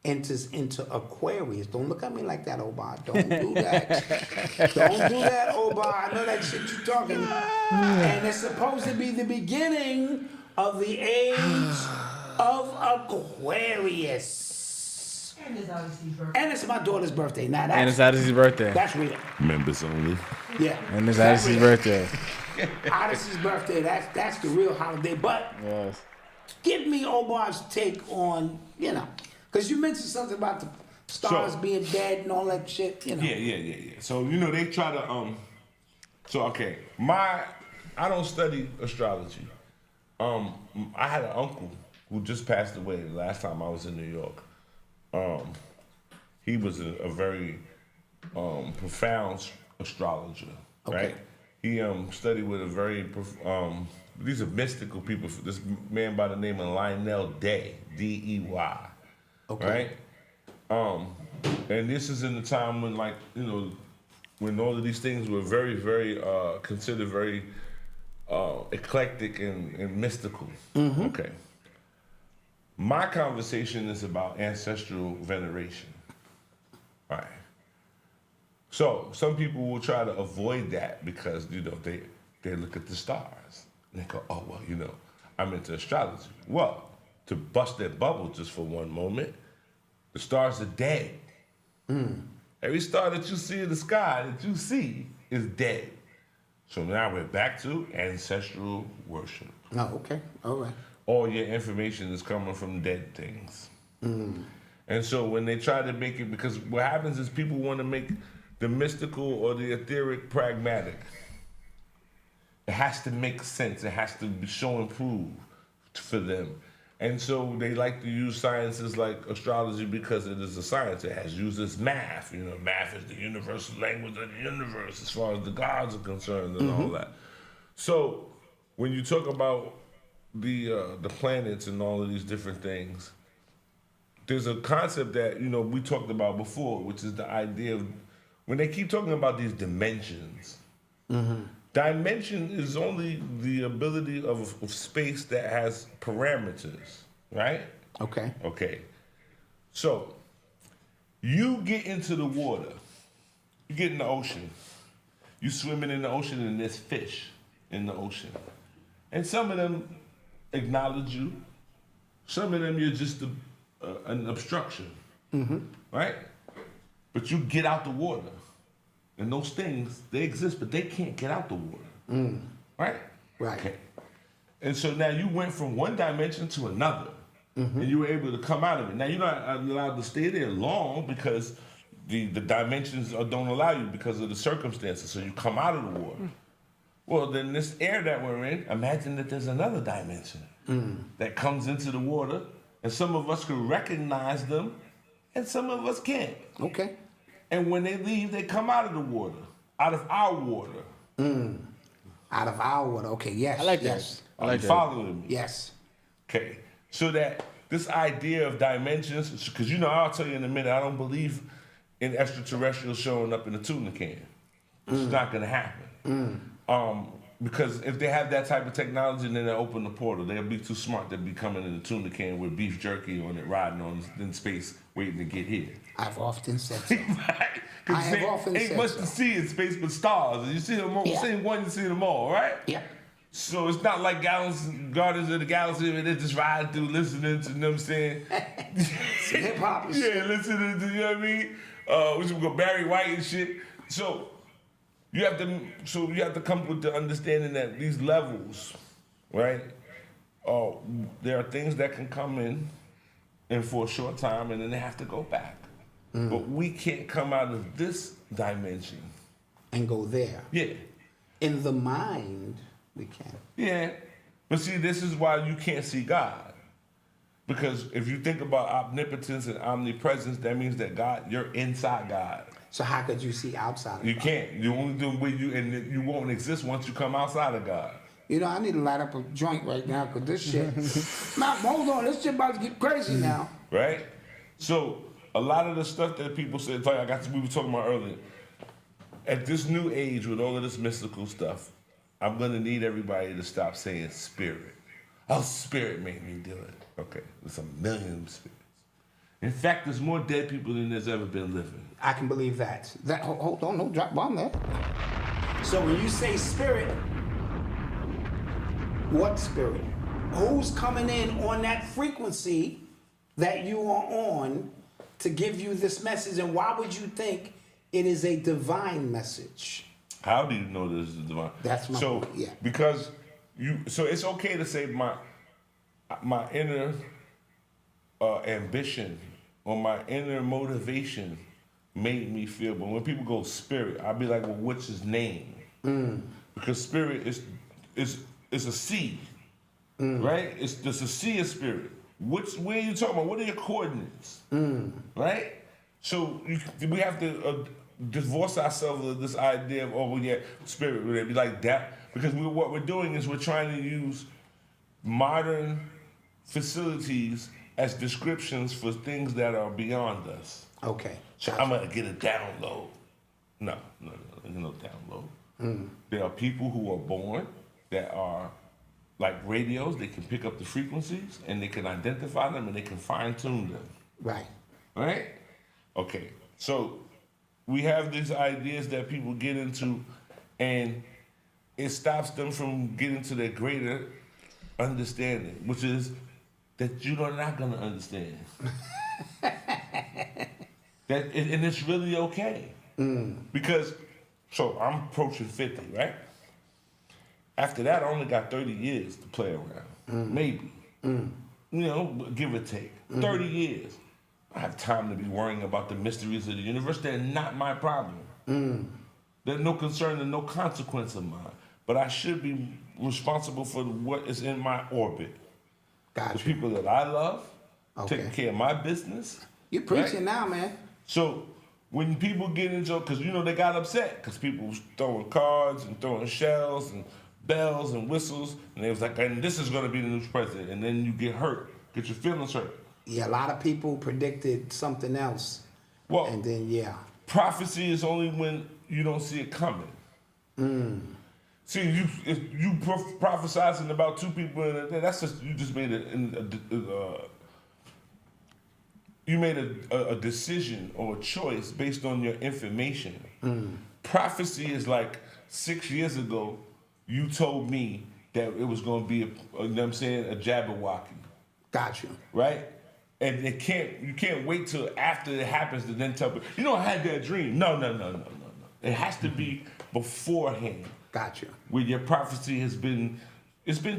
enters into Aquarius. Don't look at me like that, Oba. Don't do that. Don't do that, Oba. I know that shit you're talking. And it's supposed to be the beginning of the age of Aquarius. And it's Odyssey's birthday. And it's my daughter's birthday. Now that's, And it's Odyssey's birthday. That's real. Members only. Yeah. And it's Odyssey's birthday. Odyssey's birthday. That's the real holiday. But yes. Give me Obar's take on, because you mentioned something about the stars being dead and all that shit, Yeah. So, they try to, I don't study astrology. I had an uncle who just passed away the last time I was in New York. He was a very profound astrologer, right? He studied with a very, these are mystical people. This man by the name of Lionel Day, D-E-Y, right? And this is in the time when, when all of these things were very, very considered very eclectic and mystical. Mm-hmm. Okay. My conversation is about ancestral veneration. All right. So some people will try to avoid that because, they look at the stars. And they go, oh, well, I'm into astrology. Well, to bust that bubble just for one moment, the stars are dead. Every star that you see in the sky that you see is dead. So now we're back to ancestral worship. Oh, okay. All right. All your information is coming from dead things. And so when they try to make it, because what happens is people want to make the mystical or the etheric pragmatic. It has to make sense. It has to show and prove for them. And so they like to use sciences like astrology because it is a science. It uses math. Math is the universal language of the universe as far as the gods are concerned and all that. So when you talk about the planets and all of these different things, there's a concept that, we talked about before, which is the idea of when they keep talking about these dimensions. Dimension is only the ability of space that has parameters, right? Okay. So you get into the water, you get in the ocean, you swimming in the ocean and there's fish in the ocean. And some of them acknowledge you. Some of them you're just an obstruction, right? But you get out the water, and those things, they exist, but they can't get out the water, right? Right. Okay. And so now you went from one dimension to another, and you were able to come out of it. Now you're not allowed to stay there long because the dimensions don't allow you because of the circumstances. So you come out of the water. Well, then this air that we're in, imagine that there's another dimension that comes into the water, and some of us can recognize them, and some of us can't. Okay. And when they leave, they come out of the water, out of our water. Out of our water. Okay, yes. I like yes. that. I like that. Following me? Yes. Okay. So that this idea of dimensions, because I'll tell you in a minute, I don't believe in extraterrestrials showing up in a tuna can. It's not going to happen. Because if they have that type of technology, then they'll open the portal. They'll be too smart to be coming in a tuna can with beef jerky on it, riding on in space, waiting to get here. I've often said so. Right? I have often ain't said much so. to see in space but stars. You see them all, same one, you see them all, right? Yeah. So it's not like Guardians of the Galaxy where they're just riding through, listening to, you know what I'm saying? Hip hop and shit. Yeah, listening to, you know what I mean? We should go Barry White and shit. So you have to come with the understanding that these levels, right? There are things that can come in and for a short time, and then they have to go back. But we can't come out of this dimension And go there. Yeah. In the mind, we can. Yeah. But see, this is why you can't see God. Because if you think about omnipotence and omnipresence, that means that God, you're inside God. So how could you see outside of You God? can't. You only do where you won't exist once you come outside of God. I need to light up a joint right now because this shit. Malcolm, hold on, this shit about to get crazy now. Right? So a lot of the stuff that people said, like we were talking about earlier, at this new age with all of this mystical stuff, I'm gonna need everybody to stop saying spirit. Oh, spirit made me do it. Okay, there's a million spirits. In fact, there's more dead people than there's ever been living. I can believe that. Hold on, no drop bomb there. So when you say spirit, what spirit? Who's coming in on that frequency that you are on to give you this message, and why would you think it is a divine message? How do you know this is divine? That's my point, yeah. Because so it's okay to say my inner ambition or my inner motivation made me feel, but when people go spirit, I'll be like, well, what's his name? Because spirit is a sea, right? It's a sea of spirit. Where are you talking about? What are your coordinates? Right? So we have to divorce ourselves of this idea of, spirit. Would it be like that? Because what we're doing is we're trying to use modern facilities as descriptions for things that are beyond us. Okay. So I'm going to get a download. No, there's no download. There are people who are born that are like radios. They can pick up the frequencies and they can identify them and they can fine tune them. Right. Right? Okay. So we have these ideas that people get into and it stops them from getting to their greater understanding, which is that you're not going to understand. And it's really okay. Because, so I'm approaching 50, right? After that, I only got 30 years to play around. Maybe. Give or take. 30 years. I have time to be worrying about the mysteries of the universe. They're not my problem. They're no concern and no consequence of mine. But I should be responsible for what is in my orbit. Gotcha. The people that I love, taking care of my business. You're preaching now, man. So when people get into, because they got upset because people was throwing cards and throwing shells and bells and whistles, and they was like, and this is going to be the new president, and then you get hurt, get your feelings hurt. Yeah, a lot of people predicted something else. Well, and then prophecy is only when you don't see it coming. See, if you prophesizing about two people, that's just you just made a decision or a choice based on your information. Prophecy is like 6 years ago, you told me that it was going to be a Jabberwocky. Got you. Right? And you can't wait till after it happens to then tell people, you know, I had that dream. No. It has to be beforehand. Gotcha. Where your prophecy it's been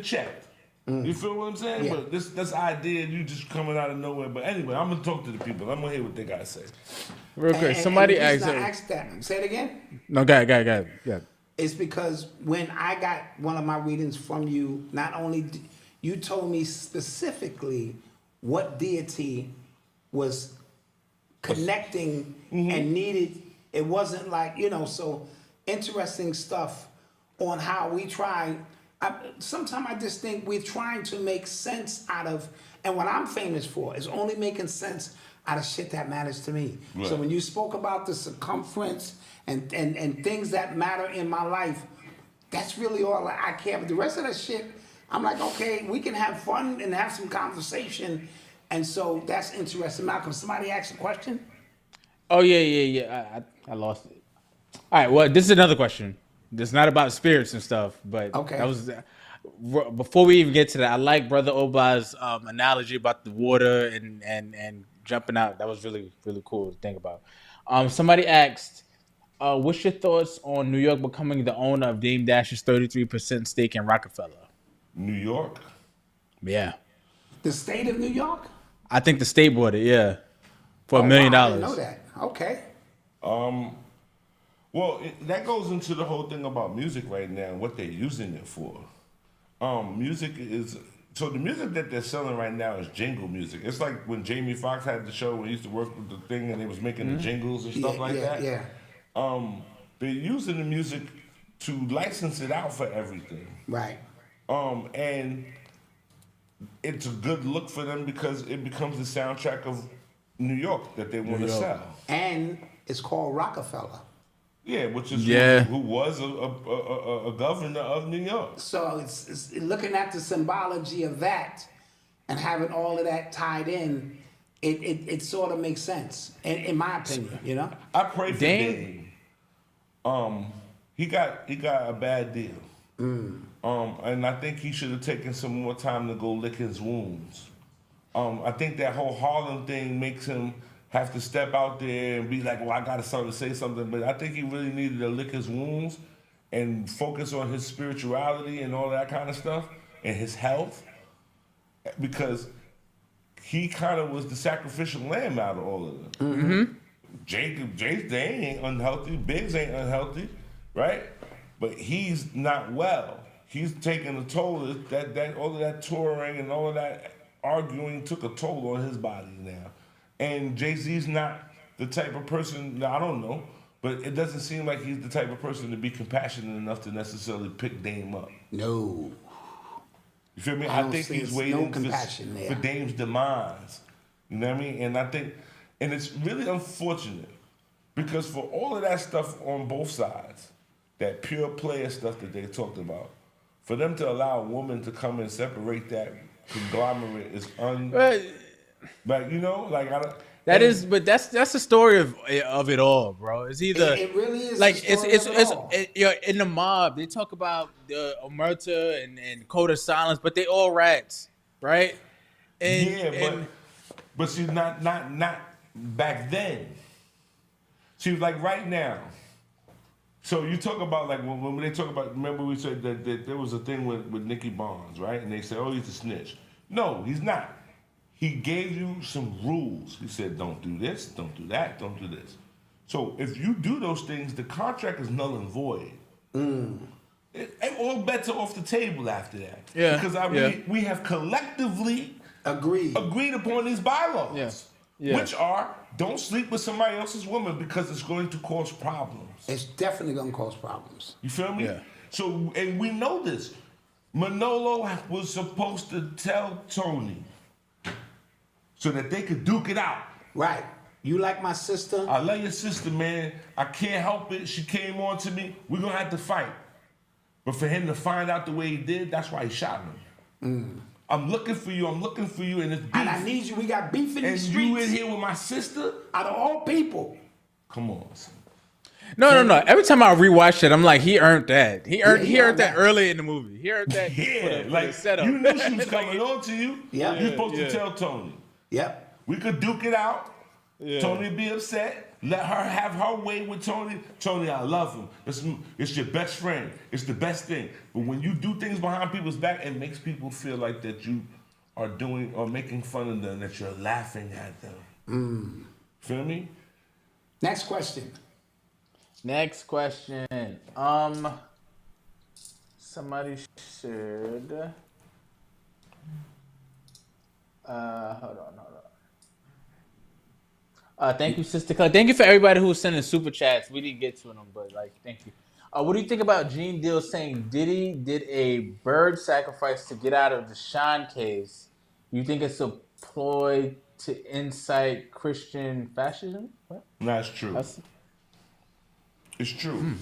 checked. You feel what I'm saying? Yeah. But this idea, you just coming out of nowhere. But anyway, I'm gonna talk to the people. I'm gonna hear what they gotta say. Real quick, somebody and the reason asked. I asked that. Say it again. No, go ahead. Yeah. It's because when I got one of my readings from you, not only you told me specifically what deity was connecting and needed. It wasn't like, so interesting stuff on how we try. Sometimes I just think we're trying to make sense out of, and what I'm famous for is only making sense out of shit that matters to me. Right. So when you spoke about the circumference and things that matter in my life, that's really all I care. But the rest of that shit, I'm like, okay, we can have fun and have some conversation. And so that's interesting. Malcolm, somebody asked a question? Oh, yeah. I lost it. All right, well, this is another question. It's not about spirits and stuff, but okay. That was before we even get to that. I like Brother Oba's analogy about the water and jumping out. That was really, really cool to think about. Somebody asked, what's your thoughts on New York becoming the owner of Dame Dash's 33% stake in Rockefeller? New York? Yeah. The state of New York? I think the state bought it, yeah. For $1 million. I didn't know that. Okay. Well, that goes into the whole thing about music right now and what they're using it for. Music is... So the music that they're selling right now is jingle music. It's like when Jamie Foxx had the show when he used to work with the thing and they was making the jingles and stuff like that. Yeah. They're using the music to license it out for everything. Right. And it's a good look for them because it becomes the soundtrack of New York that they want to sell. And it's called Rockefeller. Yeah, which is who was a governor of New York. So it's looking at the symbology of that and having all of that tied in, it sort of makes sense, in my opinion, I pray for Dame. He got a bad deal. And I think he should have taken some more time to go lick his wounds. I think that whole Harlem thing makes him have to step out there and be like, well, I got to start to say something. But I think he really needed to lick his wounds and focus on his spirituality and all that kind of stuff and his health. Because he kind of was the sacrificial lamb out of all of them. Jake, they ain't unhealthy. Biggs ain't unhealthy, right? But he's not well. He's taking a toll. That all of that touring and all of that arguing took a toll on his body now. And Jay-Z's not the type of person, I don't know, but it doesn't seem like he's the type of person to be compassionate enough to necessarily pick Dame up. No. You feel me? I think he's waiting for Dame's demise. You know what I mean? And I think, and it's really unfortunate because for all of that stuff on both sides, that pure player stuff that they talked about, for them to allow a woman to come and separate that conglomerate is like, but that's the story of it all, bro. It's either it really is like the story it's in the mob. They talk about the Omerta and Code of Silence, but they all rats, right? But she's not back then. She was like right now. So you talk about like when they talk about, remember we said that there was a thing with Nicky Barnes, right? And they said, oh, he's a snitch. No, he's not. He gave you some rules. He said, don't do this, don't do that, don't do this. So if you do those things, the contract is null and void. All bets are off the table after that. Yeah. Because we have collectively agreed upon these bylaws. Yeah. Which are, don't sleep with somebody else's woman because it's going to cause problems. It's definitely going to cause problems. You feel me? Yeah. So, and we know this. Manolo was supposed to tell Tony so that they could duke it out. Right. You like my sister? I love your sister, man. I can't help it. She came on to me. We're going to have to fight. But for him to find out the way he did, that's why he shot me. I'm looking for you, and it's beef. And I need you, we got beef in the streets. And you in here with my sister? Out of all people. Come on, son. No. Every time I rewatch it, I'm like, he earned that. He earned that early in the movie. He earned that for the setup. You knew she was coming on to you. Yeah. You're supposed to tell Tony. Yep. We could duke it out. Yeah. Tony be upset. Let her have her way with Tony. Tony, I love him. It's your best friend. It's the best thing. But when you do things behind people's back, it makes people feel like that you are doing or making fun of them, that you're laughing at them. Feel me? Next question. Next question. Somebody should. Hold on. Thank you, Sister Clay. Thank you for everybody who was sending super chats. We didn't get to them, but thank you. What do you think about Gene Deal saying Diddy did a bird sacrifice to get out of the Sean case? You think it's a ploy to incite Christian fascism? What? That's true. It's true.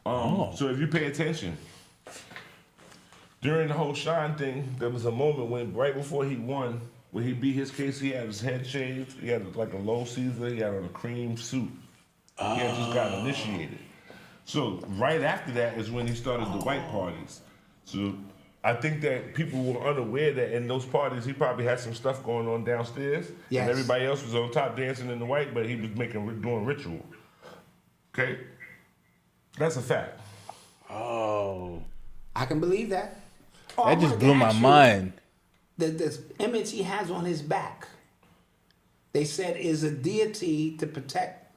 So if you pay attention, during the whole Sean thing, there was a moment when right before he won, when he beat his case, he had his head shaved. He had like a low Caesar. He had on a cream suit. He had just got initiated. So right after that is when he started the white parties. So I think that people were unaware that in those parties, he probably had some stuff going on downstairs. Yes. And everybody else was on top dancing in the white, but he was doing ritual. Okay? That's a fact. Oh. I can believe that. That just blew my mind. The image he has on his back, they said is a deity to protect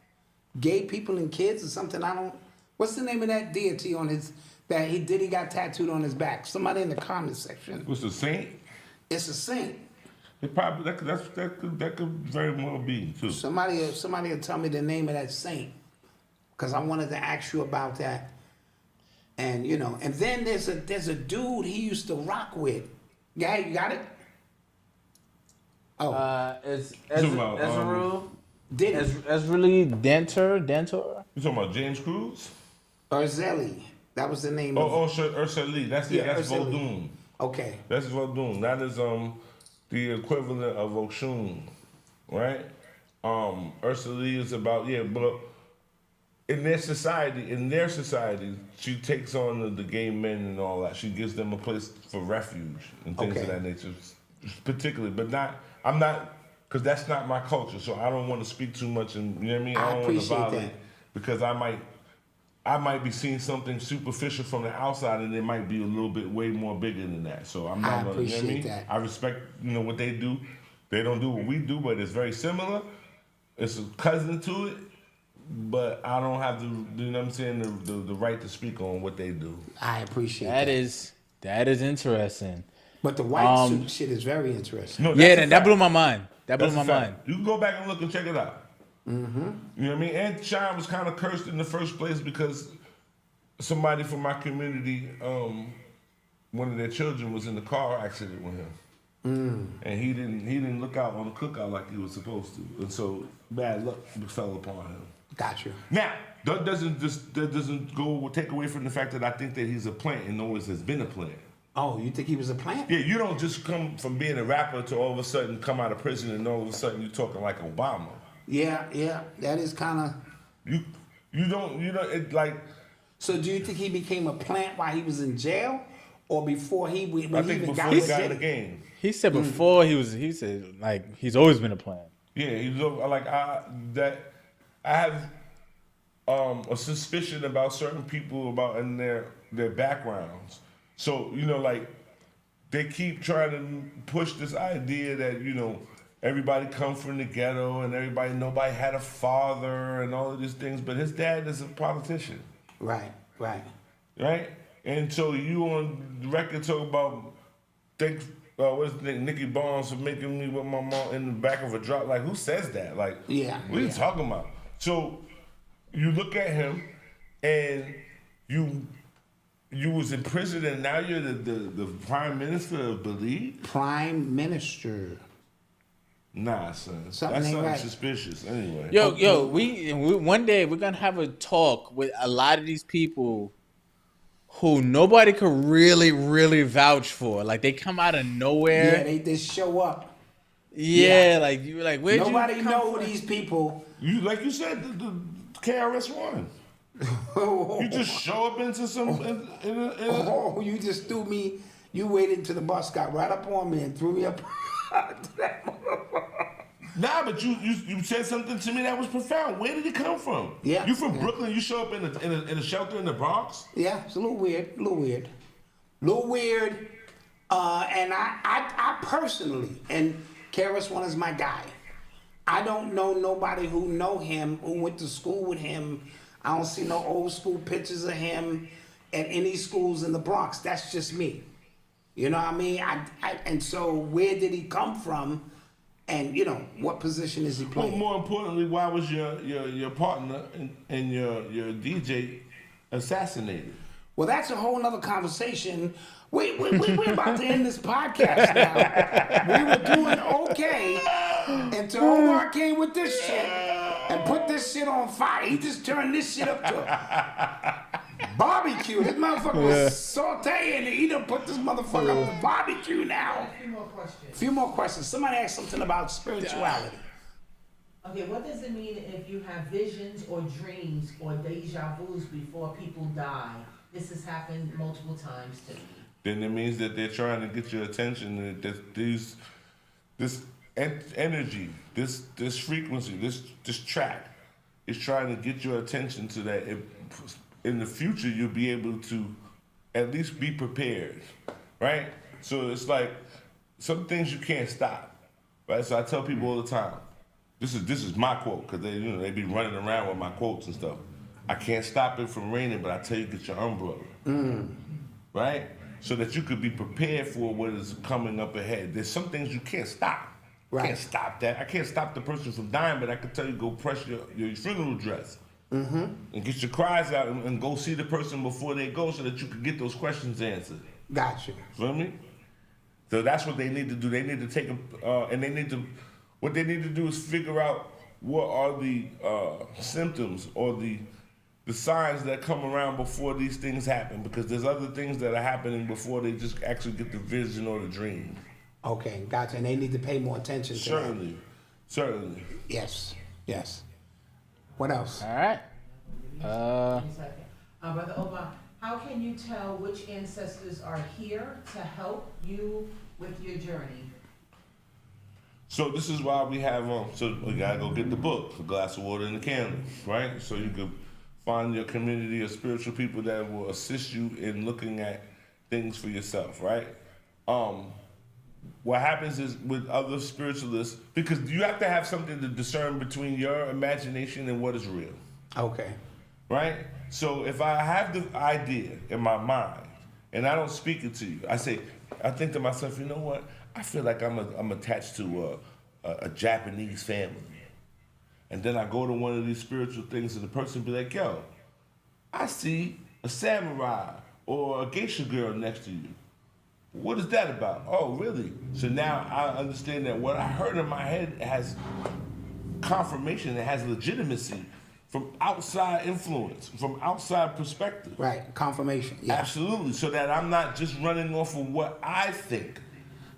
gay people and kids or something. What's the name of that deity on his, that he got tattooed on his back? Somebody in the comment section. What's the saint? It's a saint. It probably, that could very well be too. Somebody will tell me the name of that saint, because I wanted to ask you about that. And and then there's a dude he used to rock with. Yeah, you got it? Oh. It's Ezra Diddy. Ezra Dentor? You talking about James Cruz? Urzeli. That was the name of Urzeli. That's Vodun. Okay. That's Vodun. That is the equivalent of Oshun, right? Urzeli is about, but in their society, she takes on the gay men and all that. She gives them a place for refuge and things of that nature, particularly. But I'm not, because that's not my culture. So I don't want to speak too much, and you know what I mean. I don't want to violate because I might be seeing something superficial from the outside, and it might be a little bit way more bigger than that. So I'm not going to. You know what I mean? That. I respect what they do. They don't do what we do, but it's very similar. It's a cousin to it. But I don't have the, you know what I'm saying, the right to speak on what they do. I appreciate that. That is interesting. But the white suit shit is very interesting. No, that blew my mind. That blew my mind. You can go back and look and check it out. Mm-hmm. You know what I mean? And Sean was kind of cursed in the first place because somebody from my community, one of their children was in the car accident with him. And he didn't look out on the cookout like he was supposed to. And so bad luck fell upon him. Got you. Now, that doesn't go take away from the fact that I think that he's a plant and always has been a plant. Oh, you think he was a plant? Yeah, you don't just come from being a rapper to all of a sudden come out of prison and all of a sudden you're talking like Obama. Yeah, that is kind of. You don't it like. So do you think he became a plant while he was in jail, or before he got in the game? He said before he said like he's always been a plant. Yeah, he's like I have a suspicion about certain people about in their backgrounds. So, like they keep trying to push this idea that, everybody come from the ghetto and nobody had a father and all of these things, but his dad is a politician. Right. Right? And so you on the record talk about what's the name, Nicky Barnes for making me with my mom in the back of a drop. Like, who says that? Like, what are you talking about? So you look at him and you was in prison and now you're the prime minister of Belize? Prime minister. Nah, son. That's right. suspicious anyway. Yo, we one day we're gonna have a talk with a lot of these people who nobody could really, really vouch for. Like they come out of nowhere. Yeah, they just show up. Yeah, like you were like, where'd nobody you know who these people. You like you said, the KRS-One. You just show up into some. Oh, you just threw me. You waited till the bus got right up on me and threw me up. Nah, but you said something to me that was profound. Where did it come from? Yeah. You from Brooklyn? You show up in a shelter in the Bronx? Yeah, it's a little weird. And I personally, and KRS-One is my guy. I don't know nobody who know him, who went to school with him. I don't see no old school pictures of him at any schools in the Bronx. That's just me. You know what I mean? And so where did he come from? And you know, what position is he playing? Well, more importantly, why was your partner and your DJ assassinated? Well, that's a whole nother conversation. We're about to end this podcast now. We were doing okay until Omar came with this shit and put this shit on fire. He just turned this shit up to barbecue. This motherfucker was sauteing and he done put this motherfucker on the barbecue now. A few more questions. Somebody asked something about spirituality. Okay, what does it mean if you have visions or dreams or deja vus before people die? This has happened multiple times to me. Then it means that they're trying to get your attention. That this energy, this frequency, this track is trying to get your attention to that. In the future, you'll be able to at least be prepared, right? So it's like some things you can't stop, right? So I tell people all the time, this is my quote, because they be running around with my quotes and stuff. I can't stop it from raining, but I tell you, get your umbrella, right? So that you could be prepared for what is coming up ahead. There's some things you can't stop. Right. Can't stop that. I can't stop the person from dying, but I can tell you, go press your funeral dress. And get your cries out and go see the person before they go so that you can get those questions answered. Gotcha. Feel me? So that's what they need to do. They need to take what they need to do is figure out what are the symptoms or the signs that come around before these things happen, because there's other things that are happening before they just actually get the vision or the dream. Okay, gotcha. And they need to pay more attention to that. Certainly. Yes. What else? All right. Brother Omar, how can you tell which ancestors are here to help you with your journey? So this is why we have so we gotta go get the book, A Glass of Water and a Candle, right? So you could find your community of spiritual people that will assist you in looking at things for yourself, right? What happens is with other spiritualists, because you have to have something to discern between your imagination and what is real. Okay. Right? So if I have the idea in my mind and I don't speak it to you, I think to myself, you know what? I feel like I'm attached to a Japanese family. And then I go to one of these spiritual things and the person be like, yo, I see a samurai or a geisha girl next to you. What is that about? Oh, really? So now I understand that what I heard in my head has confirmation, it has legitimacy from outside influence, from outside perspective. Right, confirmation. Yeah. Absolutely, so that I'm not just running off of what I think.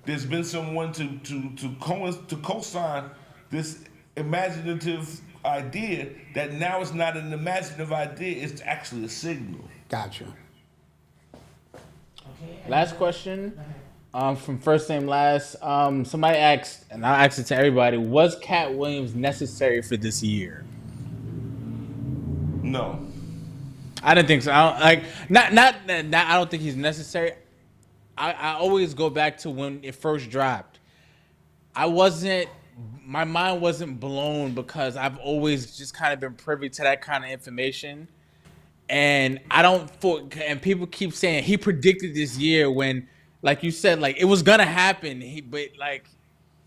There's been someone to co-sign this imaginative idea that now it's not an imaginative idea, it's actually a signal. Gotcha. Last question, from First Name Last. Somebody asked, and I'll ask it to everybody: was Cat Williams necessary for this year? No, I didn't think so. I don't think he's necessary. I always go back to when it first dropped. My mind wasn't blown because I've always just kind of been privy to that kind of information. And and people keep saying he predicted this year when, like you said, like it was gonna happen. But like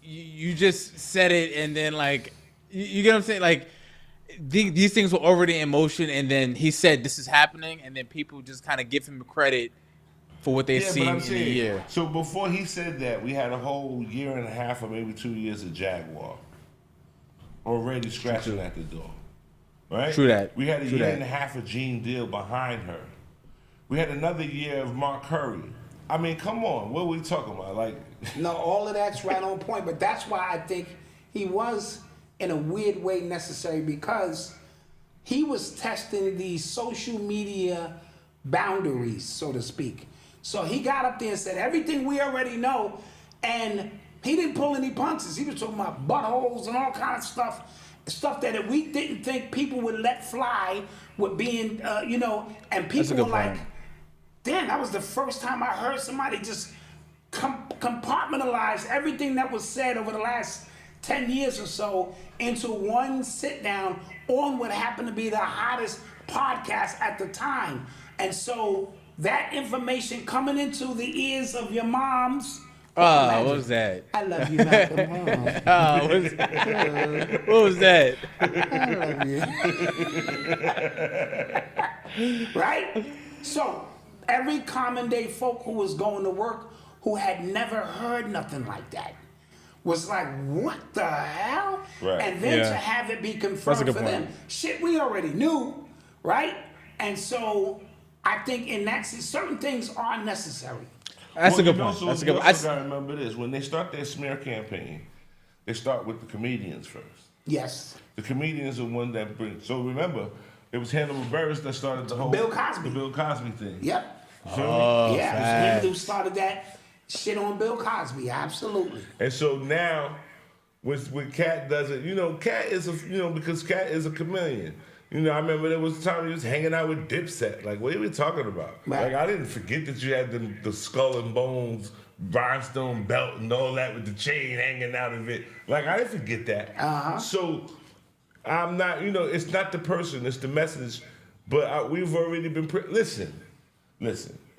you just said it, and then like you get what I'm saying. Like these things were already in motion, and then he said this is happening, and then people just kind of give him credit for what they've seen in the year. So before he said that, we had a whole year and a half or maybe 2 years of Jaguar already scratching at the door. Right? True that. We had a year and a half of Gene Deal behind her. We had another year of Mark Curry. I mean, come on, what are we talking about? Like, no, all of that's right on point, but that's why I think he was in a weird way necessary, because he was testing the social media boundaries, so to speak. So he got up there and said everything we already know, and he didn't pull any punches. He was talking about buttholes and all kinds of stuff that we didn't think people would let fly with being, and people were like, damn, that was the first time I heard somebody just compartmentalize everything that was said over the last 10 years or so into one sit down on what happened to be the hottest podcast at the time. And so that information coming into the ears of your moms. Oh, what was that? I love you, Malcolm. What was that? I love you. Right? So every common day folk who was going to work who had never heard nothing like that was like, what the hell? Right. And then to have it be confirmed for them. Shit we already knew, right? And so I think in that sense, certain things are necessary. That's a good point. That's a good point. You also gotta remember this. When they start their smear campaign, they start with the comedians first. Yes. The comedians are one that bring. So remember, it was Hannibal Buress that started the whole Bill Cosby. The Bill Cosby thing. Yep. Oh, yeah, it was him who started that shit on Bill Cosby. Absolutely. And so now, when Cat does it, Cat is because Cat is a chameleon. I remember there was a time he was hanging out with Dipset. Like, what are we talking about? Right. Like, I didn't forget that you had the skull and bones, rhinestone belt and all that with the chain hanging out of it. Like, I didn't forget that. Uh-huh. So, I'm not, it's not the person, it's the message. But we've already been, listen.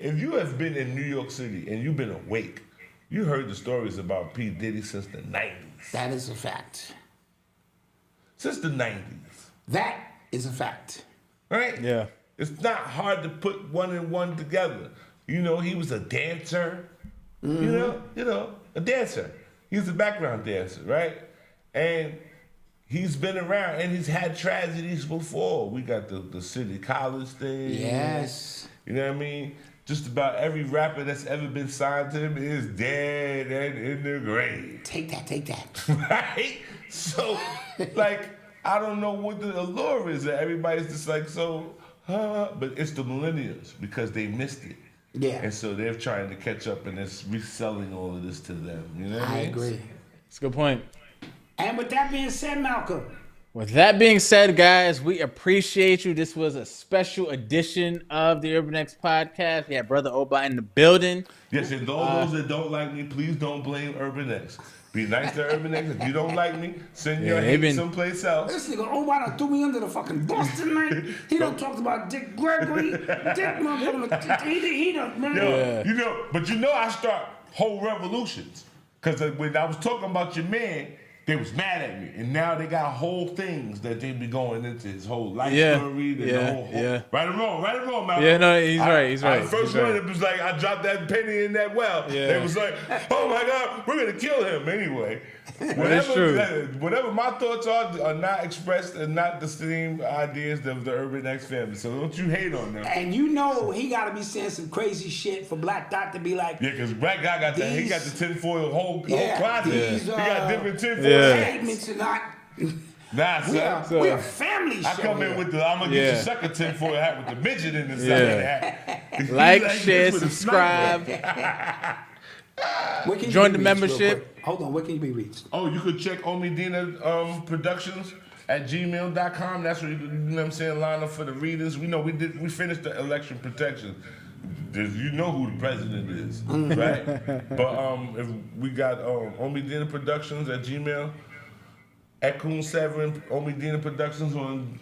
If you have been in New York City and you've been awake, you heard the stories about P. Diddy since the 90s. That is a fact. Since the 90s. That is a fact. Right? Yeah. It's not hard to put one and one together. He was a dancer. Mm-hmm. A dancer. He's a background dancer, right? And he's been around and he's had tragedies before. We got the City College thing. Yes. You know what I mean? Just about every rapper that's ever been signed to him is dead and in the grave. Take that. Right? So, I don't know what the allure is. That everybody's just like, but it's the millennials because they missed it. Yeah. And so they're trying to catch up and it's reselling all of this to them. You know what I mean? agree. That's a good point. And with that being said, Malcolm. With that being said, guys, we appreciate you. This was a special edition of the Urban X podcast. We had Brother Oba in the building. Yes, and those that don't like me, please don't blame Urban X. Be nice to Urban X. If you don't like me, send your hate someplace else. This nigga Oba done threw me under the fucking bus tonight. He done talked about Dick Gregory. Dick motherfucker. He done, man. But I start whole revolutions. Because when I was talking about your man, they was mad at me, and now they got whole things that they be going into his whole life story, the whole right or wrong, Malcolm. Yeah, no, he's right. The first one, it was like I dropped that penny in that well. Yeah. It was like, oh my God, we're gonna kill him anyway. That's true. Whatever my thoughts are not expressed and not the same ideas of the Urban X family. So don't you hate on them. And he gotta be saying some crazy shit for Black Dot to be like. Yeah, because Black Guy got he got the tinfoil whole closet. He got different tinfoil statements and not. Nah, son. We're a family show. I come in with I'm gonna get you sucker tinfoil hat with the midget in the side of the hat. Like, share, subscribe. Join the membership. Hold on, where can you be reached? Oh, you could check Omidina Productions at gmail.com. That's where you line up for the readers. We finished the election protection. You know who the president is, right? But if we got Omidina Productions at Gmail, Ekun Severin, Omidina Productions on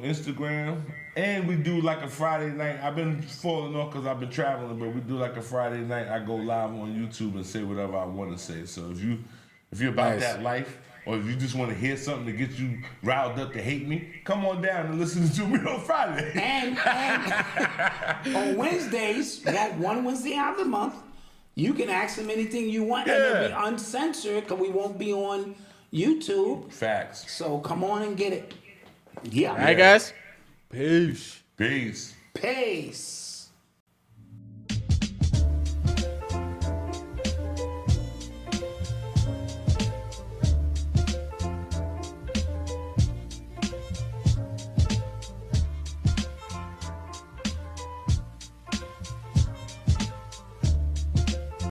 Instagram. And we do like a Friday night. I've been falling off because I've been traveling, but we do like a Friday night. I go live on YouTube and say whatever I want to say. So if you're about that life, or if you just want to hear something to get you riled up to hate me, come on down and listen to me on Friday. And on Wednesdays, we have one Wednesday out of the month. You can ask them anything you want, and it'll be uncensored because we won't be on YouTube. Facts. So come on and get it. Yeah. All right, guys. Peace. Peace. Peace.